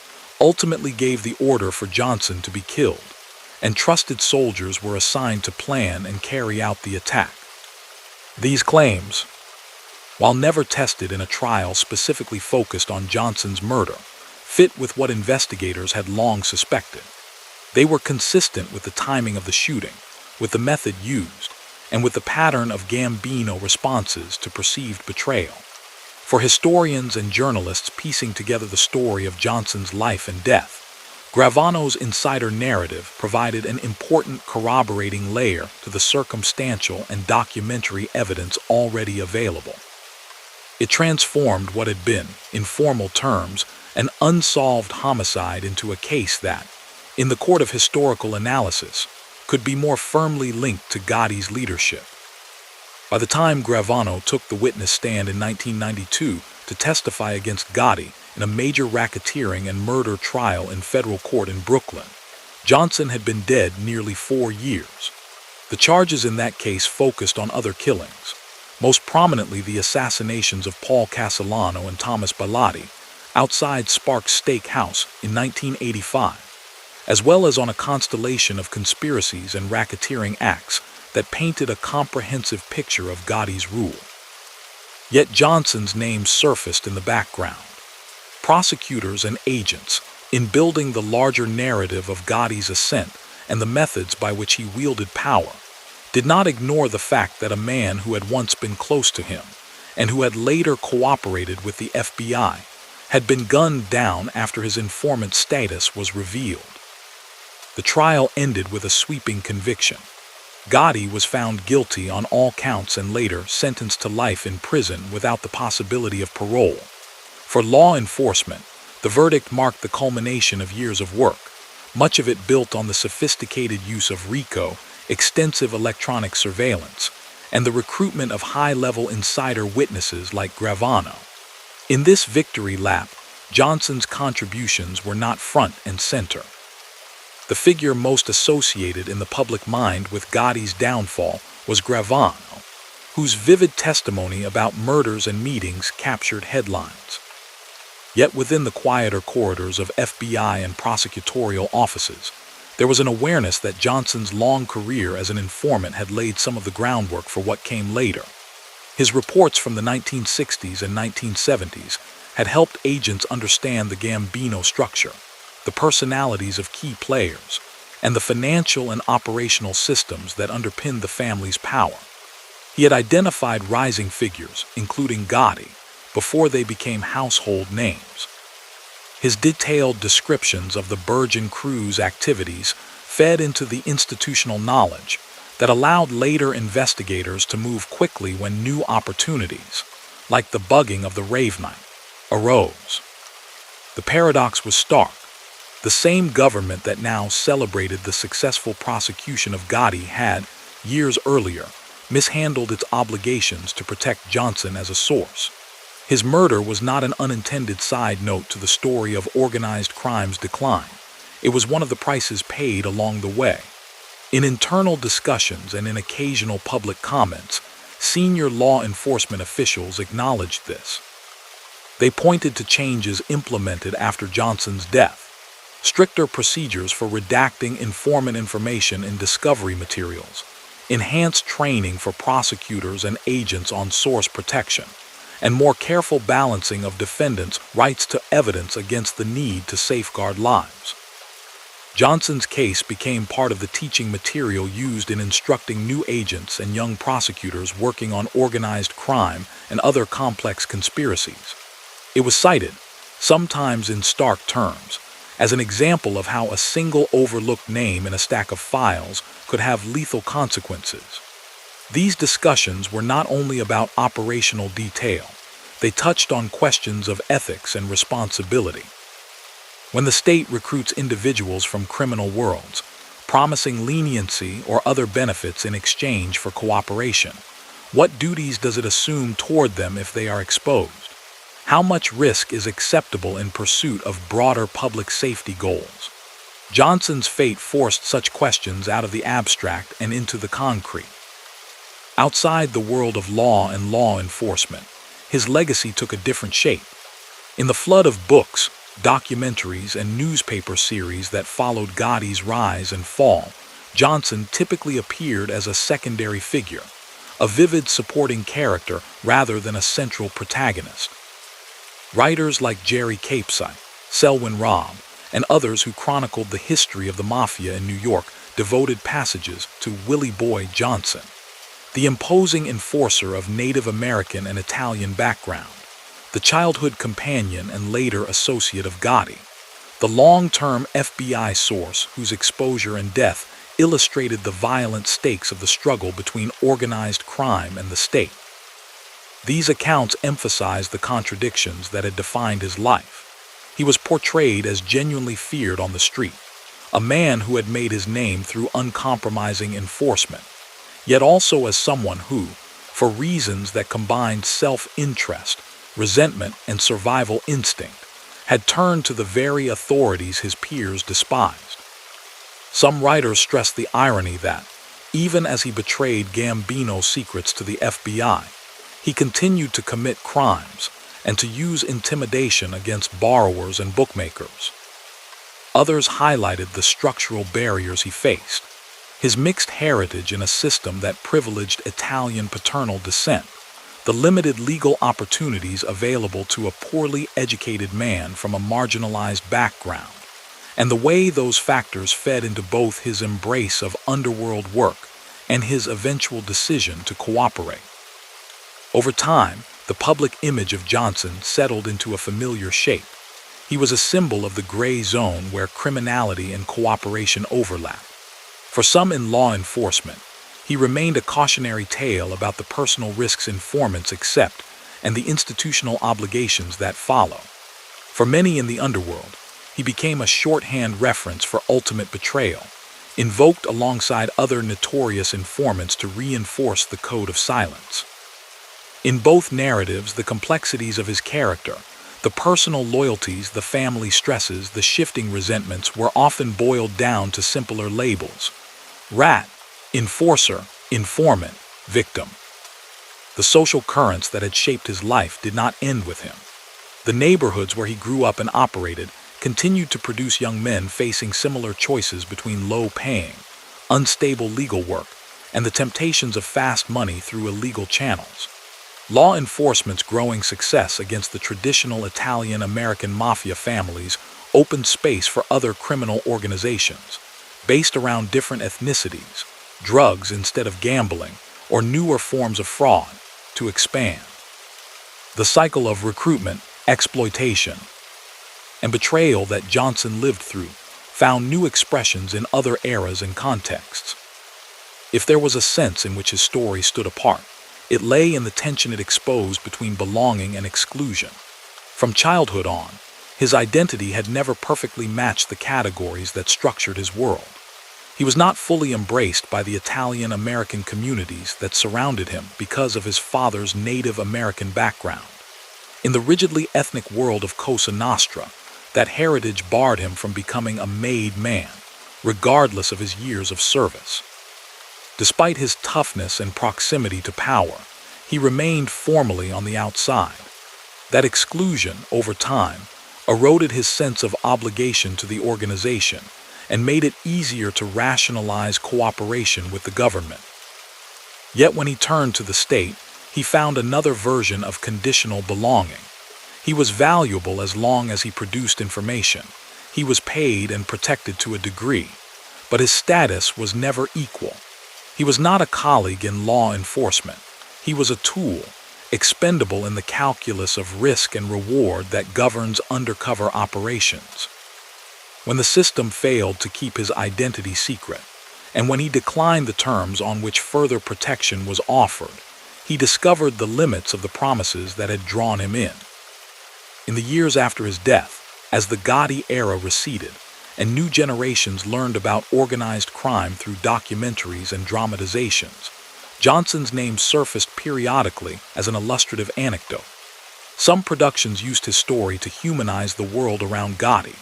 Speaker 2: ultimately gave the order for Johnson to be killed, and trusted soldiers were assigned to plan and carry out the attack. These claims, while never tested in a trial specifically focused on Johnson's murder, fit with what investigators had long suspected. They were consistent with the timing of the shooting, with the method used, and with the pattern of Gambino responses to perceived betrayal. For historians and journalists piecing together the story of Johnson's life and death, Gravano's insider narrative provided an important corroborating layer to the circumstantial and documentary evidence already available. It transformed what had been, in formal terms, an unsolved homicide into a case that, in the court of historical analysis, could be more firmly linked to Gotti's leadership. By the time Gravano took the witness stand in 1992 to testify against Gotti in a major racketeering and murder trial in federal court in Brooklyn, Johnson had been dead nearly 4 years. The charges in that case focused on other killings, most prominently the assassinations of Paul Castellano and Thomas Bilotti outside Sparks Steakhouse in 1985, as well as on a constellation of conspiracies and racketeering acts that painted a comprehensive picture of Gotti's rule. Yet Johnson's name surfaced in the background. Prosecutors and agents, in building the larger narrative of Gotti's ascent and the methods by which he wielded power, did not ignore the fact that a man who had once been close to him, and who had later cooperated with the FBI, had been gunned down after his informant status was revealed. The trial ended with a sweeping conviction. Gotti was found guilty on all counts and later sentenced to life in prison without the possibility of parole. For law enforcement, the verdict marked the culmination of years of work, much of it built on the sophisticated use of RICO, extensive electronic surveillance, and the recruitment of high-level insider witnesses like Gravano. In this victory lap, Johnson's contributions were not front and center. The figure most associated in the public mind with Gotti's downfall was Gravano, whose vivid testimony about murders and meetings captured headlines. Yet within the quieter corridors of FBI and prosecutorial offices, there was an awareness that Johnson's long career as an informant had laid some of the groundwork for what came later. His reports from the 1960s and 1970s had helped agents understand the Gambino structure, the personalities of key players, and the financial and operational systems that underpinned the family's power. He had identified rising figures, including Gotti, before they became household names. His detailed descriptions of the Virgin crew's activities fed into the institutional knowledge that allowed later investigators to move quickly when new opportunities, like the bugging of the Rave Night, arose. The paradox was stark. The same government that now celebrated the successful prosecution of Gotti had, years earlier, mishandled its obligations to protect Johnson as a source. His murder was not an unintended side note to the story of organized crime's decline. It was one of the prices paid along the way. In internal discussions and in occasional public comments, senior law enforcement officials acknowledged this. They pointed to changes implemented after Johnson's death, stricter procedures for redacting informant information in discovery materials, enhanced training for prosecutors and agents on source protection, and more careful balancing of defendants' rights to evidence against the need to safeguard lives. Johnson's case became part of the teaching material used in instructing new agents and young prosecutors working on organized crime and other complex conspiracies. It was cited, sometimes in stark terms, as an example of how a single overlooked name in a stack of files could have lethal consequences. These discussions were not only about operational detail, they touched on questions of ethics and responsibility. When the state recruits individuals from criminal worlds, promising leniency or other benefits in exchange for cooperation, what duties does it assume toward them if they are exposed? How much risk is acceptable in pursuit of broader public safety goals? Johnson's fate forced such questions out of the abstract and into the concrete. Outside the world of law and law enforcement, his legacy took a different shape. In the flood of books, documentaries, and newspaper series that followed Gotti's rise and fall, Johnson typically appeared as a secondary figure, a vivid supporting character rather than a central protagonist. Writers like Jerry Capeside, Selwyn Robb, and others who chronicled the history of the Mafia in New York devoted passages to Willie Boy Johnson, the imposing enforcer of Native American and Italian background, the childhood companion and later associate of Gotti, the long-term FBI source whose exposure and death illustrated the violent stakes of the struggle between organized crime and the state. These accounts emphasize the contradictions that had defined his life. He was portrayed as genuinely feared on the street, a man who had made his name through uncompromising enforcement, yet also as someone who, for reasons that combined self-interest, resentment, and survival instinct, had turned to the very authorities his peers despised. Some writers stress the irony that, even as he betrayed Gambino's secrets to the FBI, he continued to commit crimes and to use intimidation against borrowers and bookmakers. Others highlighted the structural barriers he faced, his mixed heritage in a system that privileged Italian paternal descent, the limited legal opportunities available to a poorly educated man from a marginalized background, and the way those factors fed into both his embrace of underworld work and his eventual decision to cooperate. Over time, the public image of Johnson settled into a familiar shape. He was a symbol of the gray zone where criminality and cooperation overlapped. For some in law enforcement, he remained a cautionary tale about the personal risks informants accept and the institutional obligations that follow. For many in the underworld, he became a shorthand reference for ultimate betrayal, invoked alongside other notorious informants to reinforce the code of silence. In both narratives, the complexities of his character, the personal loyalties, the family stresses, the shifting resentments were often boiled down to simpler labels: rat, enforcer, informant, victim. The social currents that had shaped his life did not end with him. The neighborhoods where he grew up and operated continued to produce young men facing similar choices between low-paying, unstable legal work and the temptations of fast money through illegal channels. Law enforcement's growing success against the traditional Italian-American mafia families opened space for other criminal organizations, based around different ethnicities, drugs instead of gambling, or newer forms of fraud, to expand. The cycle of recruitment, exploitation, and betrayal that Johnson lived through found new expressions in other eras and contexts. If there was a sense in which his story stood apart, it lay in the tension it exposed between belonging and exclusion. From childhood on, his identity had never perfectly matched the categories that structured his world. He was not fully embraced by the Italian-American communities that surrounded him because of his father's Native American background. In the rigidly ethnic world of Cosa Nostra, that heritage barred him from becoming a made man, regardless of his years of service. Despite his toughness and proximity to power, he remained formally on the outside. That exclusion, over time, eroded his sense of obligation to the organization and made it easier to rationalize cooperation with the government. Yet when he turned to the state, he found another version of conditional belonging. He was valuable as long as he produced information. He was paid and protected to a degree, but his status was never equal. He was not a colleague in law enforcement. He was a tool, expendable in the calculus of risk and reward that governs undercover operations. When the system failed to keep his identity secret, and when he declined the terms on which further protection was offered, he discovered the limits of the promises that had drawn him in. In the years after his death, as the Gotti era receded, and new generations learned about organized crime through documentaries and dramatizations, Johnson's name surfaced periodically as an illustrative anecdote. Some productions used his story to humanize the world around Gotti,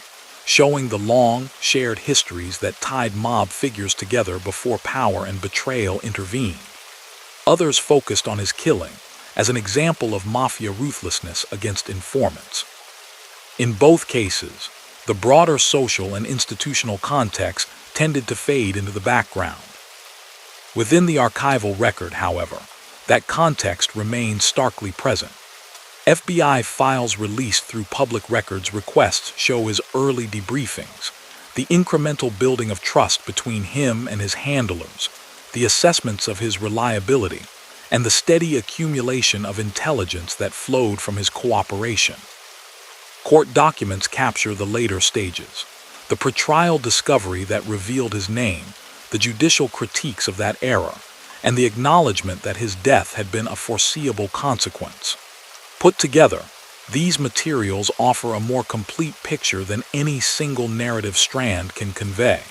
Speaker 2: showing the long, shared histories that tied mob figures together before power and betrayal intervened. Others focused on his killing as an example of mafia ruthlessness against informants. In both cases, the broader social and institutional context tended to fade into the background. Within the archival record, however, that context remains starkly present. FBI files released through public records requests show his early debriefings, the incremental building of trust between him and his handlers, the assessments of his reliability, and the steady accumulation of intelligence that flowed from his cooperation. Court documents capture the later stages: the pretrial discovery that revealed his name, the judicial critiques of that era, and the acknowledgement that his death had been a foreseeable consequence. Put together, these materials offer a more complete picture than any single narrative strand can convey.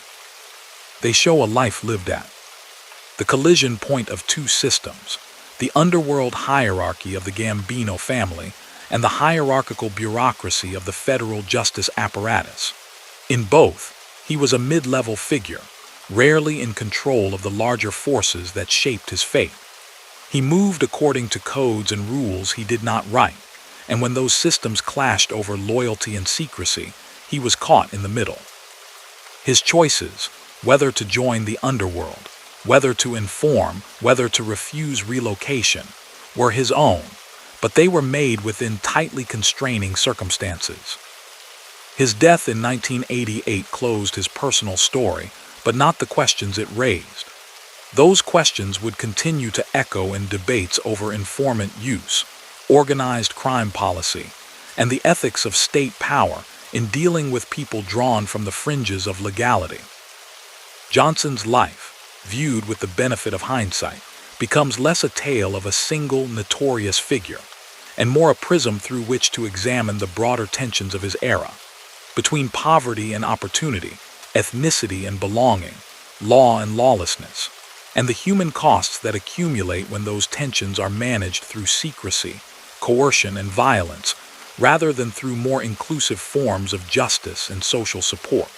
Speaker 2: They show a life lived at the collision point of two systems: the underworld hierarchy of the Gambino family and the hierarchical bureaucracy of the federal justice apparatus. In both, he was a mid-level figure, rarely in control of the larger forces that shaped his fate. He moved according to codes and rules he did not write, and when those systems clashed over loyalty and secrecy, he was caught in the middle. His choices, whether to join the underworld, whether to inform, whether to refuse relocation, were his own, but they were made within tightly constraining circumstances. His death in 1988 closed his personal story, but not the questions it raised. Those questions would continue to echo in debates over informant use, organized crime policy, and the ethics of state power in dealing with people drawn from the fringes of legality. Johnson's life, viewed with the benefit of hindsight, becomes less a tale of a single notorious figure, and more a prism through which to examine the broader tensions of his era, between poverty and opportunity, ethnicity and belonging, law and lawlessness, and the human costs that accumulate when those tensions are managed through secrecy, coercion, and violence, rather than through more inclusive forms of justice and social support.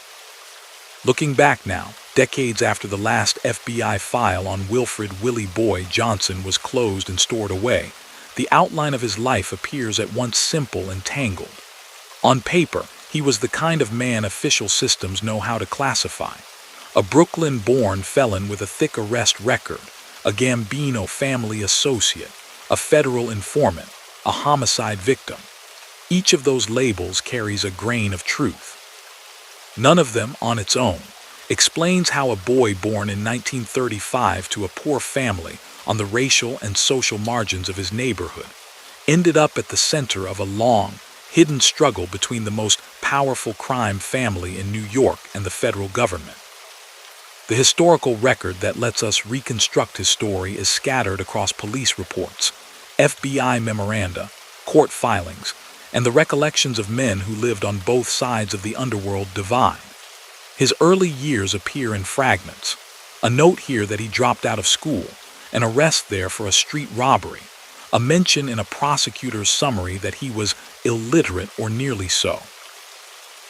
Speaker 2: Looking back now, decades after the last FBI file on Wilfred "Willie Boy" Johnson was closed and stored away, the outline of his life appears at once simple and tangled. On paper, he was the kind of man official systems know how to classify: a Brooklyn-born felon with a thick arrest record, a Gambino family associate, a federal informant, a homicide victim. Each of those labels carries a grain of truth. None of them, on its own, explains how a boy born in 1935 to a poor family on the racial and social margins of his neighborhood ended up at the center of a long, hidden struggle between the most powerful crime family in New York and the federal government. The historical record that lets us reconstruct his story is scattered across police reports, FBI memoranda, court filings, and the recollections of men who lived on both sides of the underworld divide. His early years appear in fragments: a note here that he dropped out of school, an arrest there for a street robbery, a mention in a prosecutor's summary that he was illiterate or nearly so.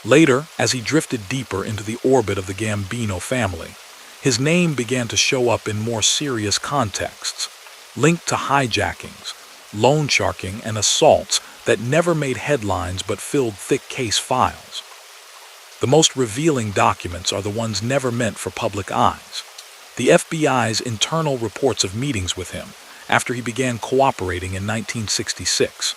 Speaker 2: Later, as he drifted deeper into the orbit of the Gambino family, his name began to show up in more serious contexts, linked to hijackings, loan sharking, and assaults that never made headlines but filled thick case files. The most revealing documents are the ones never meant for public eyes: the FBI's internal reports of meetings with him after he began cooperating in 1966.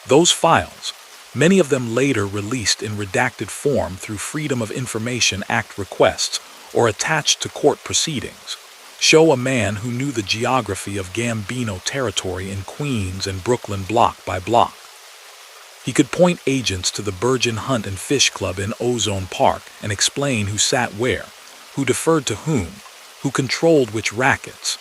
Speaker 2: Those files, many of them later released in redacted form through Freedom of Information Act requests or attached to court proceedings, show a man who knew the geography of Gambino territory in Queens and Brooklyn block by block. He could point agents to the Virgin Hunt and Fish Club in Ozone Park and explain who sat where, who deferred to whom, who controlled which rackets.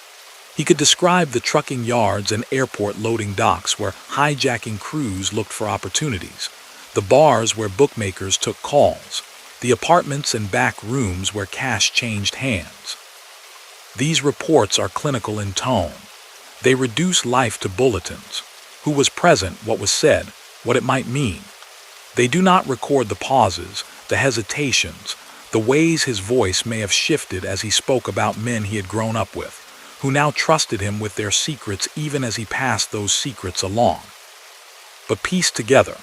Speaker 2: He could describe the trucking yards and airport loading docks where hijacking crews looked for opportunities, the bars where bookmakers took calls, the apartments and back rooms where cash changed hands. These reports are clinical in tone. They reduce life to bulletins: who was present, what was said, what it might mean. They do not record the pauses, the hesitations, the ways his voice may have shifted as he spoke about men he had grown up with, who now trusted him with their secrets even as he passed those secrets along. But pieced together,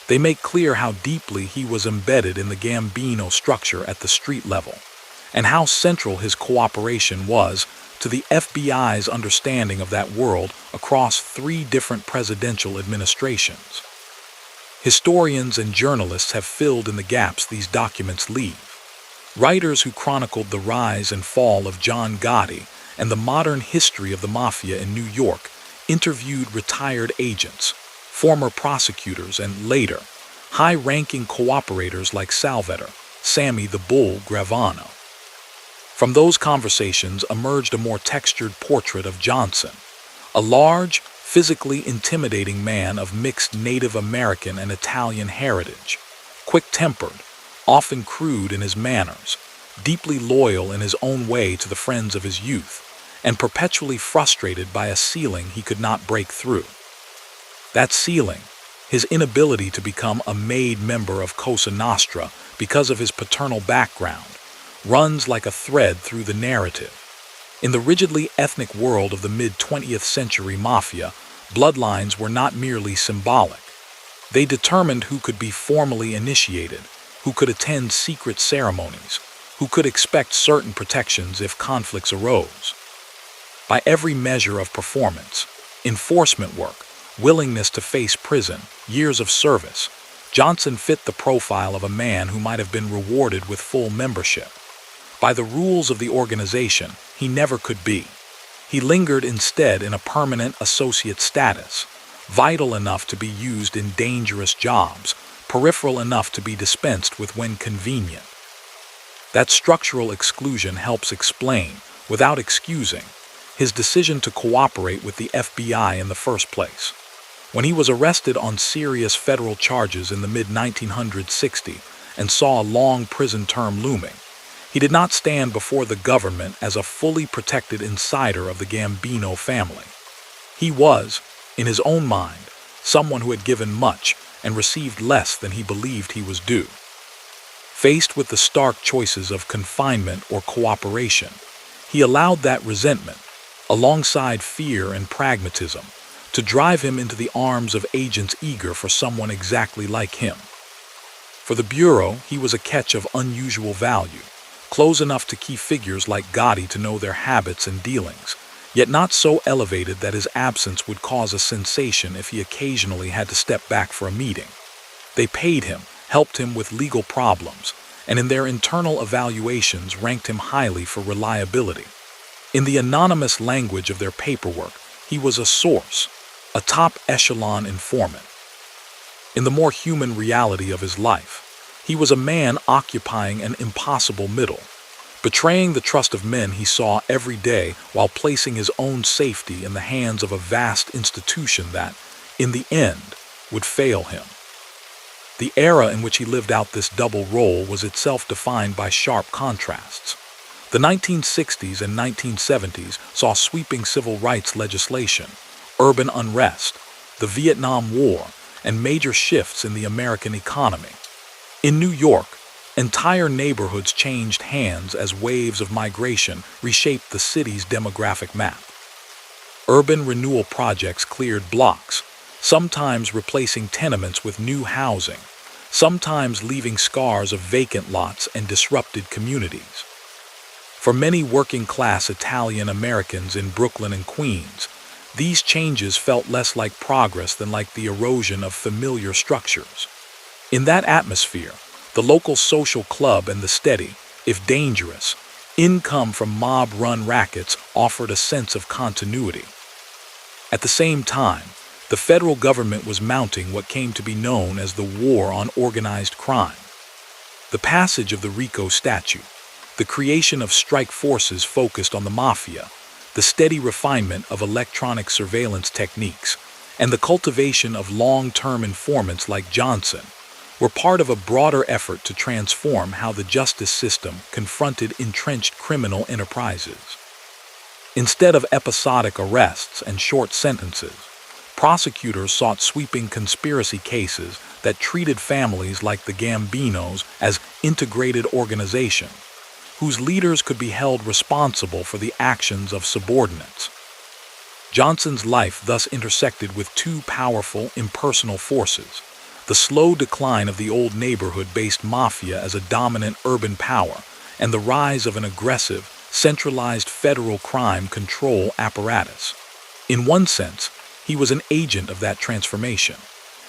Speaker 2: they make clear how deeply he was embedded in the Gambino structure at the street level, and how central his cooperation was to the FBI's understanding of that world across 3 different presidential administrations. Historians and journalists have filled in the gaps these documents leave. Writers who chronicled the rise and fall of John Gotti and the Modern History of the Mafia in New York interviewed retired agents, former prosecutors, and later, high-ranking cooperators like Salvatore, Sammy the Bull Gravano. From those conversations emerged a more textured portrait of Johnson, a large, physically intimidating man of mixed Native American and Italian heritage, quick-tempered, often crude in his manners, deeply loyal in his own way to the friends of his youth, and perpetually frustrated by a ceiling he could not break through. That ceiling, his inability to become a made member of Cosa Nostra because of his paternal background, runs like a thread through the narrative. In the rigidly ethnic world of the mid-20th century Mafia, bloodlines were not merely symbolic. They determined who could be formally initiated, who could attend secret ceremonies, who could expect certain protections if conflicts arose. By every measure of performance, enforcement work, willingness to face prison, years of service, Johnson fit the profile of a man who might have been rewarded with full membership. By the rules of the organization, he never could be. He lingered instead in a permanent associate status, vital enough to be used in dangerous jobs, peripheral enough to be dispensed with when convenient. That structural exclusion helps explain, without excusing, his decision to cooperate with the FBI in the first place. When he was arrested on serious federal charges in the mid-1960s and saw a long prison term looming, he did not stand before the government as a fully protected insider of the Gambino family. He was, in his own mind, someone who had given much and received less than he believed he was due. Faced with the stark choices of confinement or cooperation, he allowed that resentment, alongside fear and pragmatism, to drive him into the arms of agents eager for someone exactly like him. For the Bureau, he was a catch of unusual value, close enough to key figures like Gotti to know their habits and dealings, yet not so elevated that his absence would cause a sensation if he occasionally had to step back for a meeting. They paid him, helped him with legal problems, and in their internal evaluations ranked him highly for reliability. In the anonymous language of their paperwork, he was a source, a top echelon informant. In the more human reality of his life, he was a man occupying an impossible middle, betraying the trust of men he saw every day while placing his own safety in the hands of a vast institution that, in the end, would fail him. The era in which he lived out this double role was itself defined by sharp contrasts. The 1960s and 1970s saw sweeping civil rights legislation, urban unrest, the Vietnam War, and major shifts in the American economy. In New York, entire neighborhoods changed hands as waves of migration reshaped the city's demographic map. Urban renewal projects cleared blocks, sometimes replacing tenements with new housing, sometimes leaving scars of vacant lots and disrupted communities. For many working-class Italian Americans in Brooklyn and Queens, these changes felt less like progress than like the erosion of familiar structures. In that atmosphere, the local social club and the steady, if dangerous, income from mob-run rackets offered a sense of continuity. At the same time, the federal government was mounting what came to be known as the War on Organized Crime. The passage of the RICO statute, the creation of strike forces focused on the Mafia, the steady refinement of electronic surveillance techniques, and the cultivation of long-term informants like Johnson were part of a broader effort to transform how the justice system confronted entrenched criminal enterprises. Instead of episodic arrests and short sentences, prosecutors sought sweeping conspiracy cases that treated families like the Gambinos as integrated organizations, whose leaders could be held responsible for the actions of subordinates. Johnson's life thus intersected with two powerful, impersonal forces: the slow decline of the old neighborhood-based mafia as a dominant urban power, and the rise of an aggressive, centralized federal crime control apparatus. In one sense, he was an agent of that transformation.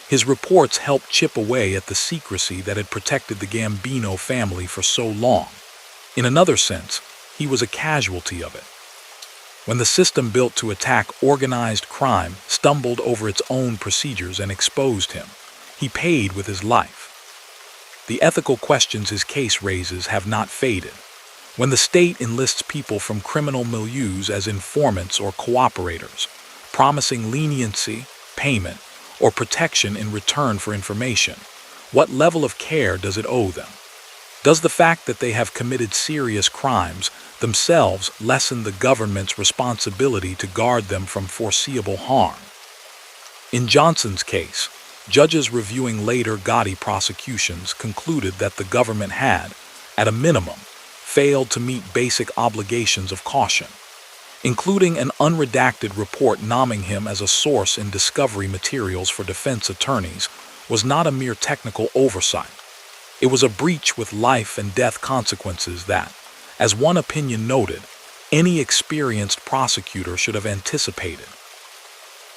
Speaker 2: His reports helped chip away at the secrecy that had protected the Gambino family for so long. In another sense, he was a casualty of it. When the system built to attack organized crime stumbled over its own procedures and exposed him, he paid with his life. The ethical questions his case raises have not faded. When the state enlists people from criminal milieus as informants or cooperators, promising leniency, payment, or protection in return for information, what level of care does it owe them? Does the fact that they have committed serious crimes themselves lessen the government's responsibility to guard them from foreseeable harm? In Johnson's case, judges reviewing later Gotti prosecutions concluded that the government had, at a minimum, failed to meet basic obligations of caution, including an unredacted report naming him as a source in discovery materials for defense attorneys, was not a mere technical oversight. It was a breach with life and death consequences that, as one opinion noted, any experienced prosecutor should have anticipated.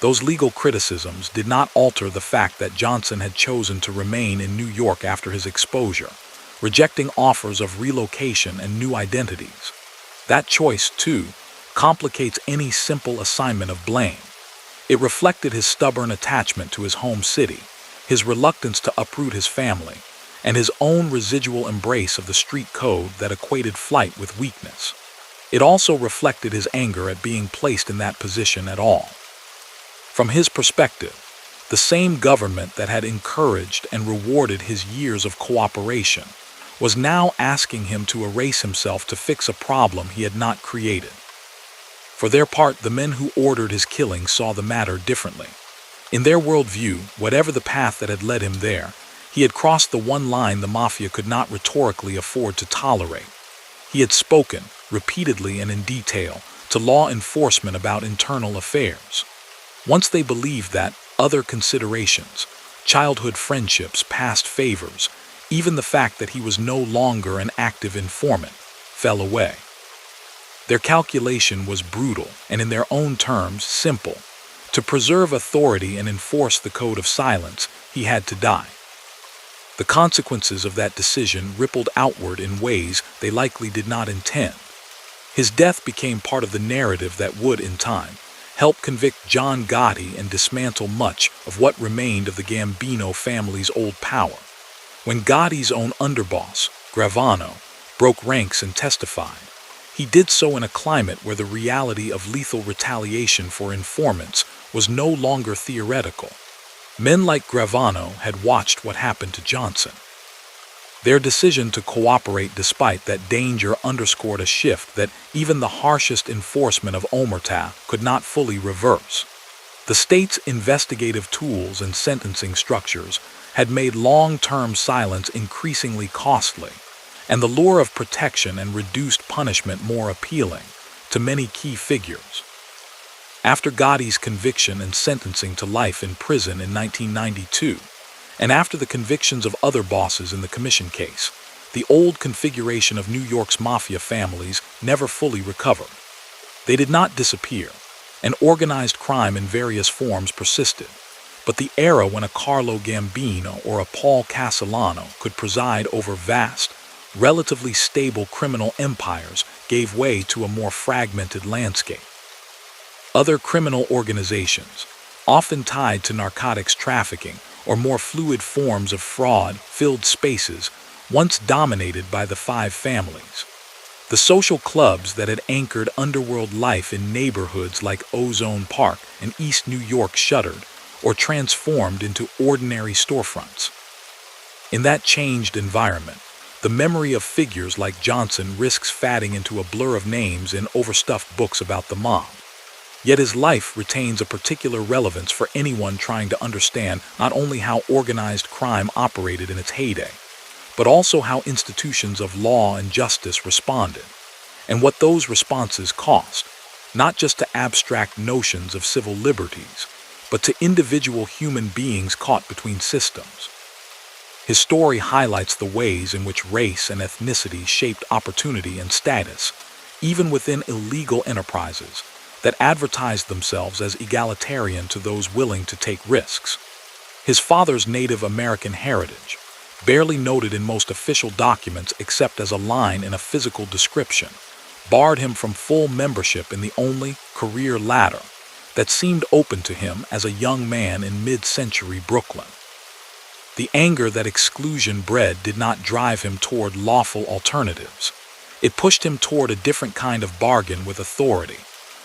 Speaker 2: Those legal criticisms did not alter the fact that Johnson had chosen to remain in New York after his exposure, rejecting offers of relocation and new identities. That choice, too, complicates any simple assignment of blame. It reflected his stubborn attachment to his home city, his reluctance to uproot his family, and his own residual embrace of the street code that equated flight with weakness. It also reflected his anger at being placed in that position at all. From his perspective, the same government that had encouraged and rewarded his years of cooperation was now asking him to erase himself to fix a problem he had not created. For their part, the men who ordered his killing saw the matter differently. In their worldview, whatever the path that had led him there, he had crossed the one line the Mafia could not rhetorically afford to tolerate. He had spoken, repeatedly and in detail, to law enforcement about internal affairs. Once they believed that other considerations, childhood friendships, past favors, even the fact that he was no longer an active informant, fell away. Their calculation was brutal and, in their own terms, simple. To preserve authority and enforce the code of silence, he had to die. The consequences of that decision rippled outward in ways they likely did not intend. His death became part of the narrative that would, in time, help convict John Gotti and dismantle much of what remained of the Gambino family's old power. When Gotti's own underboss, Gravano, broke ranks and testified, he did so in a climate where the reality of lethal retaliation for informants was no longer theoretical. Men like Gravano had watched what happened to Johnson. Their decision to cooperate despite that danger underscored a shift that even the harshest enforcement of omerta could not fully reverse. The state's investigative tools and sentencing structures had made long-term silence increasingly costly, and the lure of protection and reduced punishment more appealing to many key figures. After Gotti's conviction and sentencing to life in prison in 1992, and after the convictions of other bosses in the commission case, the old configuration of New York's Mafia families never fully recovered. They did not disappear, and organized crime in various forms persisted. But the era when a Carlo Gambino or a Paul Castellano could preside over vast, relatively stable criminal empires gave way to a more fragmented landscape. Other criminal organizations, often tied to narcotics trafficking or more fluid forms of fraud, filled spaces once dominated by the five families. The social clubs that had anchored underworld life in neighborhoods like Ozone Park and East New York shuttered or transformed into ordinary storefronts. In that changed environment, the memory of figures like Johnson risks fading into a blur of names in overstuffed books about the mob. Yet his life retains a particular relevance for anyone trying to understand not only how organized crime operated in its heyday, but also how institutions of law and justice responded, and what those responses cost, not just to abstract notions of civil liberties, but to individual human beings caught between systems. His story highlights the ways in which race and ethnicity shaped opportunity and status, even within illegal enterprises that advertised themselves as egalitarian to those willing to take risks. His father's Native American heritage, barely noted in most official documents except as a line in a physical description, barred him from full membership in the only career ladder that seemed open to him as a young man in mid-century Brooklyn. The anger that exclusion bred did not drive him toward lawful alternatives. It pushed him toward a different kind of bargain with authority,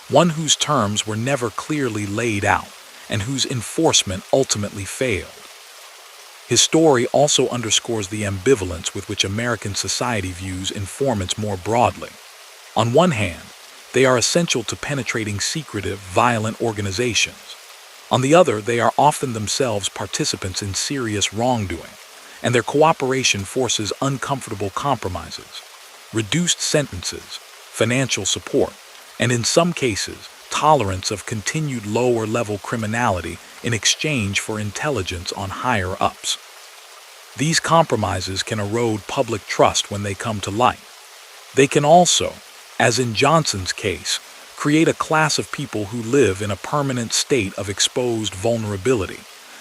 Speaker 2: one whose terms were never clearly laid out and whose enforcement ultimately failed. His story also underscores the ambivalence with which American society views informants more broadly. On one hand, they are essential to penetrating secretive, violent organizations. On the other, they are often themselves participants in serious wrongdoing, and their cooperation forces uncomfortable compromises, reduced sentences, financial support, and in some cases, tolerance of continued lower-level criminality in exchange for intelligence on higher-ups. These compromises can erode public trust when they come to light. They can also, as in Johnson's case, create a class of people who live in a permanent state of exposed vulnerability,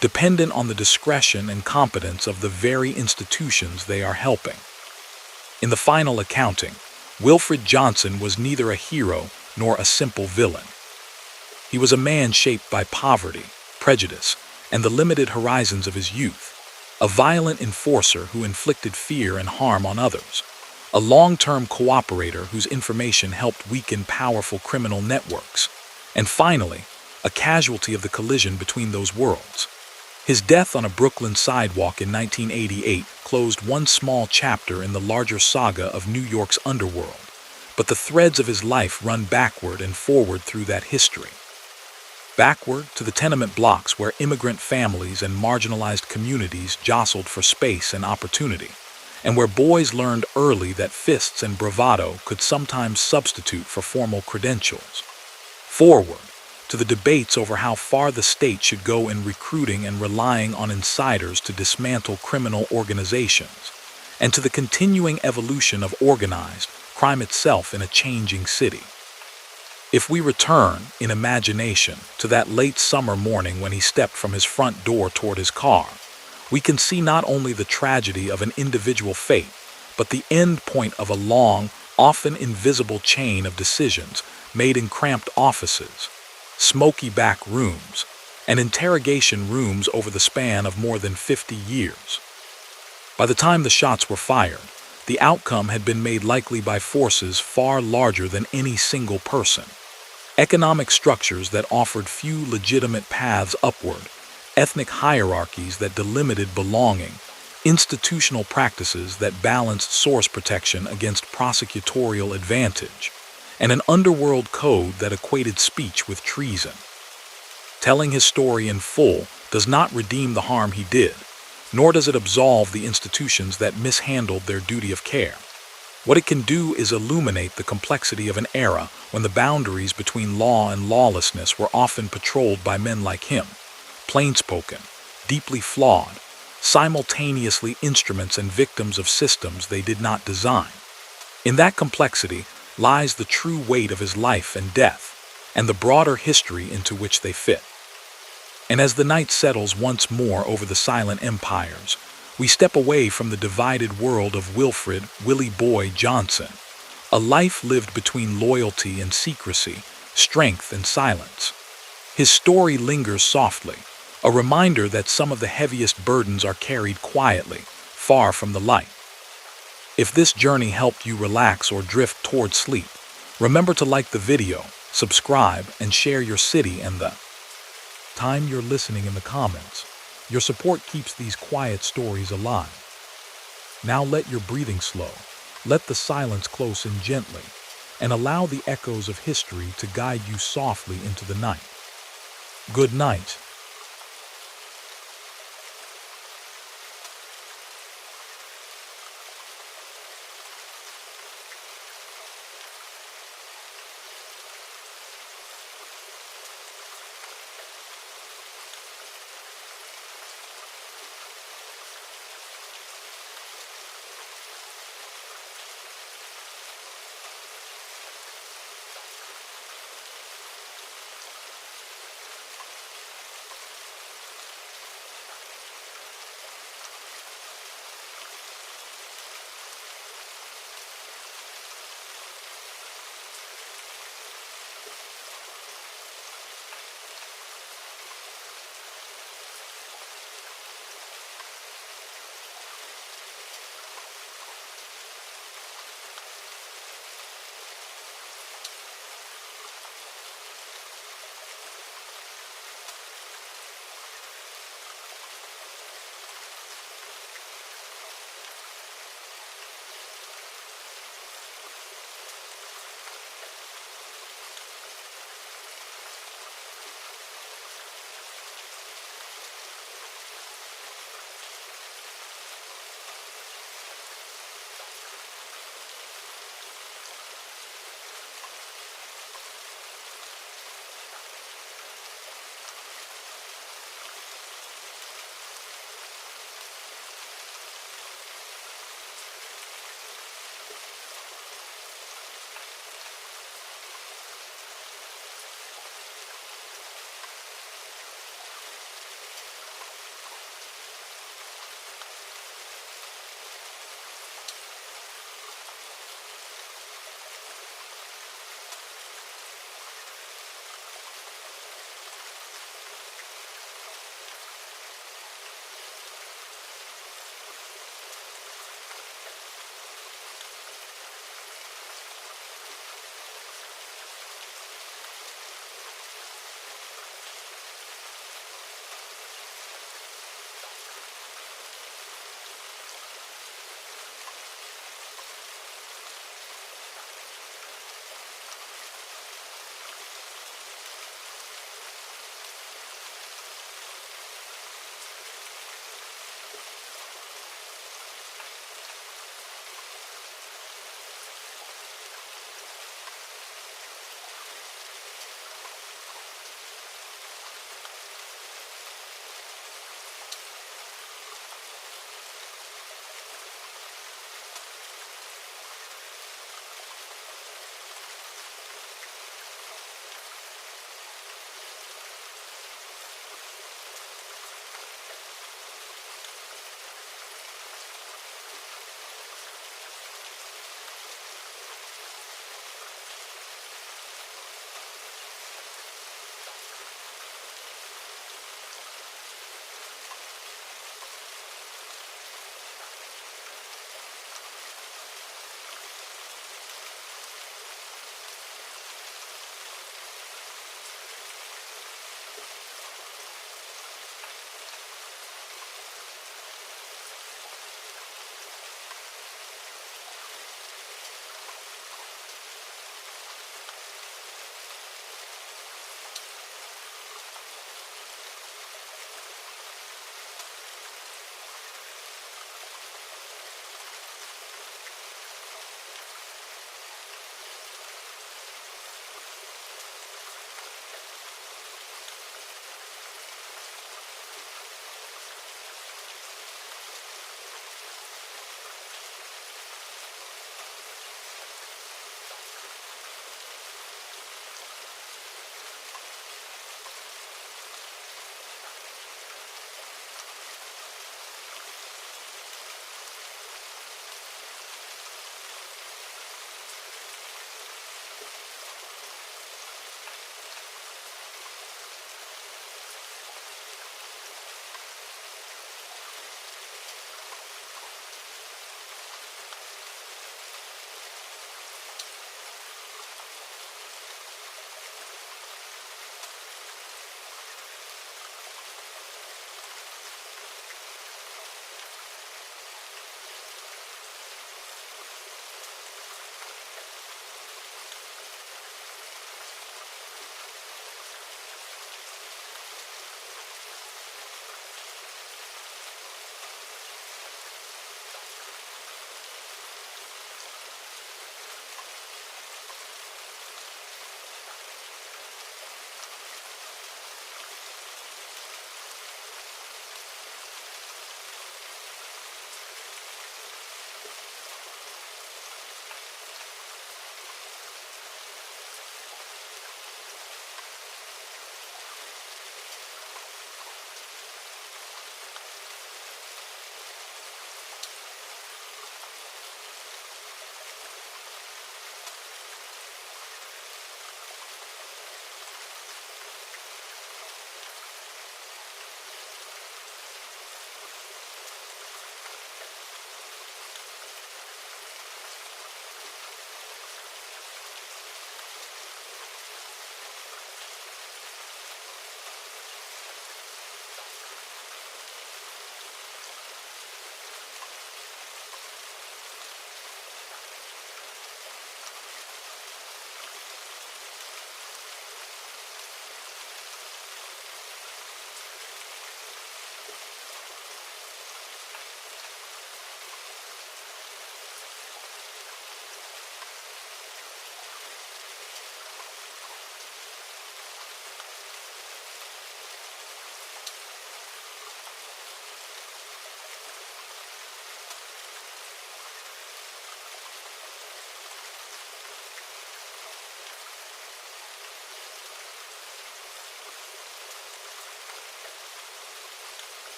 Speaker 2: dependent on the discretion and competence of the very institutions they are helping. In the final accounting, Wilfred Johnson was neither a hero nor a simple villain. He was a man shaped by poverty, prejudice, and the limited horizons of his youth, a violent enforcer who inflicted fear and harm on others, a long-term cooperator whose information helped weaken powerful criminal networks, and finally, a casualty of the collision between those worlds. His death on a Brooklyn sidewalk in 1988 closed one small chapter in the larger saga of New York's Underworld, but the threads of his life run backward and forward through that history. Backward to the tenement blocks where immigrant families and marginalized communities jostled for space and opportunity, and where boys learned early that fists and bravado could sometimes substitute for formal credentials. Forward to the debates over how far the state should go in recruiting and relying on insiders to dismantle criminal organizations, and to the continuing evolution of organized crime itself in a changing city. If we return, in imagination, to that late summer morning when he stepped from his front door toward his car, we can see not only the tragedy of an individual fate, but the end point of a long, often invisible chain of decisions made in cramped offices, smoky back rooms, and interrogation rooms over the span of more than 50 years. By the time the shots were fired, the outcome had been made likely by forces far larger than any single person. Economic structures that offered few legitimate paths upward, ethnic hierarchies that delimited belonging, institutional practices that balanced source protection against prosecutorial advantage, and an underworld code that equated speech with treason. Telling his story in full does not redeem the harm he did, nor does it absolve the institutions that mishandled their duty of care. What it can do is illuminate the complexity of an era when the boundaries between law and lawlessness were often patrolled by men like him, plain-spoken, deeply flawed, simultaneously instruments and victims of systems they did not design. In that complexity lies the true weight of his life and death, and the broader history into which they fit. And as the night settles once more over the silent empires, we step away from the divided world of Wilfred "Willie Boy" Johnson, a life lived between loyalty and secrecy, strength and silence. His story lingers softly, a reminder that some of the heaviest burdens are carried quietly, far from the light. If this journey helped you relax or drift toward sleep, remember to like the video, subscribe, and share your city and the time you're listening in the comments. Your support keeps these quiet stories alive. Now let your breathing slow, let the silence close in gently, and allow the echoes of history to guide you softly into the night. Good night.